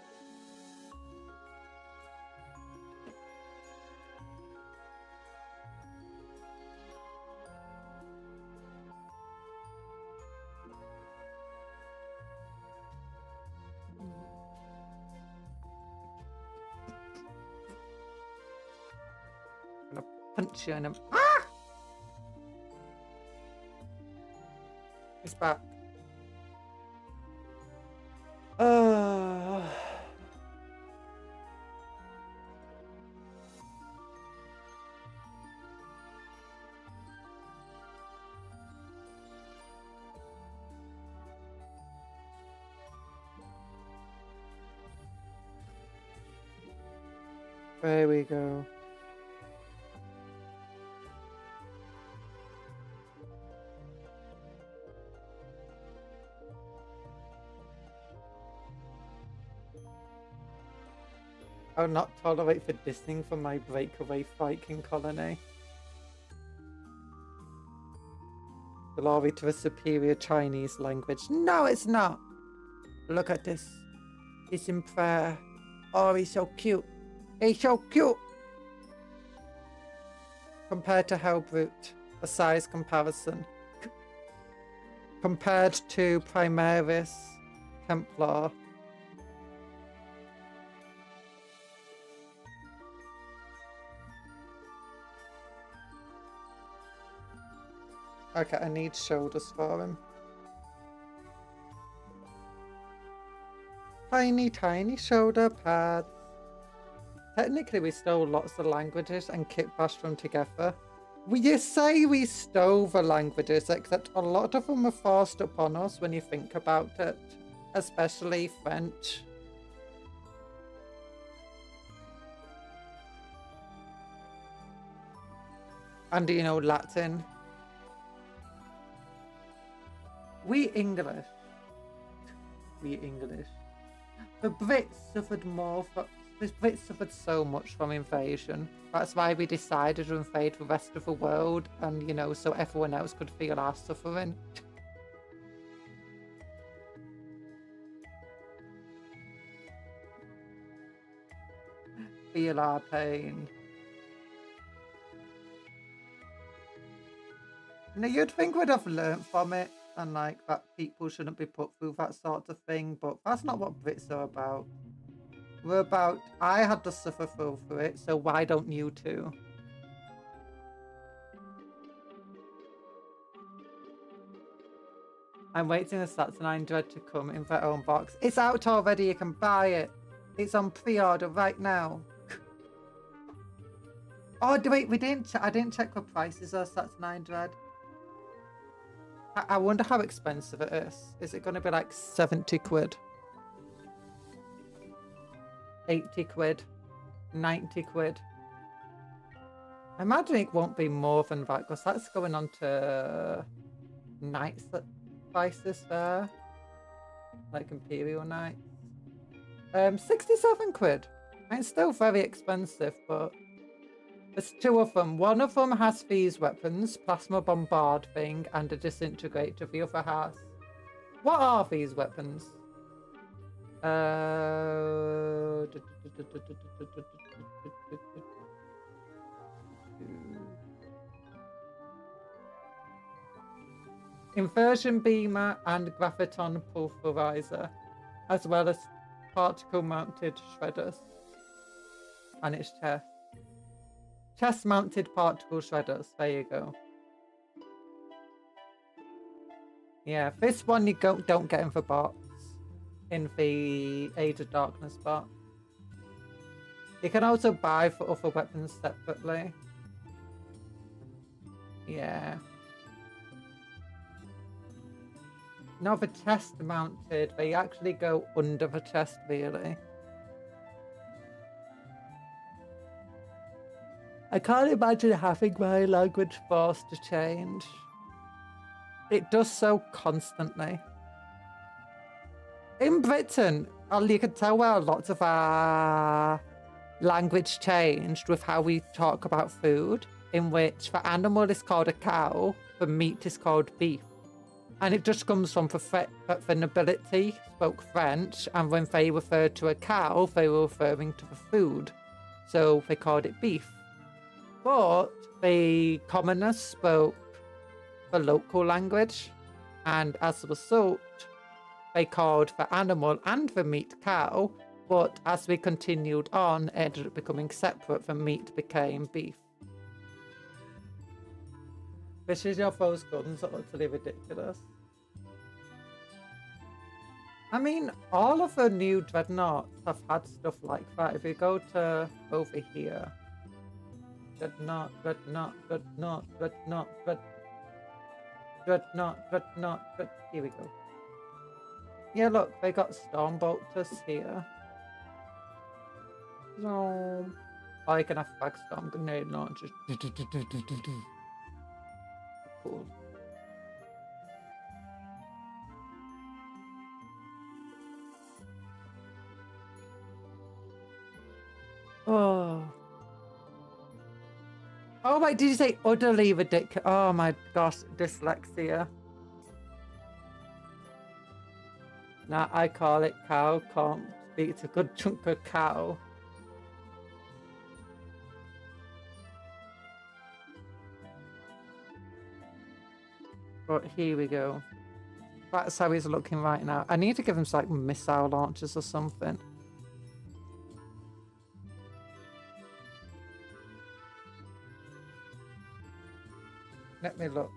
I'm gonna punch you in him. Ah! He's back. There we go. I'll not tolerate for dissing from my breakaway Viking colony. Glory to a superior Chinese language. No, it's not. Look at this. He's in prayer. Oh, he's so cute. He's so cute. Compared to Hellbrute, a size comparison. Compared to Primaris, Templar. Okay, I need shoulders for him. Tiny, tiny shoulder pads. Technically, we stole lots of languages and kitbashed them together. You say we stole the languages, except a lot of them were forced upon us when you think about it. Especially French. And, you know, Latin. We English. We English. The Brits suffered more from... The Brits suffered so much from invasion. That's why we decided to invade the rest of the world. And, you know, so everyone else could feel our suffering. Feel our pain. Now, you'd think we'd have learnt from it. And like that people shouldn't be put through that sort of thing, but that's not what Brits are about. We're about, I had to suffer through it, so why don't you too? I'm waiting for Saturn Dread to come in their own box. It's out already, you can buy it. It's on pre-order right now. Oh wait, I didn't check what prices are Saturn Dread. I wonder how expensive it is. Is it going to be like 70 quid? 80 quid? 90 quid? I imagine it won't be more than that because that's going on to Knights prices there. Like Imperial Knights. 67 quid. It's still very expensive, but there's two of them. One of them has these weapons, plasma bombard thing, and a disintegrator. The other has... What are these weapons? Inversion beamer and graviton pulverizer, as well as particle mounted shredders. And its chest. Chest mounted particle shredders. There you go. Yeah, this one you don't get in the box. In the Age of Darkness box. You can also buy for other weapons separately. Yeah. No, the chest mounted, they actually go under the chest, really. I can't imagine having my language forced to change. It does so constantly. In Britain, you can tell where lots of our language changed with how we talk about food, in which the animal is called a cow, the meat is called beef. And it just comes from the nobility spoke French, and when they referred to a cow, they were referring to the food. So they called it beef. But the commoners spoke the local language, and as a result, they called the animal and the meat cow, but as we continued on, it ended up becoming separate. The meat became beef. This is your those guns are utterly ridiculous. I mean, all of the new dreadnoughts have had stuff like that. If you go to over here, dreadnought, here we go. Yeah, look, they got Stormbolters here. No. Oh, you can have Fagstorm grenade launchers. Cool. Oh, wait, did you say utterly ridiculous? Oh my gosh, dyslexia. Nah, I call it cow. Can't speak to a good chunk of cow. But here we go. That's how he's looking right now. I need to give him like missile launchers or something. Let me look.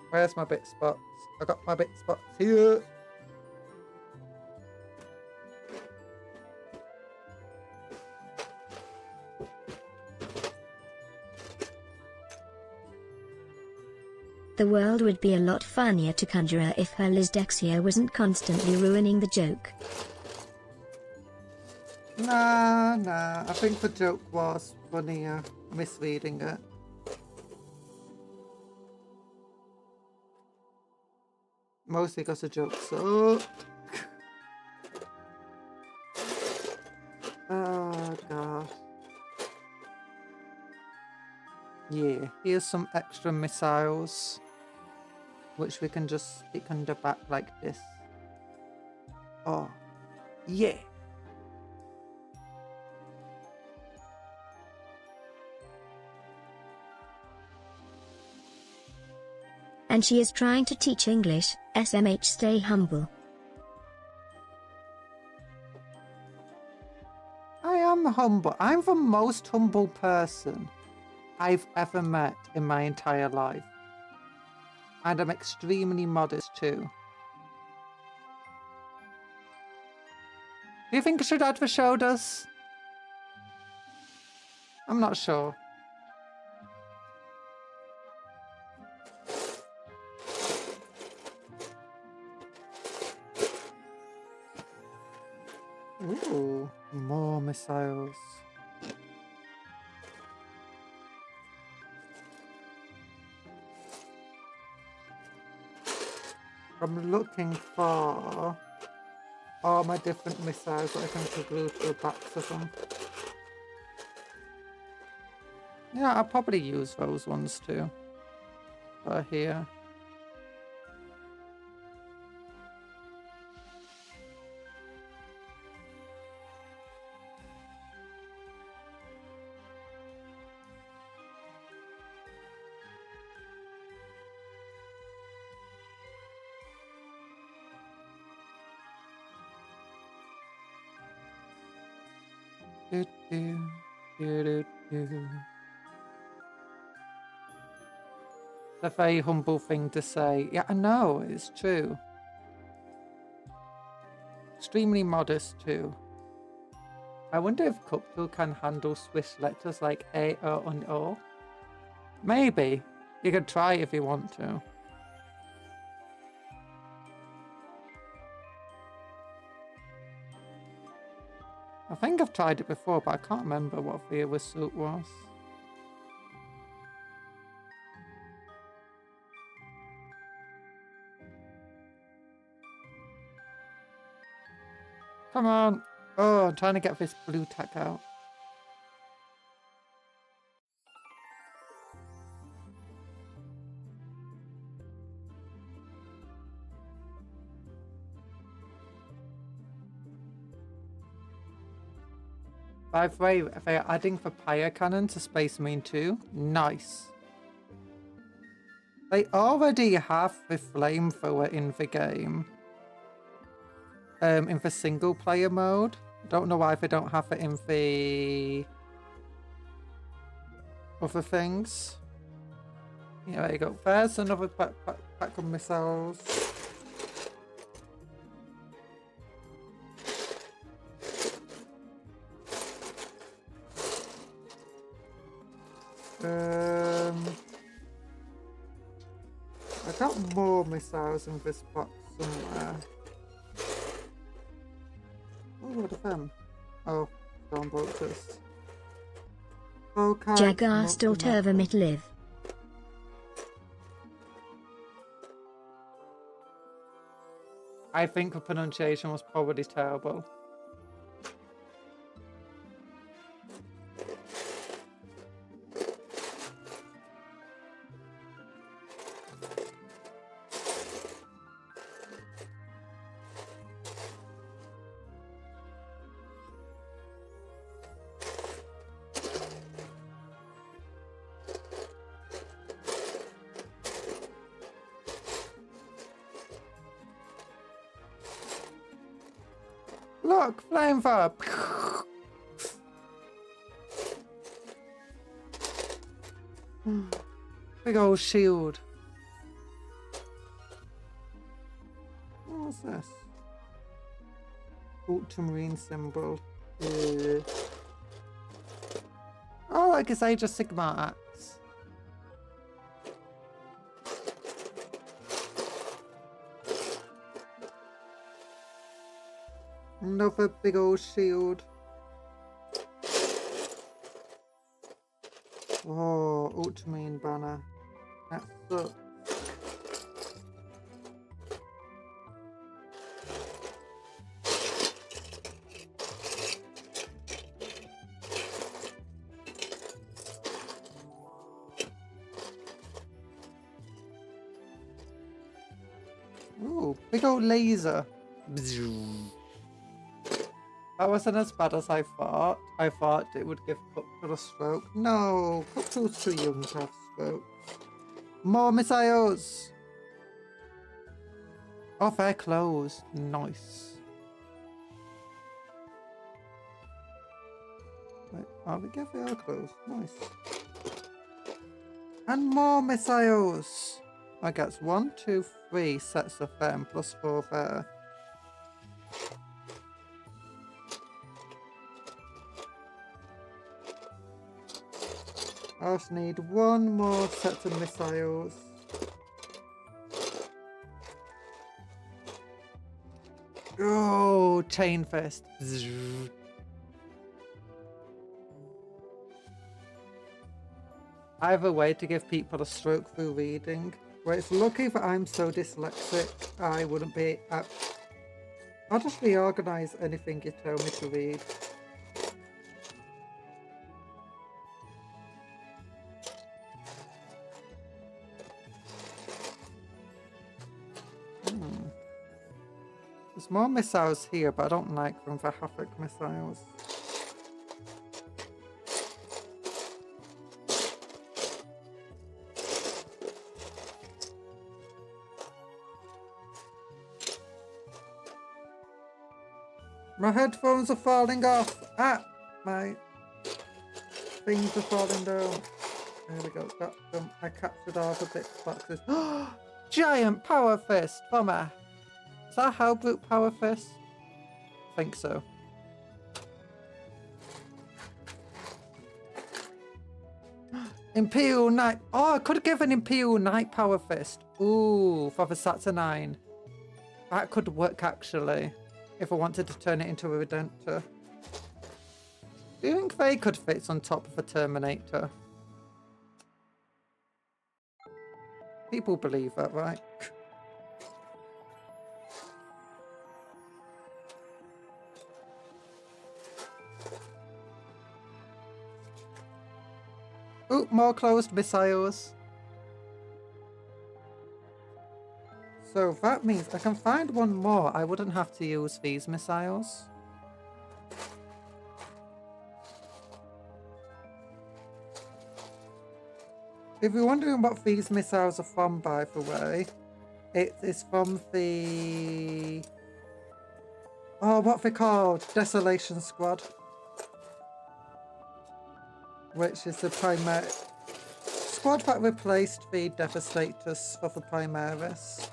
Where's my bit spots? I got my bit spots here. The world would be a lot funnier to Conjurer if her dyslexia wasn't constantly ruining the joke. Nah. I think the joke was funnier, misreading it. Mostly because the joke sucked. Oh gosh. Yeah, here's some extra missiles, which we can just stick on the back like this. Oh, yeah. And she is trying to teach English. SMH, stay humble. I am humble. I'm the most humble person I've ever met in my entire life. And I'm extremely modest too. Do you think I should add the shoulders? I'm not sure. Ooh, more missiles. I'm looking for all my different missiles that I can glue to the backs of them. Yeah, I'll probably use those ones too. That are here. Do, do, do, do, do. A very humble thing to say. Yeah, I know, it's true. Extremely modest too. I wonder if Cuptle can handle Swiss letters like A, O, and O. Maybe. You could try if you want to. I think I've tried it before, but I can't remember what the suit was. Come on. Oh, I'm trying to get this blue tack out. By the way, they're adding the fire cannon to Space Marine 2. Nice. They already have the flamethrower in the game. In the single player mode. I don't know why they don't have it in the other things. Yeah, there you go. There's another pack of missiles. I got more missiles in this box somewhere. Oh, what are them? Oh, don't broke this. Okay. Jagar Stolterva mit live. I think the pronunciation was probably terrible. Look, flamethrower. Big old shield. What's this? Ultramarine symbol. Oh, I guess Age of Sigmar axe. Another big old shield. Oh, Ultramarine banner. That sucks. Ooh, big old laser. That wasn't as bad as I thought. I thought it would give Cuptle a stroke. No, Cuptle's too young to have strokes. More missiles! Oh, they're closed. Nice. Wait, oh, we get they are closed. Nice. And more missiles! I get 1, 2, 3 sets of them, plus 4 there. I just need 1 more set of missiles. Oh, chain fist. I have a way to give people a stroke through reading. Well, it's lucky that I'm so dyslexic, I wouldn't be... I'll just reorganise anything you tell me to read. There's more missiles here, but I don't like them for Havoc missiles. My headphones are falling off. Ah, my things are falling down. There we go. Got them. I captured all the bits boxes. Giant power fist from a... Is that how brute power fist? I think so. Imperial Knight. Oh, I could have given Imperial Knight power fist. Ooh, for the Saturnine. That could work actually. If I wanted to turn it into a Redemptor. Do you think they could fit on top of a Terminator? People believe that, right? Ooh, more closed missiles. So that means I can find 1 more. I wouldn't have to use these missiles. If you're wondering what these missiles are from, by the way, it is from the... Oh, what are they called? Desolation Squad. Which is the primary... squad that replaced the Devastators for the Primaris.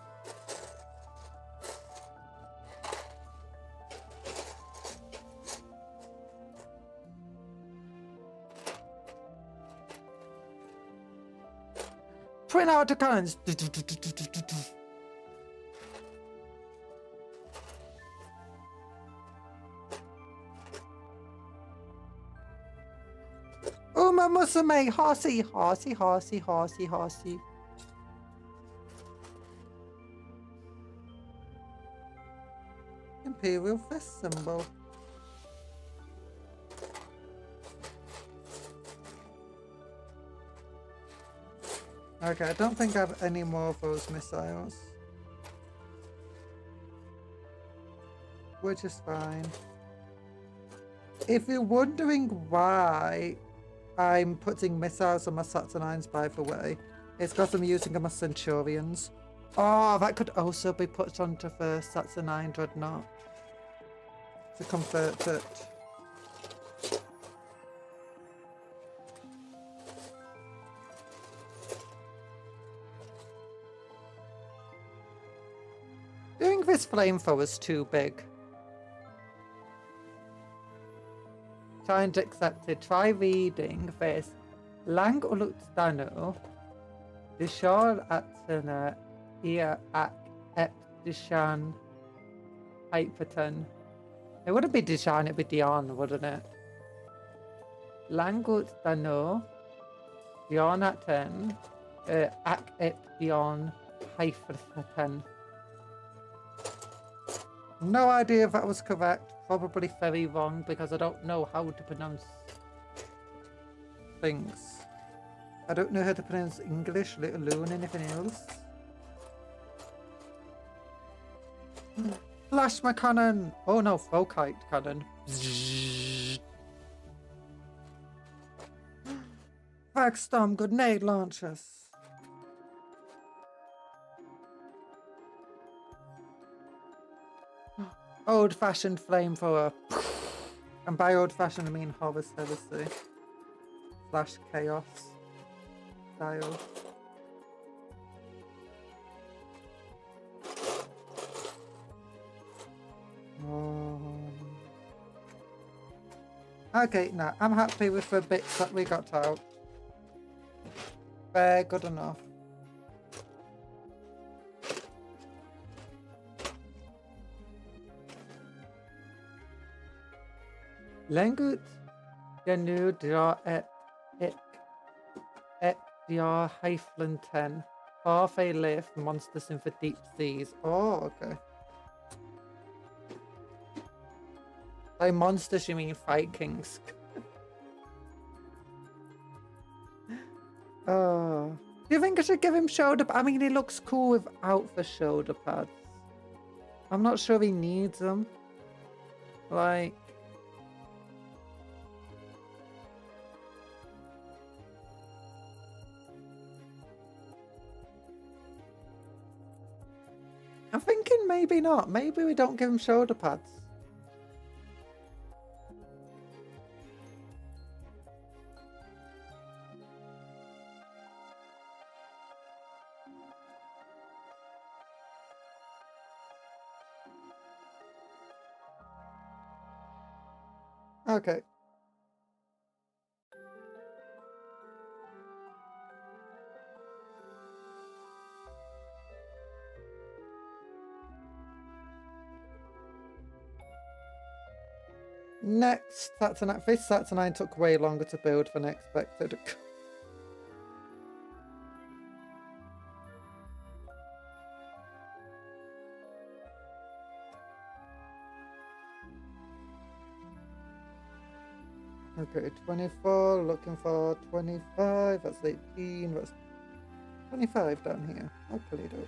Print out the cannons! Uma Musume! Horsey! Horsey, horsey, horsey, horsey. Imperial fist symbol. Okay, I don't think I have any more of those missiles. Which is fine. If you're wondering why I'm putting missiles on my Saturnines, by the way, it's because I'm using them as Centurions. Oh, that could also be put onto the Saturnine Dreadnought. to convert it. Doing this flamethrower is too big. Challenge accepted. Try reading this. Lang ulutstanu. Dishal atana ia ak dishan hyperton. It wouldn't be Dishan, it'd be Dion, wouldn't it? Lang ulutstanu. Dion aten. Ak Dion hyperton. No idea if that was correct. Probably very wrong because I don't know how to pronounce things. I don't know how to pronounce English, let alone anything else. Flash my cannon! Oh no, Fokite cannon. Vagstorm grenade launchers. Old-fashioned flamethrower. And by old-fashioned I mean Horus Heresy. Slash Chaos style. Okay, now I'm happy with the bits that we got out. Fair, good enough. Lengut genu dra ek dra hyphen 10. Far they live, monsters in the deep seas. Oh, okay. By monsters you mean Vikings. Oh. Do you think I should give him shoulder pads? I mean, he looks cool without the shoulder pads. I'm not sure he needs them. Like... I'm thinking maybe not. Maybe we don't give him shoulder pads. Okay. Next Saturn, this Saturnine took way longer to build than expected. Okay, 24, looking for 25, that's 18, that's 25 down here. Hopefully do.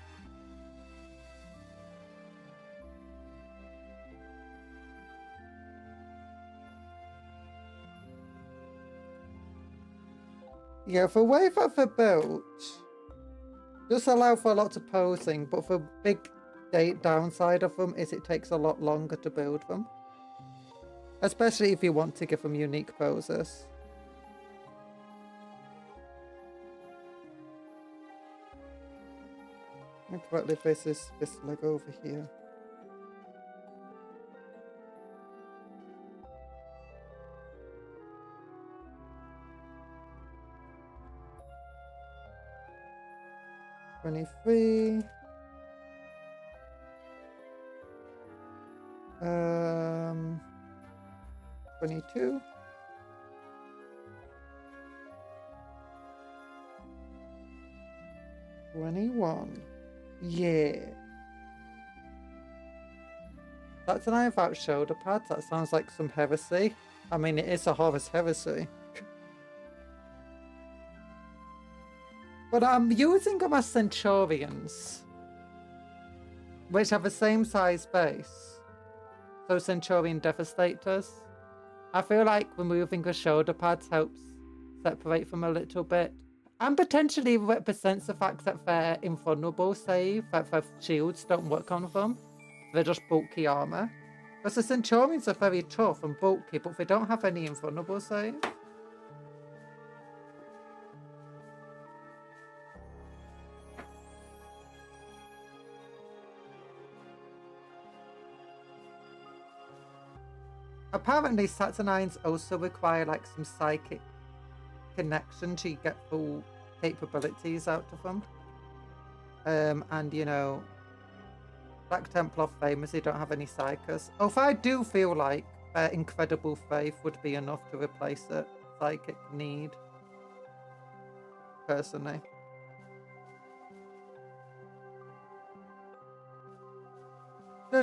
Yeah, the way that they're built does allow for lots of posing, but the big downside of them is it takes a lot longer to build them. Especially if you want to give them unique poses. Exactly, this is this leg over here. $23. 22. 21. Yeah. That's an eye without shoulder pads. That sounds like some heresy. I mean, it is a Horus heresy. But I'm using them as Centurions, which have the same size base. So Centurion Devastators. I feel like removing the shoulder pads helps separate them a little bit. And potentially represents the fact that they're invulnerable, say, that their shields don't work on them. They're just bulky armor. Because the Centurions are very tough and bulky, but they don't have any invulnerable save. Apparently, Saturnines also require like some psychic connection to get full capabilities out of them. And you know, Black Templar famously don't have any psychers. Although I do feel like incredible faith would be enough to replace a psychic need. Personally. Okay,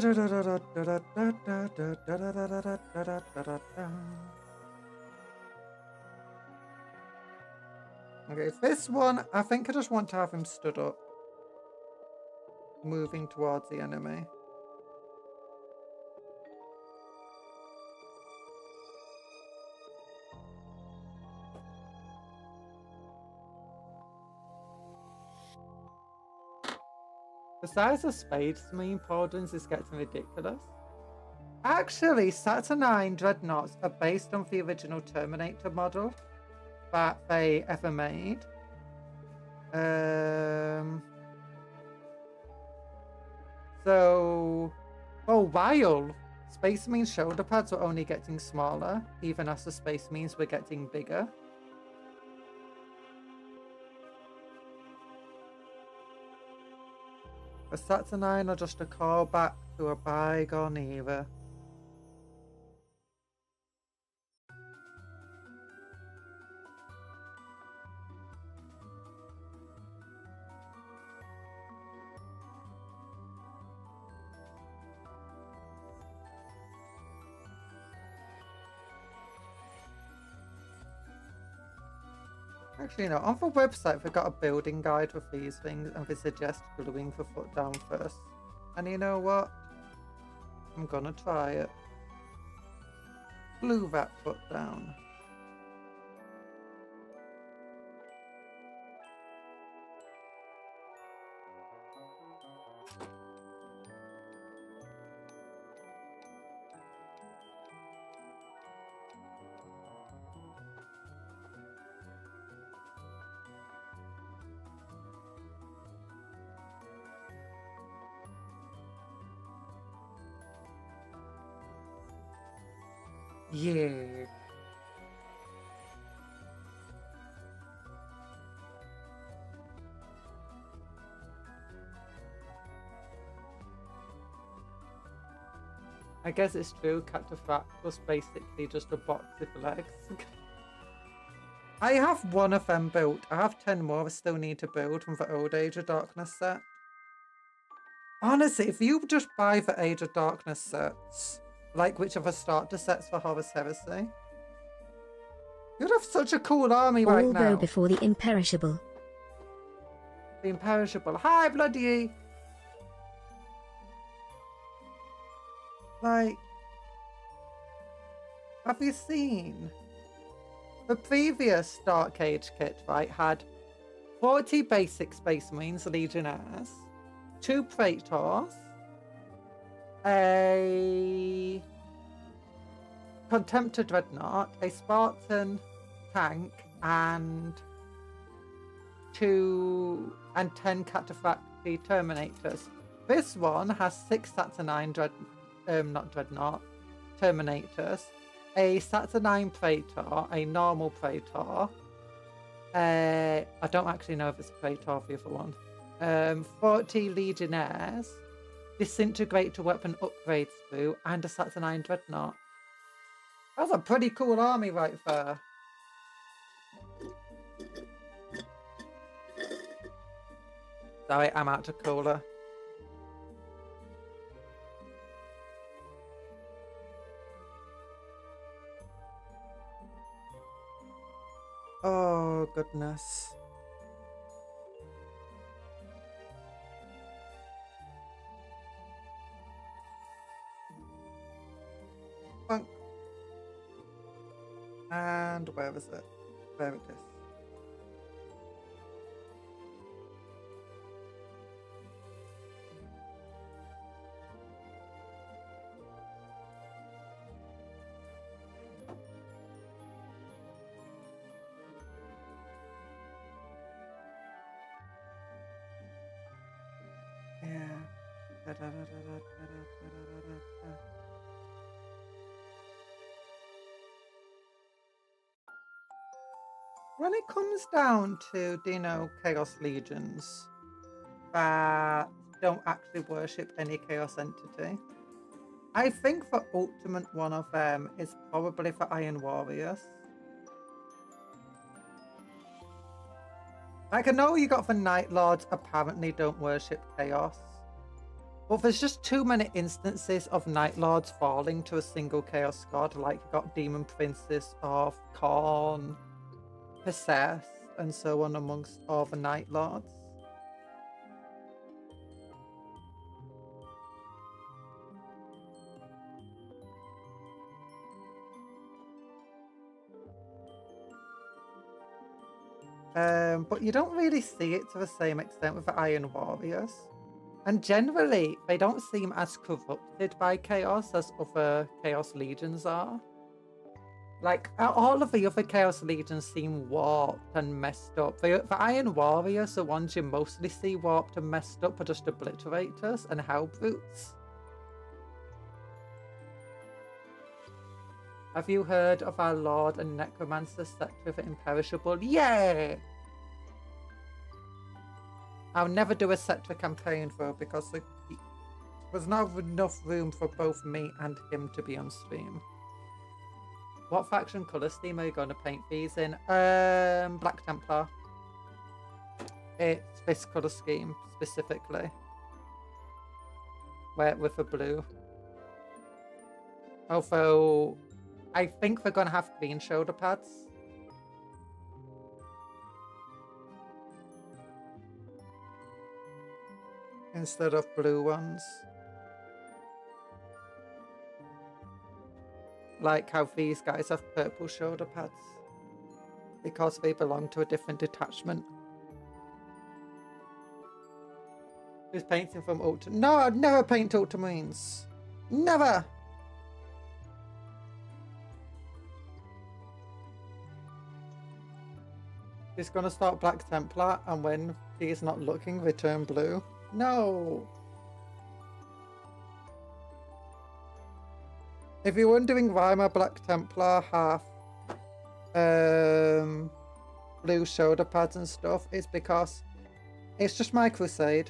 this one, I think I just want to have him stood up. Moving towards the enemy. The size of Spade's main pauldrons is getting ridiculous. Actually, Saturnine Dreadnoughts are based on the original Terminator model that they ever made. So, for a while, Space Marine shoulder pads were only getting smaller, even as the Space Marines were getting bigger. The Saturnine are just a callback to a bygone era. Actually, no, on the website they've got a building guide with these things and they suggest gluing the foot down first. And you know what? I'm gonna try it. Glue that foot down. Yeah. I guess it's true, Cactifract was basically just a box with legs. I have one of them built. I have 10 more I still need to build from the old Age of Darkness set. Honestly, if you just buy the Age of Darkness sets, like whichever starter sets for Horus Heresy, you'd have such a cool army right now. All go before the imperishable. The imperishable. Hi, bloody! Like, have you seen? The previous Dark Age kit, right, had 40 basic Space Marines Legionnaires, 2 Praetors, a Contemptor Dreadnought, a Spartan tank, and 10 Cataphracti Terminators. This one has 6 Saturnine Terminators, a Saturnine Praetor, a normal Praetor. I don't actually know if it's a Praetor for the other one. 40 Legionnaires, Disintegrator weapon upgrades through, and a Saturnine Dreadnought. That's a pretty cool army right there. Sorry, I'm out of cola. Oh, goodness. Bunk. And where is it? There it is. When it comes down to, Chaos Legions that don't actually worship any Chaos entity, I think the ultimate one of them is probably for Iron Warriors. Like, I know you got the Night Lords apparently don't worship Chaos, but there's just too many instances of Night Lords falling to a single Chaos God. Like, you got Demon Princes of Khorne, Possessed, and so on amongst all the Night Lords. But you don't really see it to the same extent with the Iron Warriors. And generally, they don't seem as corrupted by Chaos as other Chaos Legions are. Like, all of the other Chaos Legions seem warped and messed up. The Iron Warriors, the ones you mostly see warped and messed up, are just Obliterators and Hell Brutes. Have you heard of our Lord and Necromancer Sector of Imperishable? Yay! I'll never do a Sector campaign though, because there's not enough room for both me and him to be on stream. What faction colour scheme are you going to paint these in? Black Templar. It's this colour scheme specifically. With the blue. Although I think they're going to have green shoulder pads. Instead of blue ones. Like how these guys have purple shoulder pads. Because they belong to a different detachment. Who's painting from Ultra? No, I'd never paint Ultramarines. Never! He's gonna start Black Templar, and when he's not looking, they turn blue. No! If you're wondering why my Black Templar have blue shoulder pads and stuff, it's because it's just my crusade.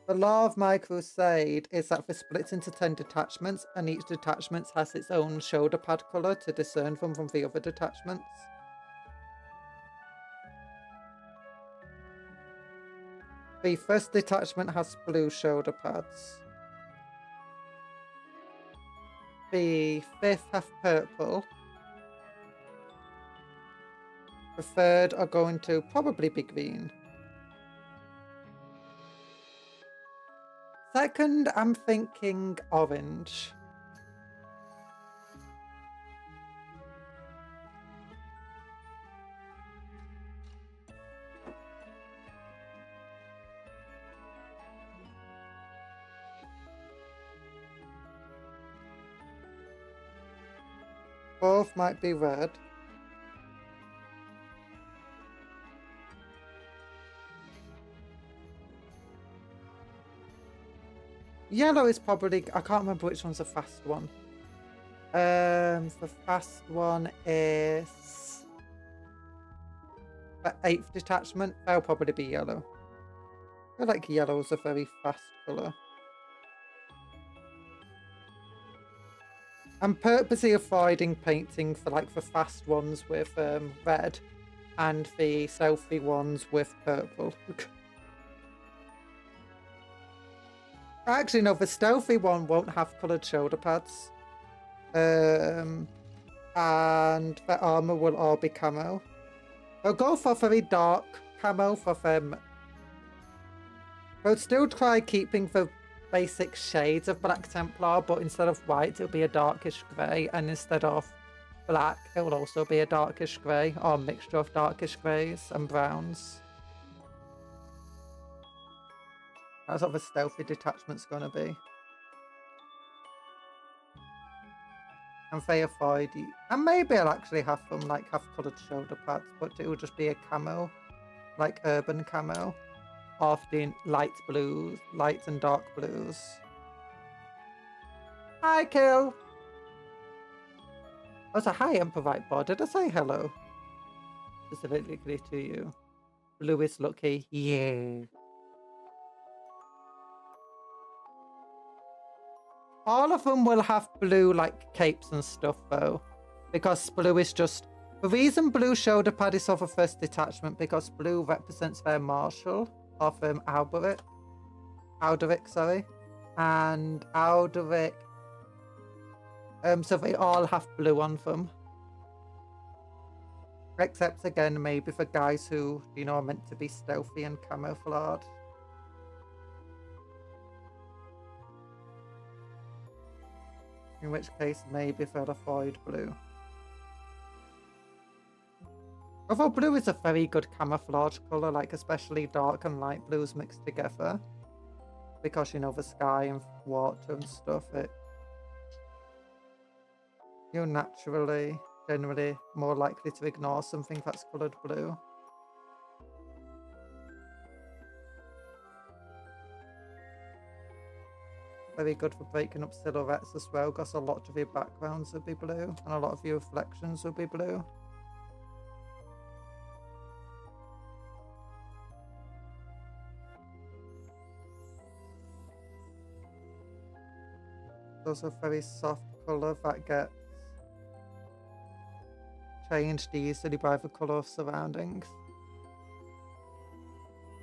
The law of my crusade is that they're split into 10 detachments, and each detachment has its own shoulder pad colour to discern them from the other detachments. The first detachment has blue shoulder pads. The 5th have purple. The 3rd are going to probably be green. 2nd, I'm thinking orange. Both might be red. Yellow is probably... I can't remember which one's the fast one. The fast one is... the 8th detachment. That'll probably be yellow. I feel like yellow is a very fast colour. I'm purposely avoiding painting for like the fast ones with red and the stealthy ones with purple. Actually, no, the stealthy one won't have coloured shoulder pads. And the armour will all be camo. I'll go for very dark camo for them. I'll still try keeping the basic shades of Black Templar, but instead of white, it'll be a darkish grey, and instead of black, it will also be a darkish grey, or a mixture of darkish greys and browns. That's what the stealthy detachment's gonna be. And they avoid you. And maybe I'll actually have them like have coloured shoulder pads, but it will just be a camo, like urban camo. often light blues, lights and dark blues. Hi, Kill. Oh, so hi, Impovite Bot. Did I say hello? Specifically to you. Blue is lucky. Yeah. All of them will have blue like capes and stuff though. Because blue is just... The reason blue shoulder pad is of a first detachment because blue represents their marshal of Alderic, sorry. And Alderic... so they all have blue on them. Except again, maybe for guys who, you know, are meant to be stealthy and camouflage. In which case, maybe they'll avoid blue. Although blue is a very good camouflage colour, like especially dark and light blues mixed together. Because, you know, the sky and water and stuff, you're naturally, generally more likely to ignore something that's coloured blue. Very good for breaking up silhouettes as well, because a lot of your backgrounds will be blue, and a lot of your reflections will be blue. It's also a very soft colour that gets changed easily by the colour of surroundings.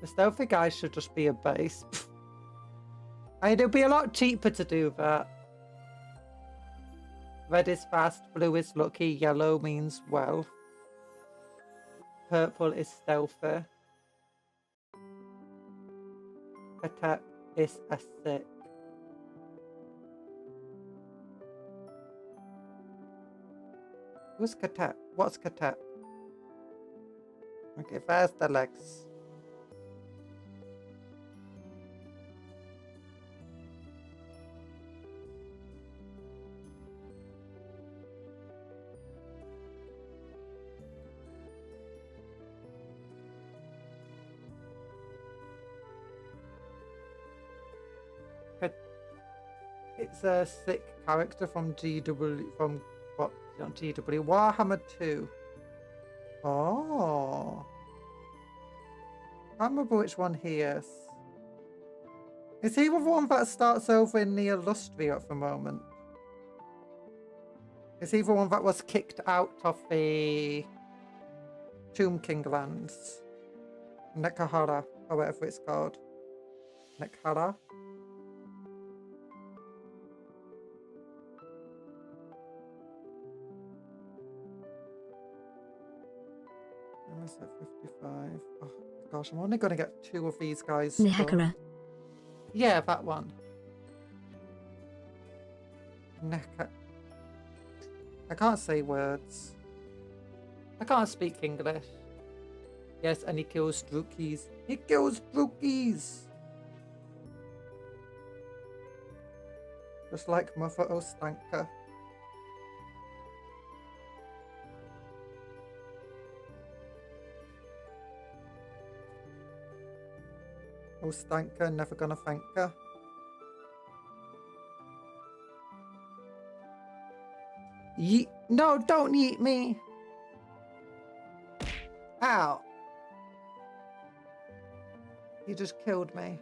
The stealthy guy should just be a base. It'll be a lot cheaper to do that. Red is fast, blue is lucky, yellow means well. Purple is stealthy. Attack is a sick. Who's Katet? What's Katet? Okay, there's the legs. It's a sick character from GW, from what? Not GW, Warhammer 2. Oh. I can't remember which one he is. Is he the one that starts over near Lustria at the moment? Is he the one that was kicked out of the Tomb King lands? Nekahara, or whatever it's called. Nekhara? At 55. Oh gosh, I'm only going to get 2 of these guys. Nehakara. Yeah, that one. I can't say words. I can't speak English. Yes, and he kills Drookies. He kills Drookies! Just like Mother Ostanka. Ostanka, never gonna thank her. Yeet. No, don't yeet me! Ow! You just killed me.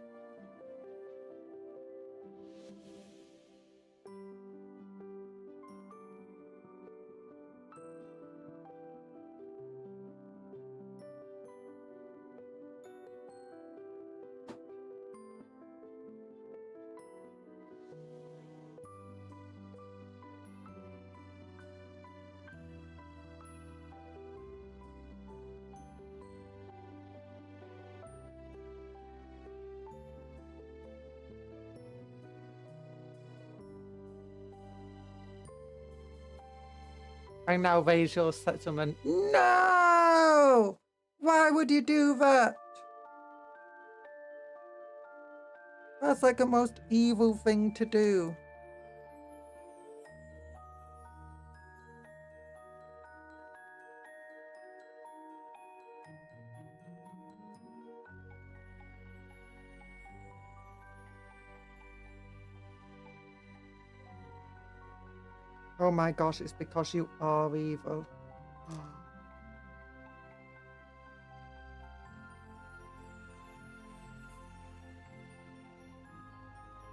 I now raise your settlement. No! Why would you do that? That's like the most evil thing to do. Oh my gosh, it's because you are evil.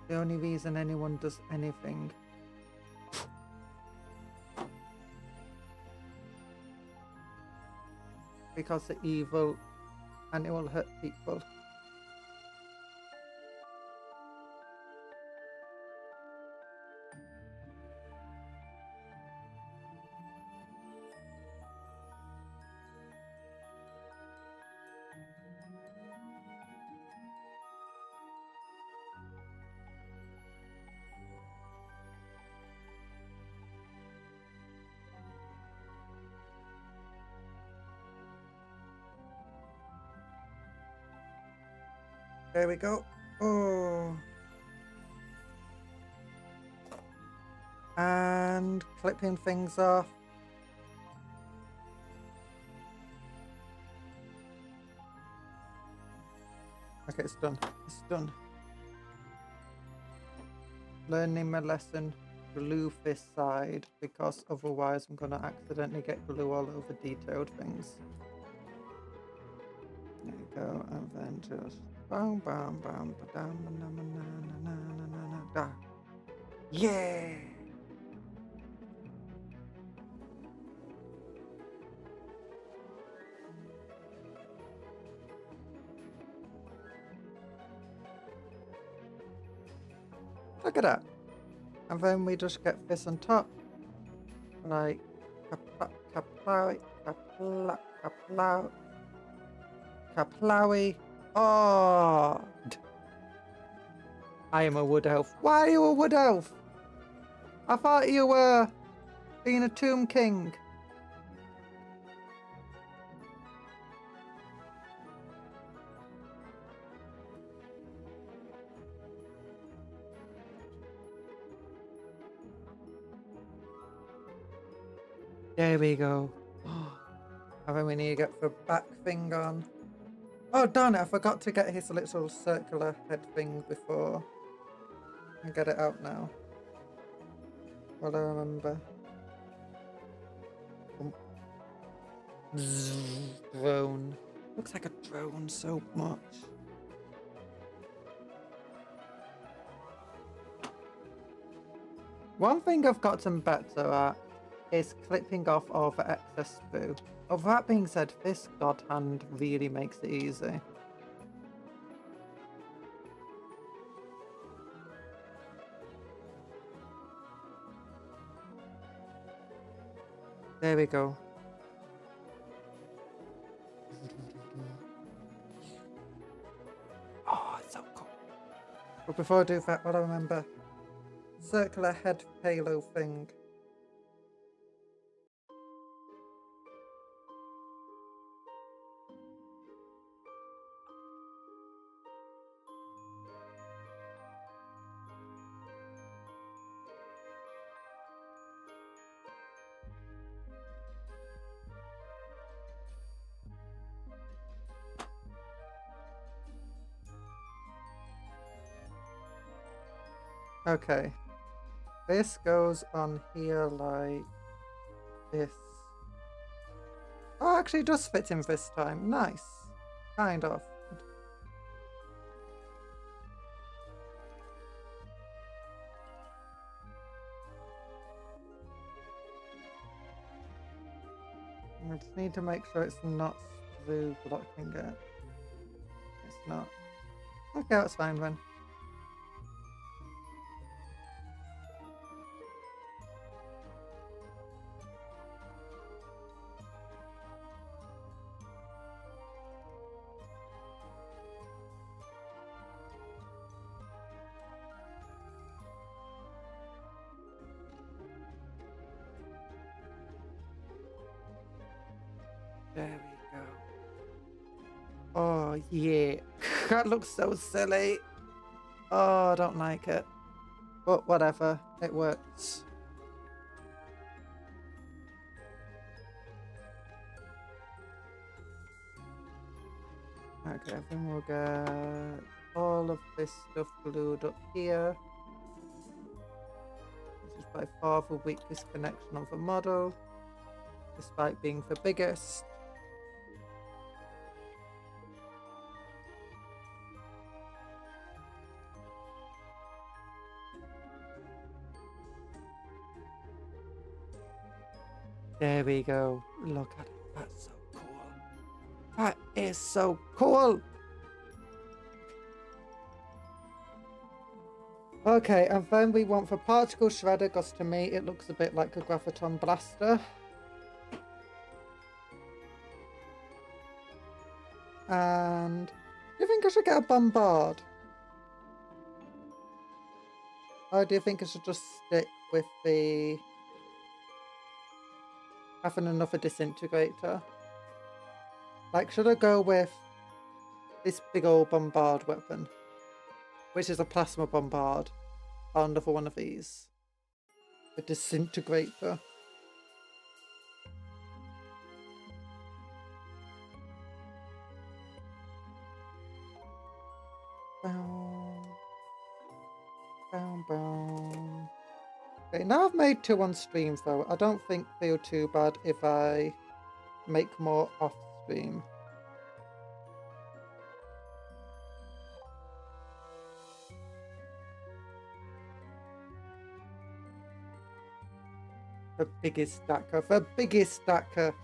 The only reason anyone does anything because they're evil and it will hurt people. There we go. Oh. And clipping things off. Okay, it's done. It's done. Learning my lesson. Glue this side because otherwise I'm gonna accidentally get glue all over detailed things. There you go, and then just bam bam bam bam bam. Yeah. Look at that. And then we just get this on top. Like Kaplawi. Oh, I am a wood elf. Why are you a wood elf? I thought you were being a tomb king. There we go. And then we need to get the back thing on. Oh darn it, I forgot to get his little circular head thing before. I get it out now. Well, I remember. Drone. Looks like a drone so much. One thing I've gotten better at is clipping off all the excess glue. Oh, that being said, this god hand really makes it easy. There we go. Oh, it's so cool. But before I do that, what I remember, circular head halo thing. Okay, this goes on here like this. Oh, actually it does fit in this time. Nice. Kind of. I just need to make sure it's not blue blocking it. It's not. Okay, that's fine then. There we go. Oh, yeah. That looks so silly. Oh, I don't like it. But whatever. It works. Okay, then we'll get all of this stuff glued up here. This is by far the weakest connection of the model, despite being the biggest. There we go. Look at it. That's so cool. That is so cool. Okay, and then we want the particle shredder, because to me it looks a bit like a graviton blaster. And do you think I should get a bombard? Or do you think I should just stick with the having another disintegrator? Like, should I go with this big old bombard weapon, which is a plasma bombard, or another one of these, the disintegrator? Boom. Boom, boom. Okay, now I've made 2 on stream though. I don't think they'll too bad if I make more off stream. The biggest stacker. The biggest stacker.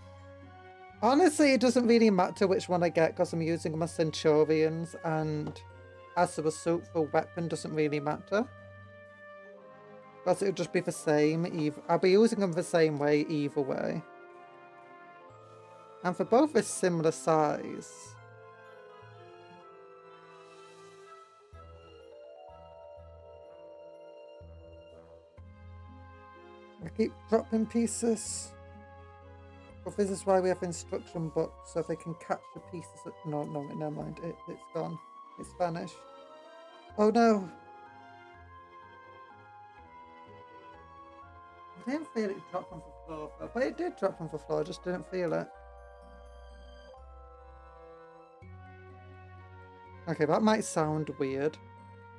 Honestly, it doesn't really matter which one I get because I'm using my Centurions, and as to the suit for weapon doesn't really matter. Because it'll just be the same. I'll be using them the same way either way. And for both a similar size. I keep dropping pieces. But this is why we have instruction books, so they can catch the pieces. No, never mind. It's gone. It's vanished. Oh no! I didn't feel it drop on the floor, but it did drop on the floor. I just didn't feel it. Okay, that might sound weird,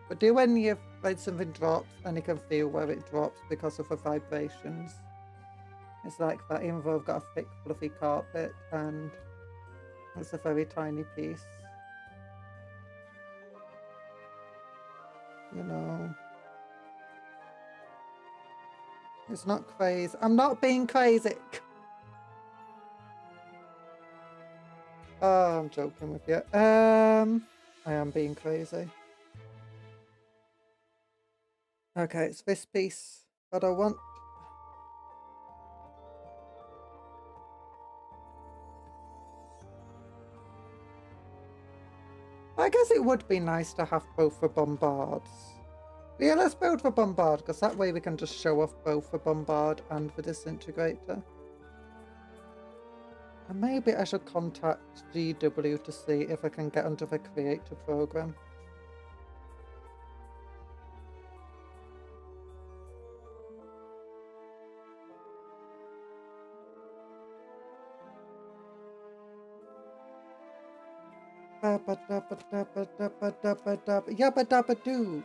but do when you like something drops and you can feel where it drops because of the vibrations. It's like that, even though I've got a thick fluffy carpet and it's a very tiny piece. You know. It's not crazy. I'm not being crazy. Oh, I'm joking with you. I am being crazy. Okay, it's this piece that I want. I guess it would be nice to have both the bombards. Yeah, let's build the bombard, because that way we can just show off both the bombard and the disintegrator. And maybe I should contact GW to see if I can get under the creator program. Yabba dabba doo.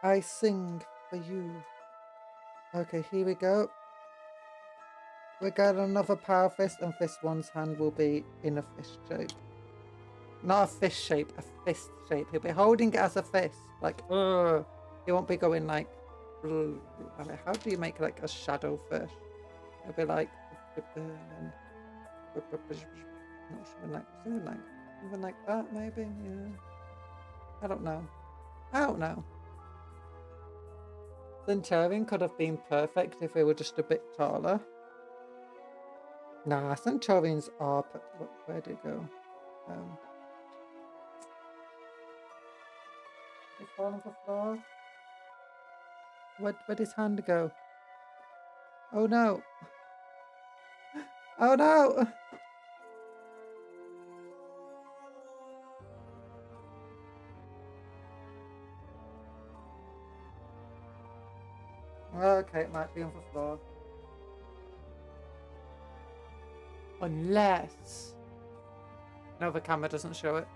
I sing for you. Okay, here we go. We got another power fist, and this one's hand will be in a fist shape. Not a fist shape, a fist shape. He'll be holding it as a fist. Like, he won't be going like, I mean, how do you make like a shadow fish? It'll be like, something like that, maybe. Yeah. I don't know. Centurion could have been perfect if they were just a bit taller. Nah, Centurions are... Where'd it go? Did it fall on the floor? Where'd his hand go? Oh no! Oh no! Okay, it might be on the floor. Unless... No, the camera doesn't show it.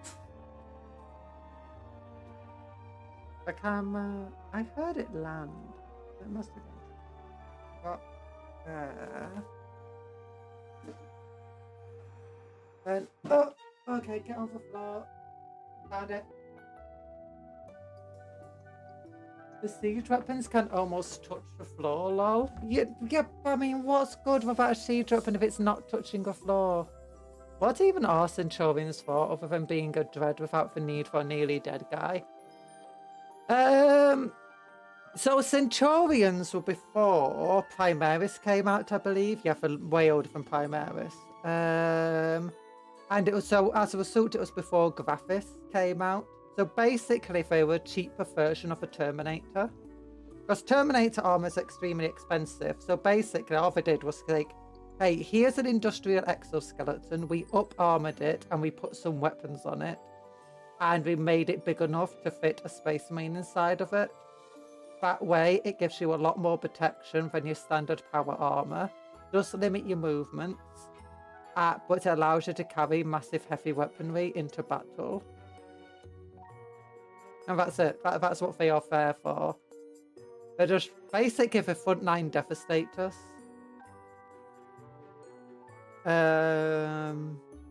The camera, I heard it land. It must have got there. Then, oh, okay, get on the floor. Found it. The siege weapons can almost touch the floor, lol. Yeah, I mean, what's good about a siege weapon if it's not touching the floor? What even are Centurions for, other than being a dread without the need for a nearly dead guy? So Centurions were before Primaris came out, I believe. Yeah, for way older than Primaris. And it was so, as a result, it was before Graphis came out. So basically, they were a cheaper version of a Terminator. Because Terminator armor is extremely expensive. So basically, all they did was like, hey, here's an industrial exoskeleton. We up-armored it and we put some weapons on it. And we made it big enough to fit a Space Marine inside of it. That way, it gives you a lot more protection than your standard power armor. Does limit your movements. But it allows you to carry massive heavy weaponry into battle. And that's it. That's what they are there for. They're just basically the frontline devastators.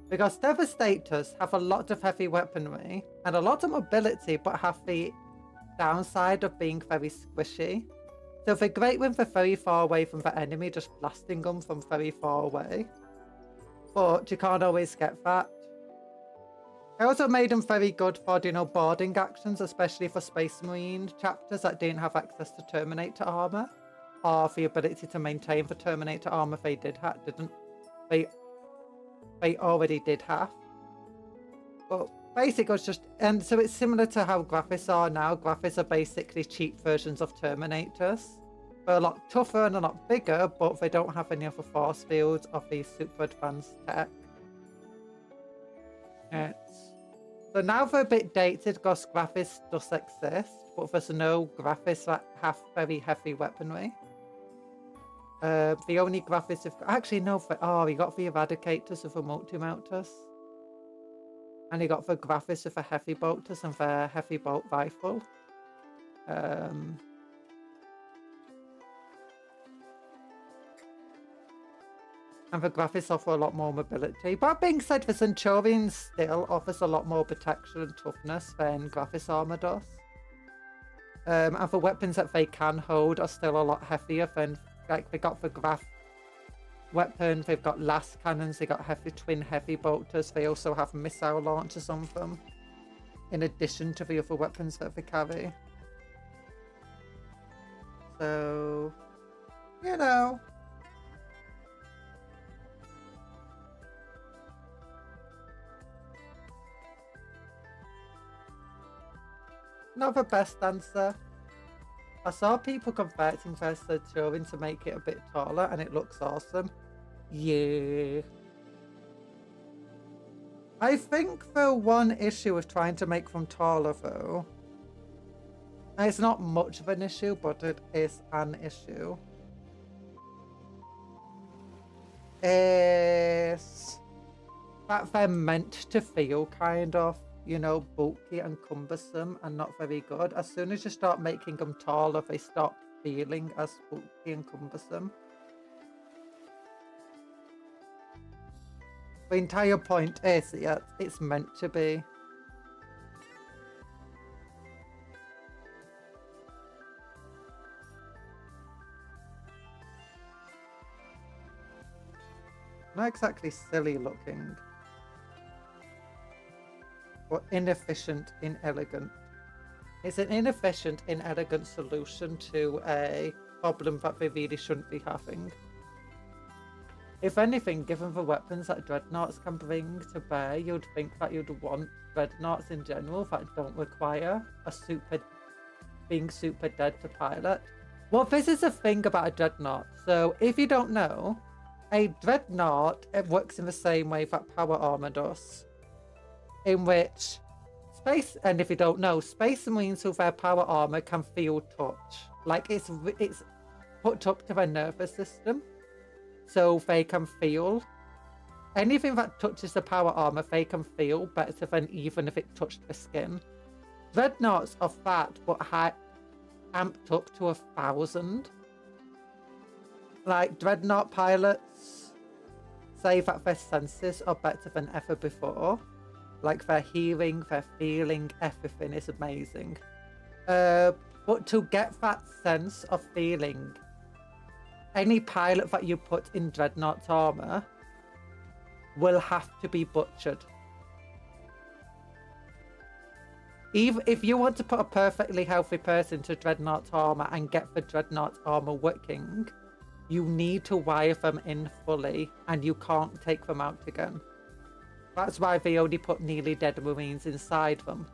Because devastators have a lot of heavy weaponry and a lot of mobility, but have the downside of being very squishy. So they're great when they're very far away from the enemy, just blasting them from very far away. But you can't always get that. I also made them very good for, boarding actions, especially for Space Marine chapters that didn't have access to Terminator armor, or the ability to maintain the Terminator armor they already did have. But basically, it's just, and so it's similar to how Graphis are now. Graphis are basically cheap versions of Terminators. They're a lot tougher and a lot bigger, but they don't have any of the force fields of the super advanced tech. So now they're a bit dated because Graphis does exist, but there's no Graphis that have very heavy weaponry. The only Graphis have actually no, we got the Eradicators with the multi-motors. And you got the Graphis with the heavy bolters and their heavy bolt rifle. And the Graphis offer a lot more mobility. But that being said, the Centurion still offers a lot more protection and toughness than Graphis armor does. And the weapons that they can hold are still a lot heavier than, like, they got the Graph weapon, they've got last cannons, they got twin heavy bolters, they also have missile launchers on them, in addition to the other weapons that they carry. So, not the best answer. I saw people converting their Centurion to make it a bit taller and it looks awesome. Yeah. I think the one issue with trying to make them taller though, and it's not much of an issue, but it is an issue, is that they're meant to feel kind of, bulky and cumbersome and not very good. As soon as you start making them taller, they stop feeling as bulky and cumbersome. The entire point is, yeah, it's meant to be. Not exactly silly looking. Or inefficient, inelegant. It's an inefficient, inelegant solution to a problem that they really shouldn't be having. If anything, given the weapons that dreadnoughts can bring to bear, you'd think that you'd want dreadnoughts in general that don't require being super dead to pilot. Well, this is the thing about a dreadnought. So if you don't know, a dreadnought, it works in the same way that power armor does. In which and if you don't know, Space Marines with their power armor can feel touch. Like it's hooked up to their nervous system. So they can feel anything that touches the power armor, they can feel better than even if it touched the skin. Dreadnoughts are fat but high, amped up to 1,000. Like, dreadnought pilots say that their senses are better than ever before. Like, their hearing, their feeling, everything is amazing. But to get that sense of feeling, any pilot that you put in dreadnought armor will have to be butchered. Even if you want to put a perfectly healthy person to dreadnought armor and get the dreadnought armor working, you need to wire them in fully, and you can't take them out again. That's why they only put nearly dead Marines inside them.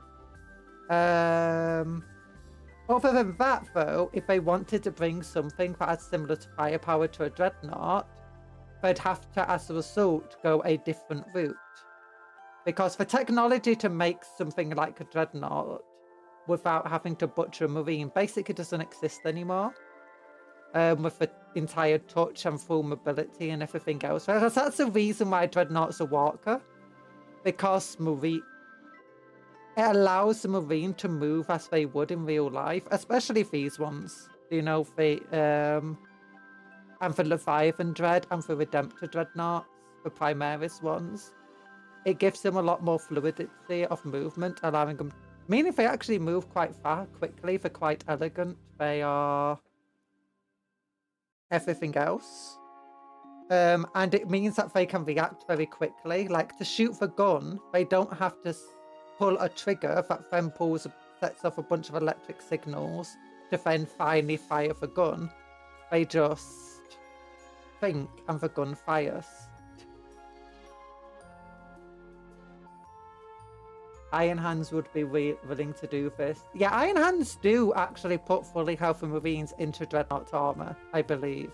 Other than that, though, if they wanted to bring something that is similar to firepower to a dreadnought, they'd have to, as a result, go a different route. Because the technology to make something like a dreadnought without having to butcher a Marine basically doesn't exist anymore. With the entire touch and full mobility and everything else. Because that's the reason why dreadnoughts are walker. Because it allows the Marine to move as they would in real life, especially these ones. You know, and for Leviathan Dread and for Redemptor Dreadnoughts, the Primaris ones. It gives them a lot more fluidity of movement, allowing them... Meaning they actually move quite fast, quickly, they're quite elegant, they are... everything else. And it means that they can react very quickly. Like, to shoot the gun, they don't have to pull a trigger that then sets off a bunch of electric signals to then finally fire the gun. They just think and the gun fires. Iron Hands would be willing to do this. Yeah, Iron Hands do actually put fully healthy Marines into Dreadnought armor, I believe.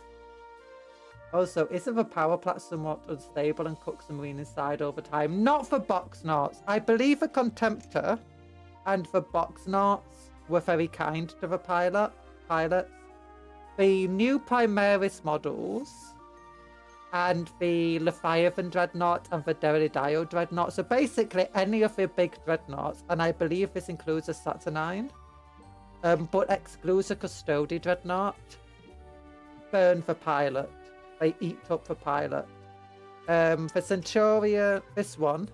Also, isn't the power plat somewhat unstable and cooks the Marine inside over time? Not for Boxnauts. I believe the Contemptor and the Boxnauts were very kind to the pilots. The new Primaris models and the Leviathan Dreadnought and the Derridio Dreadnought. So basically any of the big Dreadnoughts, and I believe this includes a Saturnine, but excludes a Custody Dreadnought, burn for pilot. They eat up for pilot. For Centurion, this one,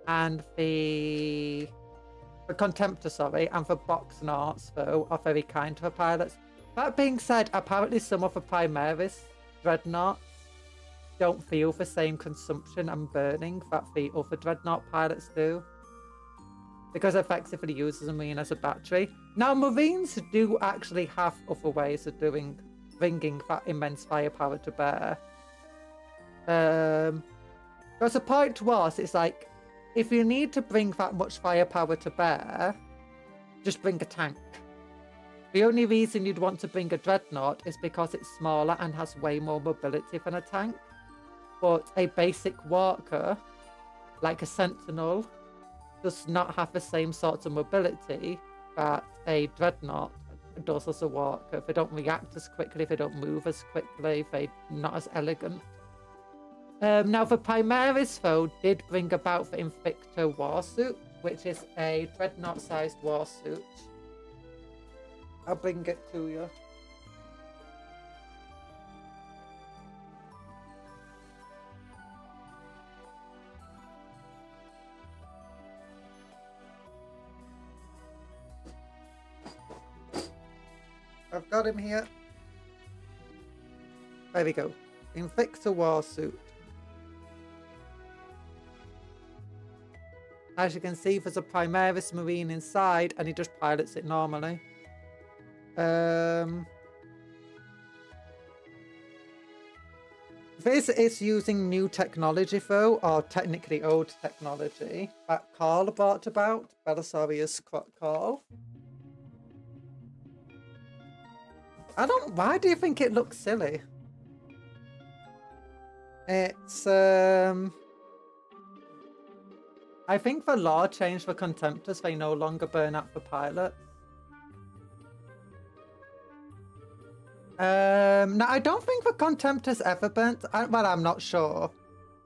and the Contemptor, sorry, and for Boxnauts, though, are very kind to the pilots. That being said, apparently some of the Primaris Dreadnoughts don't feel the same consumption and burning that the other Dreadnought pilots do, because it effectively uses a Marine as a battery. Now, Marines do actually have other ways of bringing that immense firepower to bear. Because the point was, it's like, if you need to bring that much firepower to bear, just bring a tank. The only reason you'd want to bring a Dreadnought is because it's smaller and has way more mobility than a tank. But a basic walker, like a Sentinel, does not have the same sorts of mobility that a Dreadnought does as a walker. They don't react as quickly, they don't move as quickly, they're not as elegant. Now, the Primaris, though, did bring about the ENvtuber warsuit, which is a Dreadnought-sized warsuit. I'll bring it to you. I've got him here. There we go. ENvtuber warsuit. As you can see, there's a Primaris Marine inside, and he just pilots it normally. This is using new technology, though, or technically old technology, that Carl brought about. Belisarius Carl. Why do you think it looks silly? It's, I think the law changed for Contemptors. They no longer burn out for pilots. Now, I don't think the Contemptors ever burnt. Well, I'm not sure.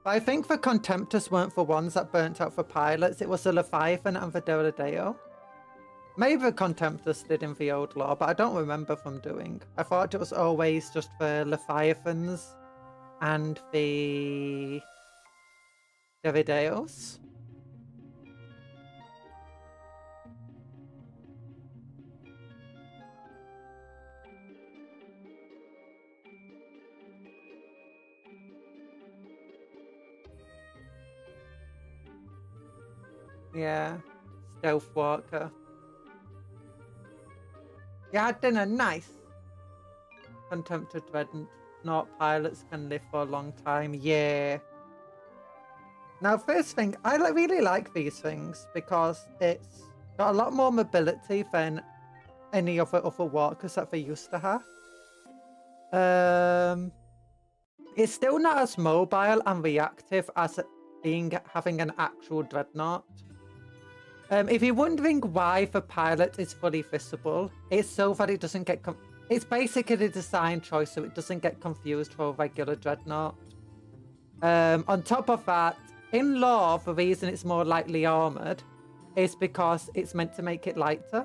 But I think the Contemptors weren't the ones that burnt out for pilots. It was the Leviathan and the Deladeo. Maybe the Contemptors did in the old lore, but I don't remember them doing. I thought it was always just the Leviathans and the Devideos. Yeah, Stealth Walker. Yeah, dinner, nice. Contempted Dreadnought pilots can live for a long time. Yeah. Now, first thing, I really like these things because it's got a lot more mobility than any of the other walkers that they used to have. It's still not as mobile and reactive as having an actual dreadnought. If you're wondering why the pilot is fully visible, it's so that it doesn't get... It's basically a design choice so it doesn't get confused for a regular dreadnought. On top of that, in lore, the reason it's more lightly armoured is because it's meant to make it lighter.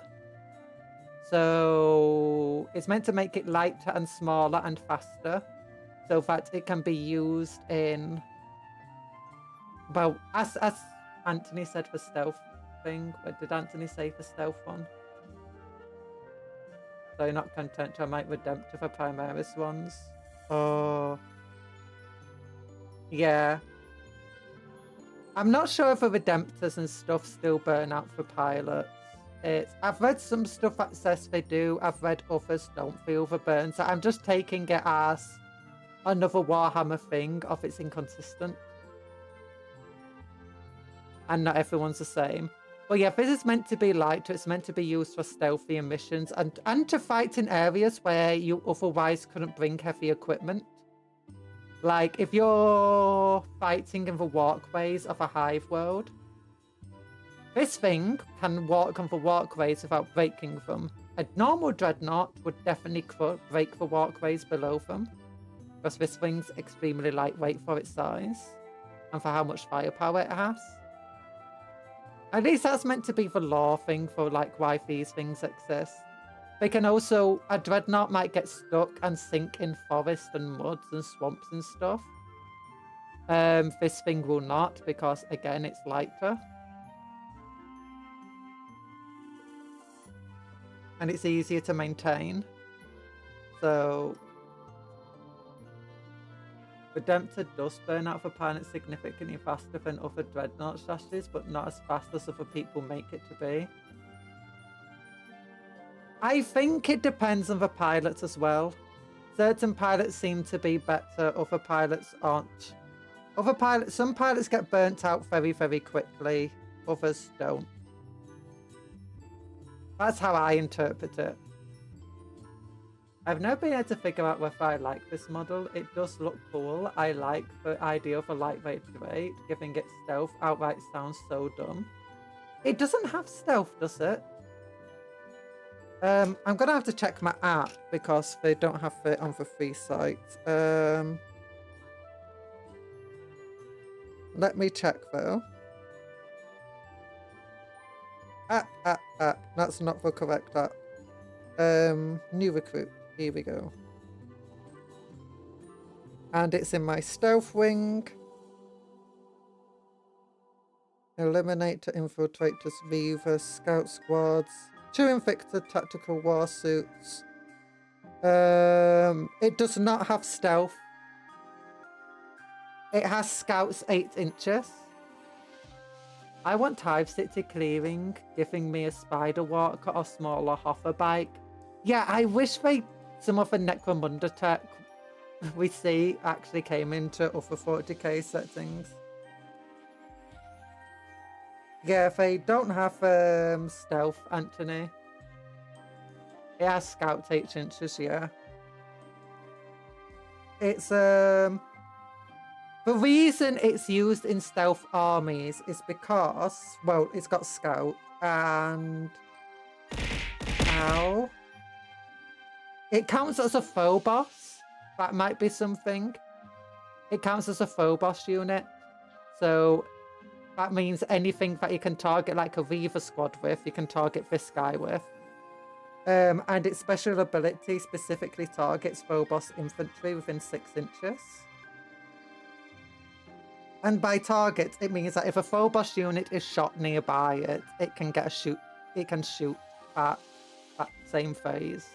So it's meant to make it lighter and smaller and faster so that it can be used in... Well, as Anthony said for stealth thing, what did Anthony say for stealth one? So you're not content to make Redemptor for Primaris ones. Oh. Yeah. I'm not sure if the Redemptors and stuff still burn out for pilots. I've read some stuff that says they do. I've read others don't feel the burn. So I'm just taking it as another Warhammer thing of it's inconsistent. And not everyone's the same. But yeah, this is meant to be lighter. It's meant to be used for stealthy missions and to fight in areas where you otherwise couldn't bring heavy equipment. Like if you're fighting in the walkways of a hive world, this thing can walk on the walkways without breaking them. A normal dreadnought would definitely break the walkways below them, because this thing's extremely lightweight for its size and for how much firepower it has. At least that's meant to be the lore thing for like why these things exist. They can also, a dreadnought might get stuck and sink in forests and muds and swamps and stuff. This thing will not because again it's lighter. And it's easier to maintain. So Redemptor does burn out for planets significantly faster than other dreadnought strategies, but not as fast as other people make it to be. I think it depends on the pilots as well. Certain pilots seem to be better, other pilots aren't. Some pilots get burnt out very, very quickly, others don't. That's how I interpret it. I've never been able to figure out whether I like this model. It does look cool. I like the idea of a lightweight grade. Giving it stealth outright sounds so dumb. It doesn't have stealth, does it? I'm gonna have to check my app because they don't have it on the free site. Let me check though. App. That's not the correct app. New recruit. Here we go. And it's in my stealth wing. Eliminate to infiltrators, reavers, scout squads, 2 Invicta tactical war suits. It does not have stealth. It has scouts 8 inches. I want Hive City clearing, giving me a spider walker or smaller hover bike. Yeah, I wish some of the Necromunda tech we see actually came into other 40k settings. Yeah, they don't have stealth, Anthony. It has scout 8 inches, yeah. It's the reason it's used in stealth armies is because, well, it's got scout and ow. It counts as a foe boss. That might be something. it counts as a Phobos unit. So that means anything that you can target like a Reaver squad with, you can target this guy with. And its special ability specifically targets Phobos infantry within 6 inches. And by target, it means that if a Phobos unit is shot nearby it, it can shoot at that same phase.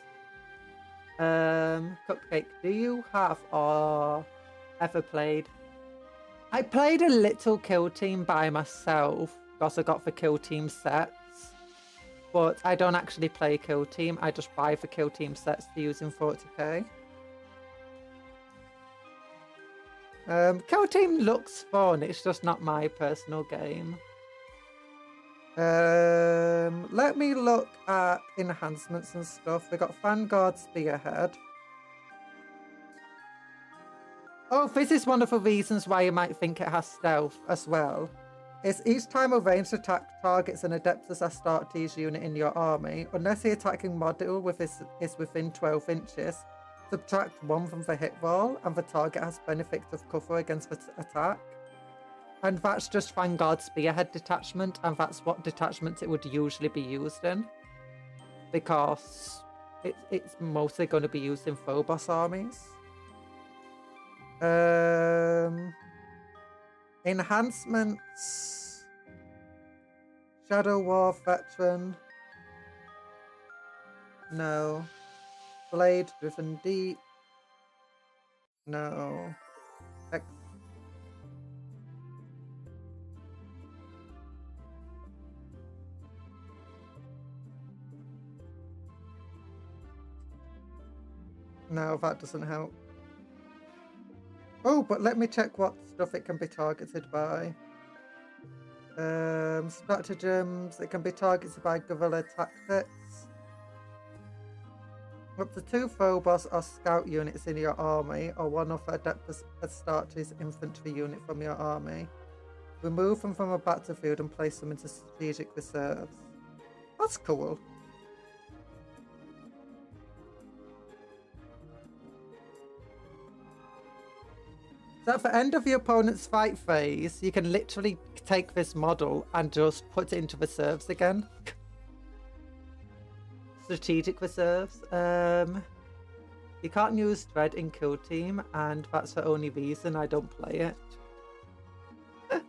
Cupcake, do you have or ever played? I played a little Kill Team by myself because I got the Kill Team sets. But I don't actually play Kill Team, I just buy the Kill Team sets to use in 40k. Kill Team looks fun, it's just not my personal game. Let me look at enhancements and stuff. We got Vanguard Spearhead. Oh, this is one of the reasons why you might think it has stealth as well. Is each time a ranged attack targets an Adeptus Astartes unit in your army, unless the attacking module is within 12 inches, subtract 1 from the hit roll, and the target has benefit of cover against the attack. And that's just Vanguard Spearhead detachment, and that's what detachments it would usually be used in. Because it's mostly going to be used in Phobos armies. Enhancements. Shadow War Veteran. No. Blade Driven Deep. No. No, that doesn't help. Oh, but let me check what stuff it can be targeted by. Stratagems, it can be targeted by guerrilla tactics. Up to 2 Phobos or scout units in your army, or 1 of Adeptus Astartes infantry unit from your army. Remove them from a battlefield and place them into strategic reserves. That's cool. So at the end of your opponent's fight phase, you can literally take this model and just put it into reserves again. Strategic reserves. You can't use Dread in Kill Team, and that's the only reason I don't play it.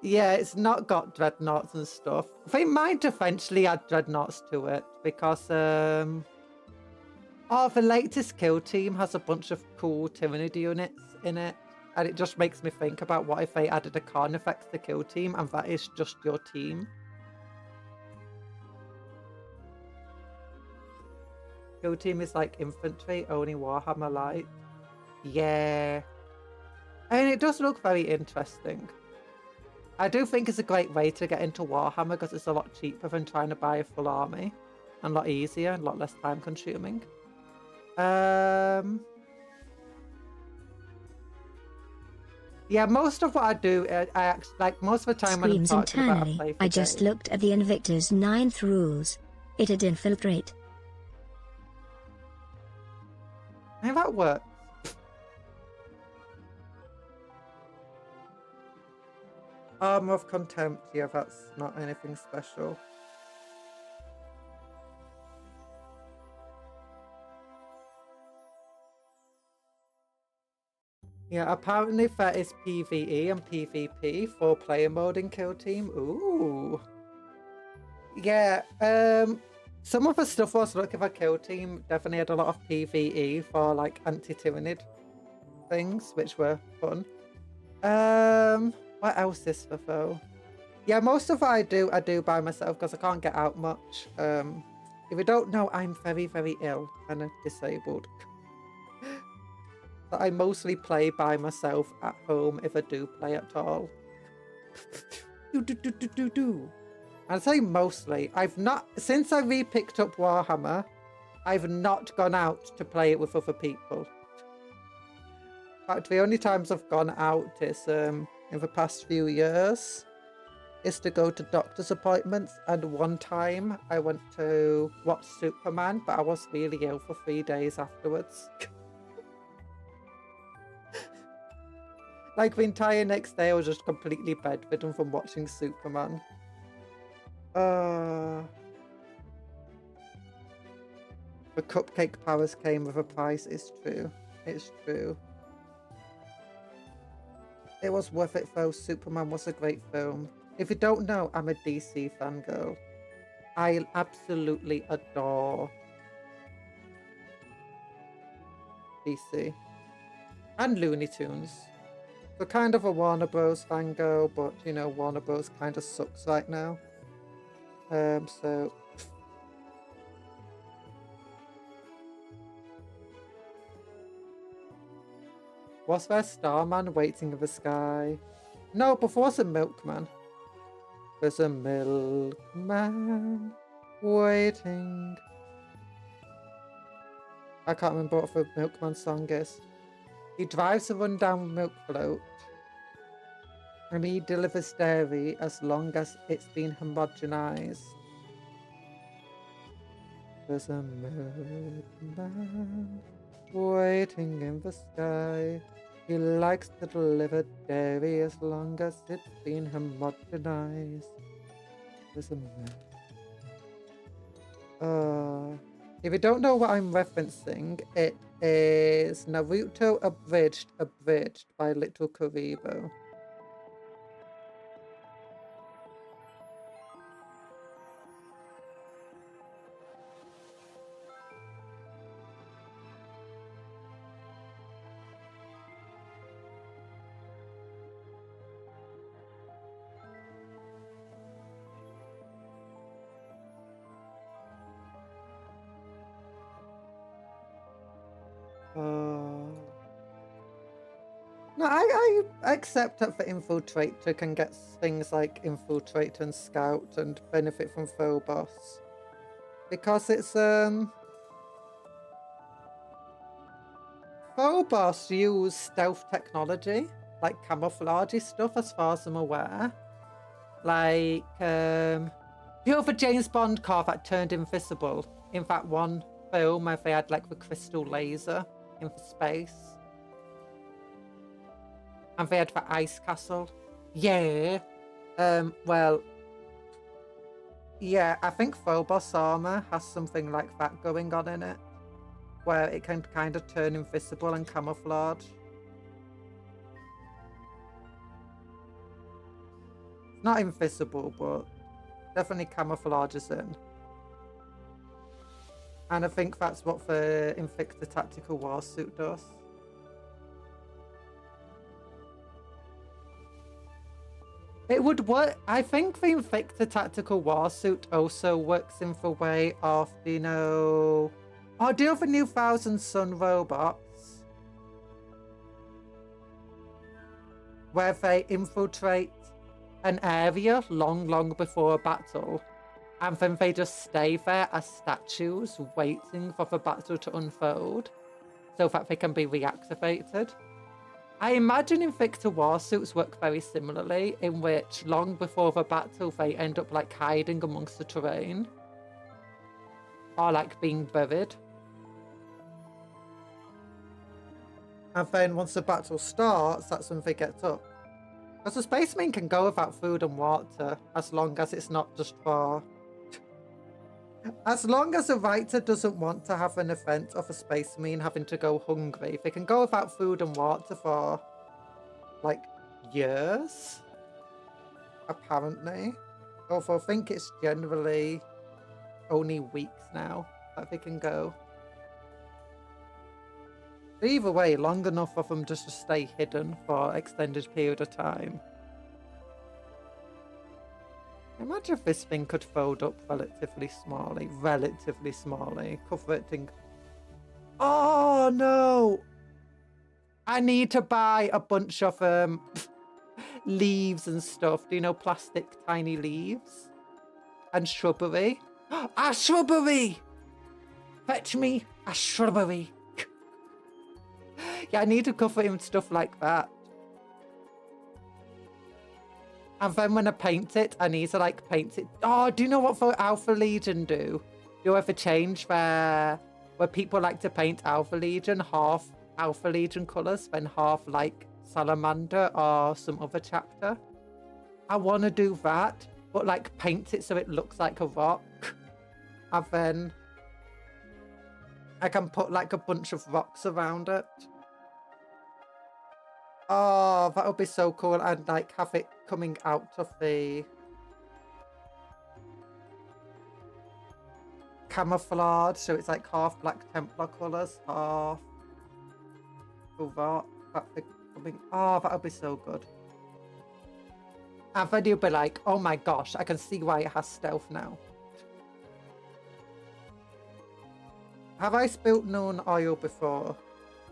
Yeah, it's not got dreadnoughts and stuff. They might eventually add dreadnoughts to it, because the latest Kill Team has a bunch of cool Tyranid units in it, and it just makes me think about what if they added a Carnifex to Kill Team, and that is just your team. Kill Team is like infantry, only Warhammer Light. Yeah. I mean, it does look very interesting. I do think it's a great way to get into Warhammer because it's a lot cheaper than trying to buy a full army. And a lot easier and a lot less time consuming. Yeah, most of what I do, I actually, like, most of the time when I'm talking about a play for I just looked at the Invictus 9th rules. It'd infiltrate. How that works? Armor of Contempt, yeah, that's not anything special. Yeah, apparently there is PvE and PvP for player mode in Kill Team. Ooh. Yeah, some of the stuff I was looking for Kill Team definitely had a lot of PvE for like anti-Tyranid things, which were fun. What else is there though? Yeah, most of what I do by myself because I can't get out much. If you don't know, I'm very, very ill and disabled. But I mostly play by myself at home if I do play at all. I'd say mostly. I've not, since I re-picked up Warhammer, I've not gone out to play it with other people. In fact, the only times I've gone out is in the past few years is to go to doctor's appointments, and one time I went to watch Superman, but I was really ill for 3 days afterwards. Like the entire next day I was just completely bedridden from watching Superman. The cupcake powers came with a price. It's true. It's true. It was worth it though. Superman was a great film. If you don't know, I'm a DC fangirl. I absolutely adore DC. And Looney Tunes. So kind of a Warner Bros. Fangirl, but you know, Warner Bros. Kind of sucks right now. So... Was there a Starman waiting in the sky? No, before was a milkman. There's a milkman waiting. I can't remember what the milkman song is. He drives a rundown milk float. And he delivers dairy as long as it's been homogenized. There's a milkman waiting in the sky. He likes to deliver dairy as long as it's been homogenized. There's a if you don't know what I'm referencing, it is Naruto Abridged by Little Karibo. No, I accept that the Infiltrator can get things like Infiltrate and Scout and benefit from Phobos. Because it's, Phobos use stealth technology, like camouflage stuff as far as I'm aware. Like, you know the James Bond car that turned invisible in that one film where they had like the crystal laser in space? And they had the ice castle. Yeah. Well, yeah, I think Phobos armor has something like that going on in it, where it can kind of turn invisible and camouflage. Not invisible, but definitely camouflages in. And I think that's what the Invicta Tactical Warsuit does. It would work. I think the Invicta Tactical Warsuit also works in the way of, you know... Oh, do you know the new Thousand Sun robots? Where they infiltrate an area long before a battle. And then they just stay there as statues waiting for the battle to unfold so that they can be reactivated. I imagine Invicta Warsuits work very similarly, in which long before the battle they end up like hiding amongst the terrain. Or like being buried. And then once the battle starts, that's when they get up. Because the Space Marine can go without food and water, as long as it's not just for... As long as the writer doesn't want to have an event of a Space Marine having to go hungry, they can go without food and water for, like, years? Apparently. Although I think it's generally only weeks now that they can go. But either way, long enough for them just to stay hidden for an extended period of time. Imagine if this thing could fold up relatively smallly, comforting. Oh no! I need to buy a bunch of leaves and stuff. Do you know, plastic tiny leaves? And shrubbery. A shrubbery! Fetch me a shrubbery. Yeah, I need to cover him stuff like that. And then when I paint it, I need to like paint it. Oh, do you know what the Alpha Legion do? Do you ever change where people like to paint Alpha Legion, half Alpha Legion colours, then half like salamander or some other chapter. I want to do that, but like paint it so it looks like a rock. And then I can put like a bunch of rocks around it. Oh, that would be so cool. And like have it coming out of the camouflage. So it's like half Black Templar colours, half rock. Oh, that would be so good. And then you'll be like, oh my gosh, I can see why it has stealth now. Have I spilt known oil before?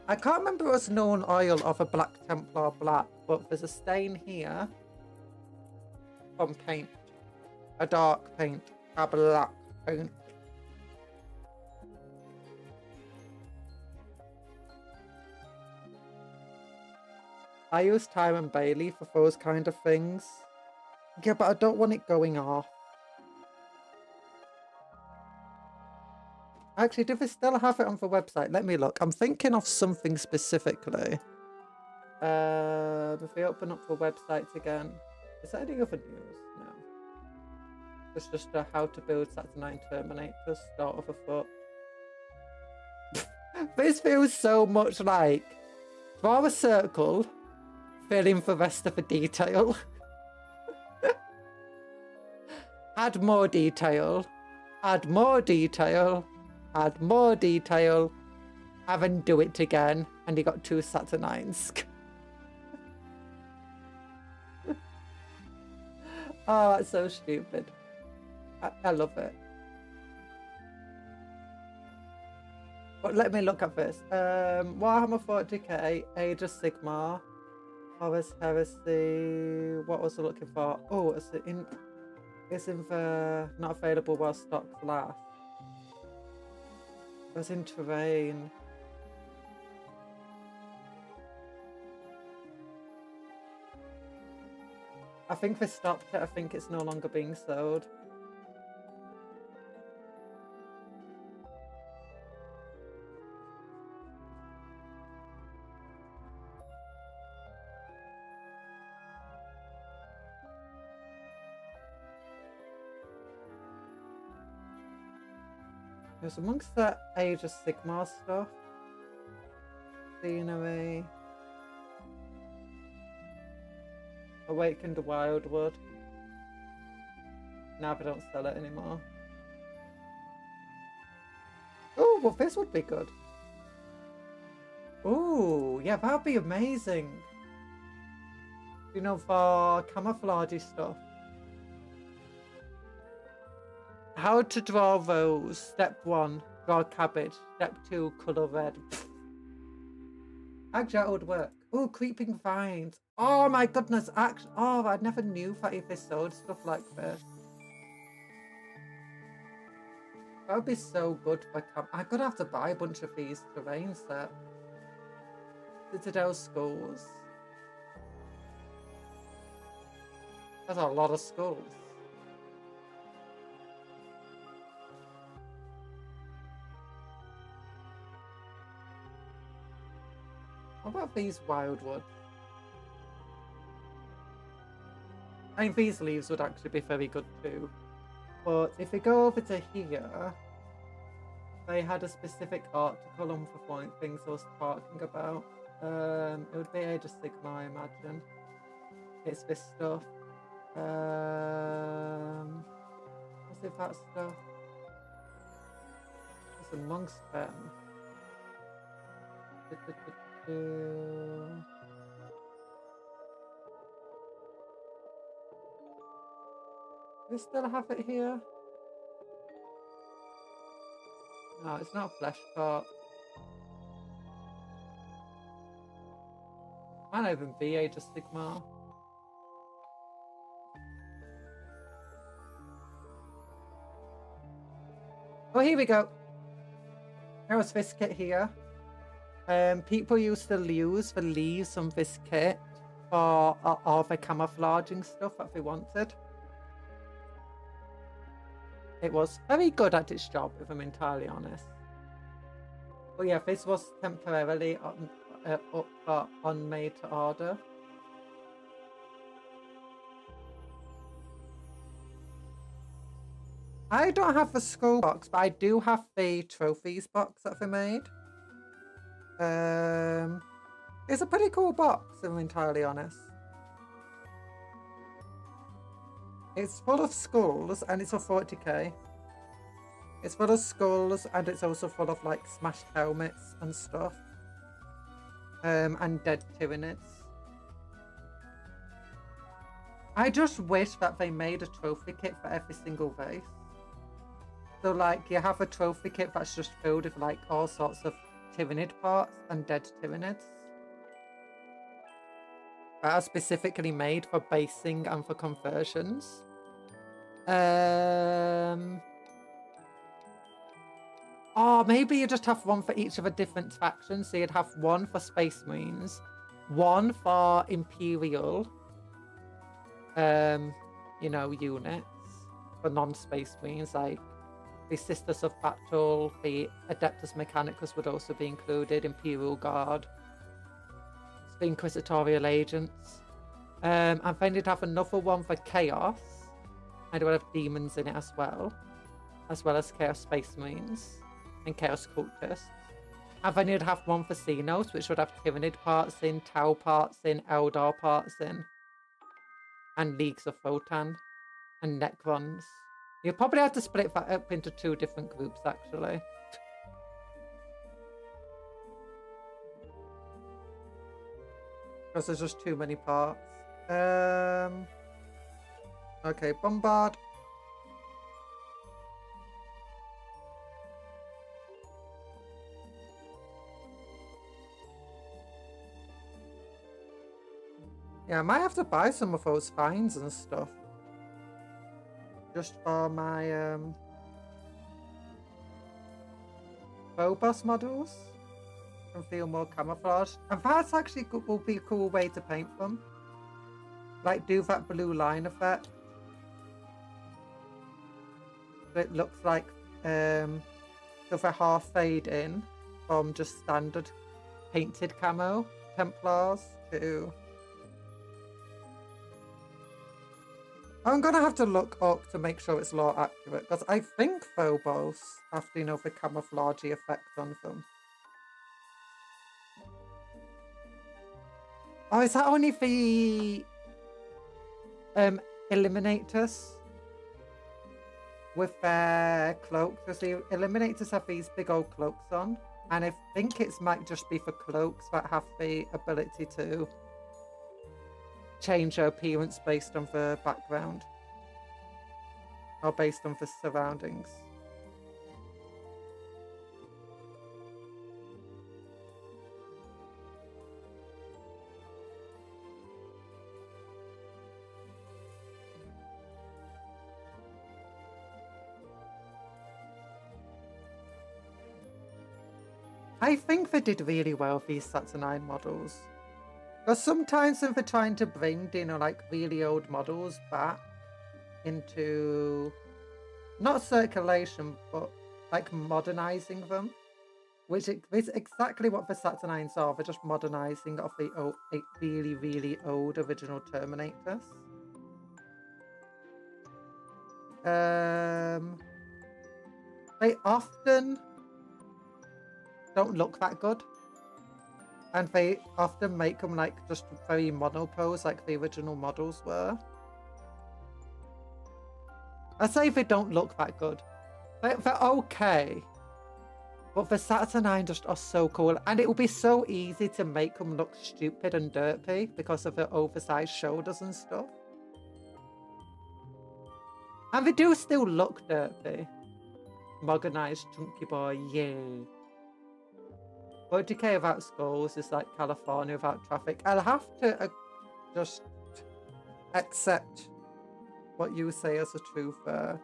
I can't remember us known oil of a Black Templar black, but there's a stain here from paint. A dark paint, a black paint. I use Time and Bailey for those kind of things. Yeah, but I don't want it going off. Actually, do they still have it on the website? Let me look. I'm thinking of something specifically. If we open up the website again. Is there any other news? No. It's just a how to build Saturnine Terminators, start of a foot. This feels so much like draw a circle, fill in the rest of the detail. Add more detail. Add more detail. Add more detail. And then do it again. And you got 2 Saturnines. Oh, that's so stupid. I love it. But let me look at this. Warhammer 40k, Age of Sigmar, Horus Heresy. What was I looking for? Oh, it's in the not available while stocks last. It was in terrain. I think they stopped it. I think it's no longer being sold. It was amongst the Age of Sigmar stuff. Scenery. Awakened Wildwood. Now they don't sell it anymore. Oh, well this would be good. Oh, yeah, that'd be amazing. You know, for camouflage stuff. How to draw rose. Step 1, draw cabbage. Step 2, colour red. Actually, that would work. Oh, creeping vines. Oh my goodness. Actually, oh, I never knew that if they sold stuff like this. That would be so good for I'm gonna have to buy a bunch of these terrain sets. Citadel skulls. That's a lot of skulls. What about these wildwood? I mean, these leaves would actually be very good too. But if we go over to here, they had a specific article on the things I was talking about. It would be Age of Sigmar, I imagine. It's this stuff. What's it, that stuff? It's amongst them. Do we still have it here? No, it's not a flesh part. Might not even be Age of Sigmar. Oh, here we go. There was this kit here. People used to use the leaves on this kit for all the camouflaging stuff that they wanted. It was very good at its job, if I'm entirely honest. But yeah, this was temporarily up for on made to order. I don't have the skull box, but I do have the trophies box that they made. It's a pretty cool box, if I'm entirely honest. It's full of skulls and it's a 40k. It's full of skulls and it's also full of like smashed helmets and stuff. And dead Tyranids. I just wish that they made a trophy kit for every single race. So like you have a trophy kit that's just filled with like all sorts of Tyranid parts and dead Tyranids. That are specifically made for basing and for conversions. Oh, maybe you just have one for each of the different factions. So you'd have one for Space Marines, one for Imperial, you know, units for non-Space Marines, like the Sisters of Battle, the Adeptus Mechanicus would also be included, Imperial Guard, the Inquisitorial Agents. And then you'd have another one for Chaos, and it would have demons in it as well as Chaos Space Marines and Chaos Cultists. And then you'd have one for Xenos, which would have Tyranid parts in, Tau parts in, Eldar parts in, and Leagues of Photon and Necrons. You'll probably have to split that up into 2 different groups, actually. Because there's just too many parts. Okay, Bombard. Yeah, I might have to buy some of those finds and stuff. Just for my Phobos models. And feel more camouflage. And that's actually will be a cool way to paint them. Like do that blue line effect. So it looks like so they half fade in from just standard painted camo Templars to... I'm gonna have to look up to make sure it's lore accurate, because I think Phobos have to, you know, the camouflagey effect on them. Oh, is that only the Eliminators with their cloaks? Because the Eliminators have these big old cloaks on, and I think it might just be for cloaks that have the ability to change their appearance based on the background or based on the surroundings. I think they did really well with these Saturnine models. Because sometimes if they're trying to bring, you know, like really old models back into, not circulation, but like modernizing them, which is exactly what the Saturnines are. They're just modernizing of the old, really, really old original Terminators. They often don't look that good. And they often make them like just very monopose, like the original models were. I say they don't look that good. They're okay. But the Saturnine just are so cool. And it will be so easy to make them look stupid and derpy because of their oversized shoulders and stuff. And they do still look derpy. Modernized chunky boy, yeah. But decay without skulls is like California without traffic. I'll have to just accept what you say as a truth there.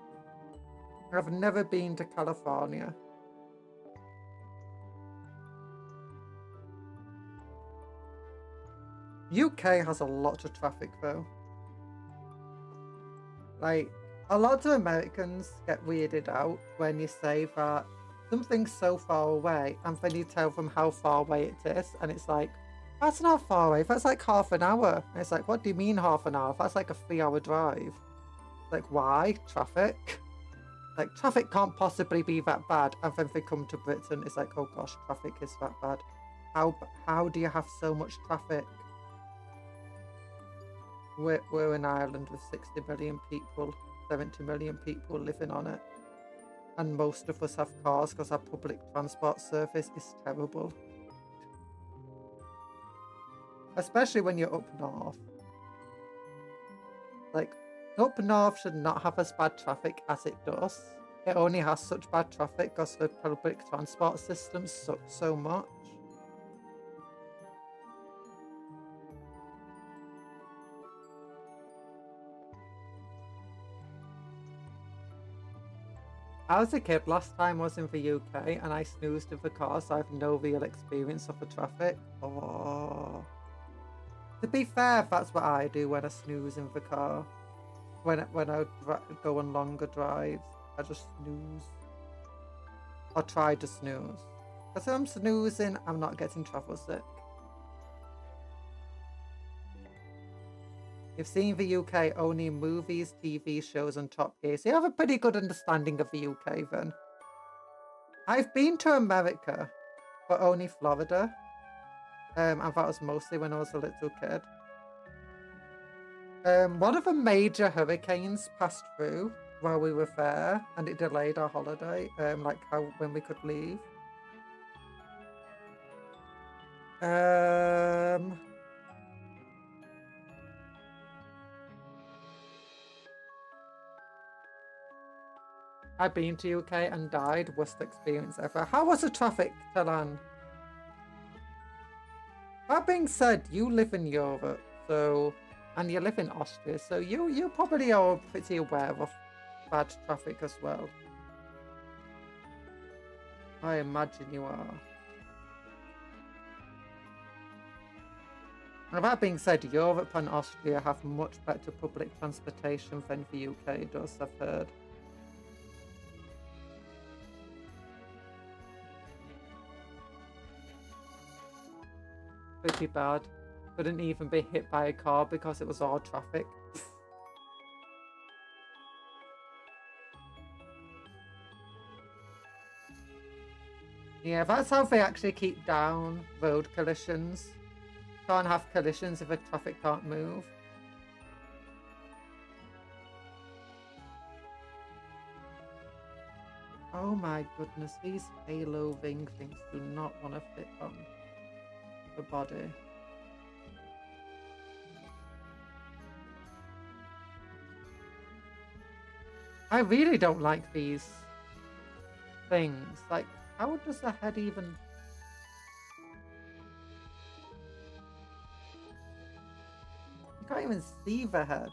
I've never been to California. UK has a lot of traffic though. Like, a lot of Americans get weirded out when you say that something's so far away, and then you tell them how far away it is, and it's like, that's not far away, that's like half an hour. And it's like, what do you mean half an hour? That's like a 3-hour drive. Like, why? Traffic? Like, traffic can't possibly be that bad. And then they come to Britain, it's like, oh gosh, traffic is that bad. How do you have so much traffic? We're an island with 60 million people, 70 million people living on it. And most of us have cars because our public transport service is terrible. Especially when you're up north. Like, up north should not have as bad traffic as it does. It only has such bad traffic because the public transport system sucks so much. I was a kid last time I was in the UK and I snoozed in the car, so I have no real experience of the traffic. Oh. To be fair, that's what I do when I snooze in the car. When I go on longer drives, I just snooze. Or try to snooze. Because if I'm snoozing, I'm not getting travel sick. You've seen the UK only in movies, TV shows and Top Gear, so you have a pretty good understanding of the UK then. I've been to America, but only Florida. And that was mostly when I was a little kid. One of the major hurricanes passed through while we were there, and it delayed our holiday, like when we could leave. I've been to UK and died. Worst experience ever. How was the traffic, Talan? That being said, you live in Europe, so, and you live in Austria, so you probably are pretty aware of bad traffic as well. I imagine you are. Now, that being said, Europe and Austria have much better public transportation than the UK does, I've heard. Pretty bad. Couldn't even be hit by a car because it was all traffic. Yeah, that's how they actually keep down road collisions. Can't have collisions if the traffic can't move. Oh my goodness, these halo ring things do not want to fit on the body. I really don't like these things. Like, how does the head even... You can't even see the head.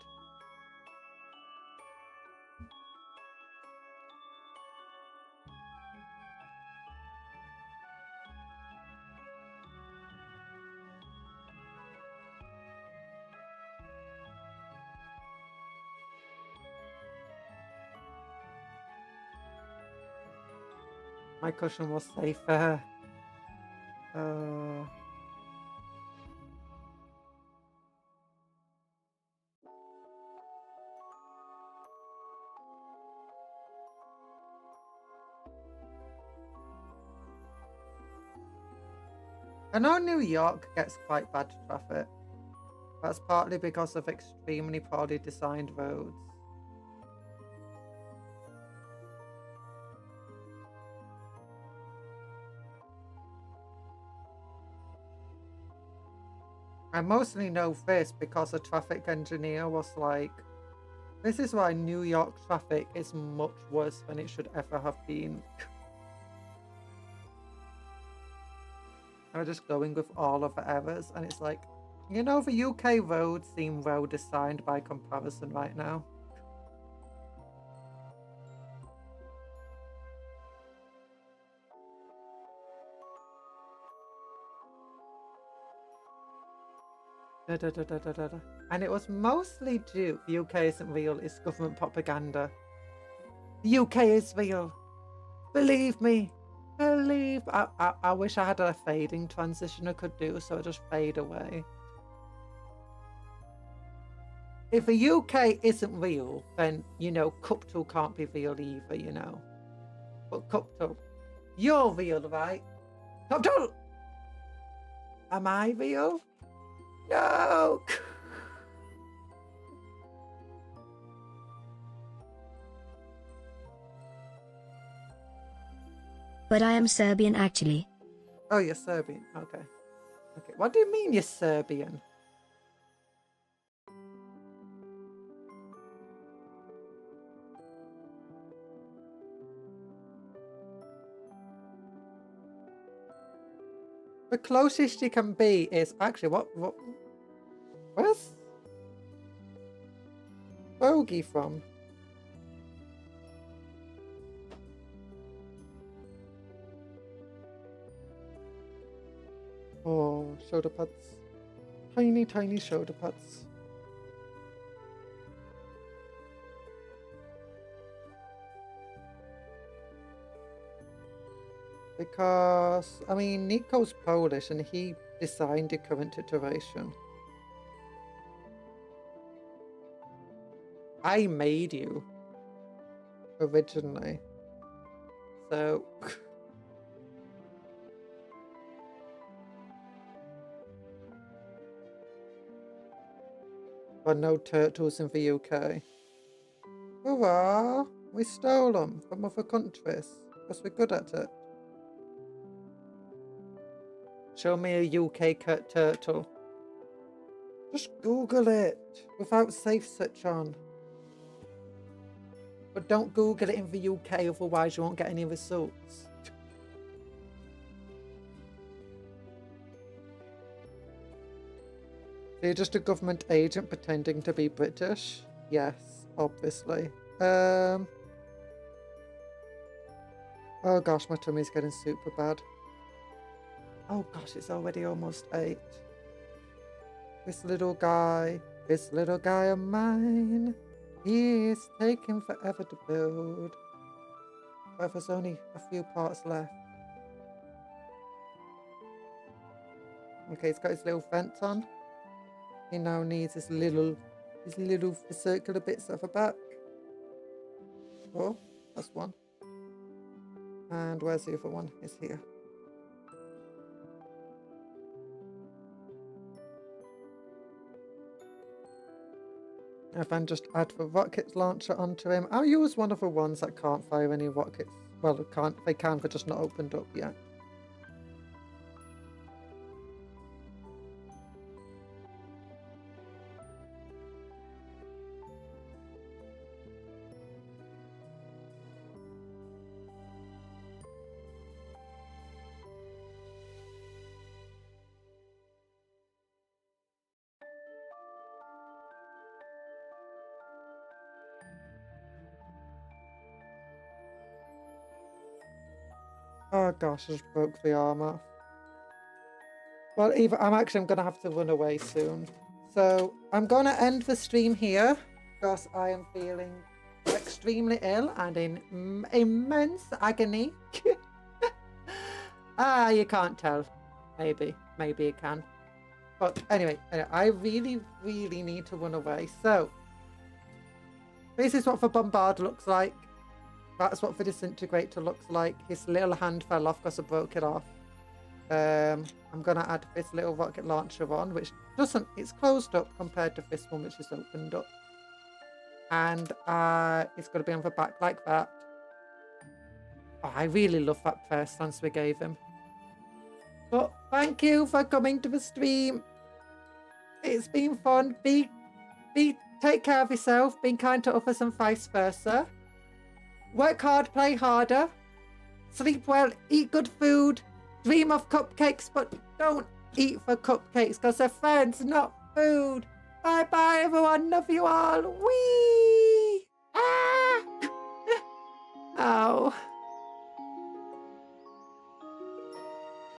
My cushion was safer. I know New York gets quite bad traffic. That's partly because of extremely poorly designed roads. I mostly know this because a traffic engineer was like, this is why New York traffic is much worse than it should ever have been. I'm just going with all of the errors, and it's like, you know, the UK roads seem well designed by comparison right now. And it was mostly due. The UK isn't real, it's government propaganda. The UK is real. Believe me, believe I wish I had a fading transition I could do, so I just fade away. If the UK isn't real, then, you know, Cuptle can't be real either, you know. But Cuptle, you're real, right? Cuptle! Am I real? No! But I am Serbian actually. Oh, you're Serbian. Okay. Okay. What do you mean you're Serbian? The closest you can be is actually where's Bogey from? Oh, shoulder pads. Tiny, tiny shoulder pads. Because, I mean, Nico's Polish and he designed the current iteration. I made you originally. So... But no turtles in the UK. Hurrah! We stole them from other countries because we're good at it. Show me a UK turtle. Just Google it without safe search on. But don't Google it in the UK, otherwise you won't get any results. So you're just a government agent pretending to be British? Yes, obviously. Oh gosh, my tummy's getting super bad. Oh gosh, it's already almost 8. This little guy of mine, he is taking forever to build. But there's only a few parts left. Okay, he's got his little fence on. He now needs his little circular bits at the back. Oh, that's one. And where's the other one? It's here. If I just add the rocket launcher onto him. I'll use one of the ones that can't fire any rockets. Well, they can, but just not opened up yet. Oh gosh, I just broke the arm off. Well, I'm going to have to run away soon. So I'm going to end the stream here because I am feeling extremely ill and in immense agony. You can't tell. Maybe you can. But anyway, I really, really need to run away. So this is what the Bombard looks like. That's what the Disintegrator looks like. His little hand fell off because I broke it off. I'm going to add this little rocket launcher on, which doesn't... It's closed up compared to this one, which is opened up. And it's going to be on the back like that. Oh, I really love that first stance we gave him. But thank you for coming to the stream. It's been fun. Take care of yourself. Be kind to others and vice versa. Work hard, play harder, sleep well, eat good food, dream of cupcakes, but don't eat for cupcakes because they're friends, not food. Bye bye everyone, love you all. Whee!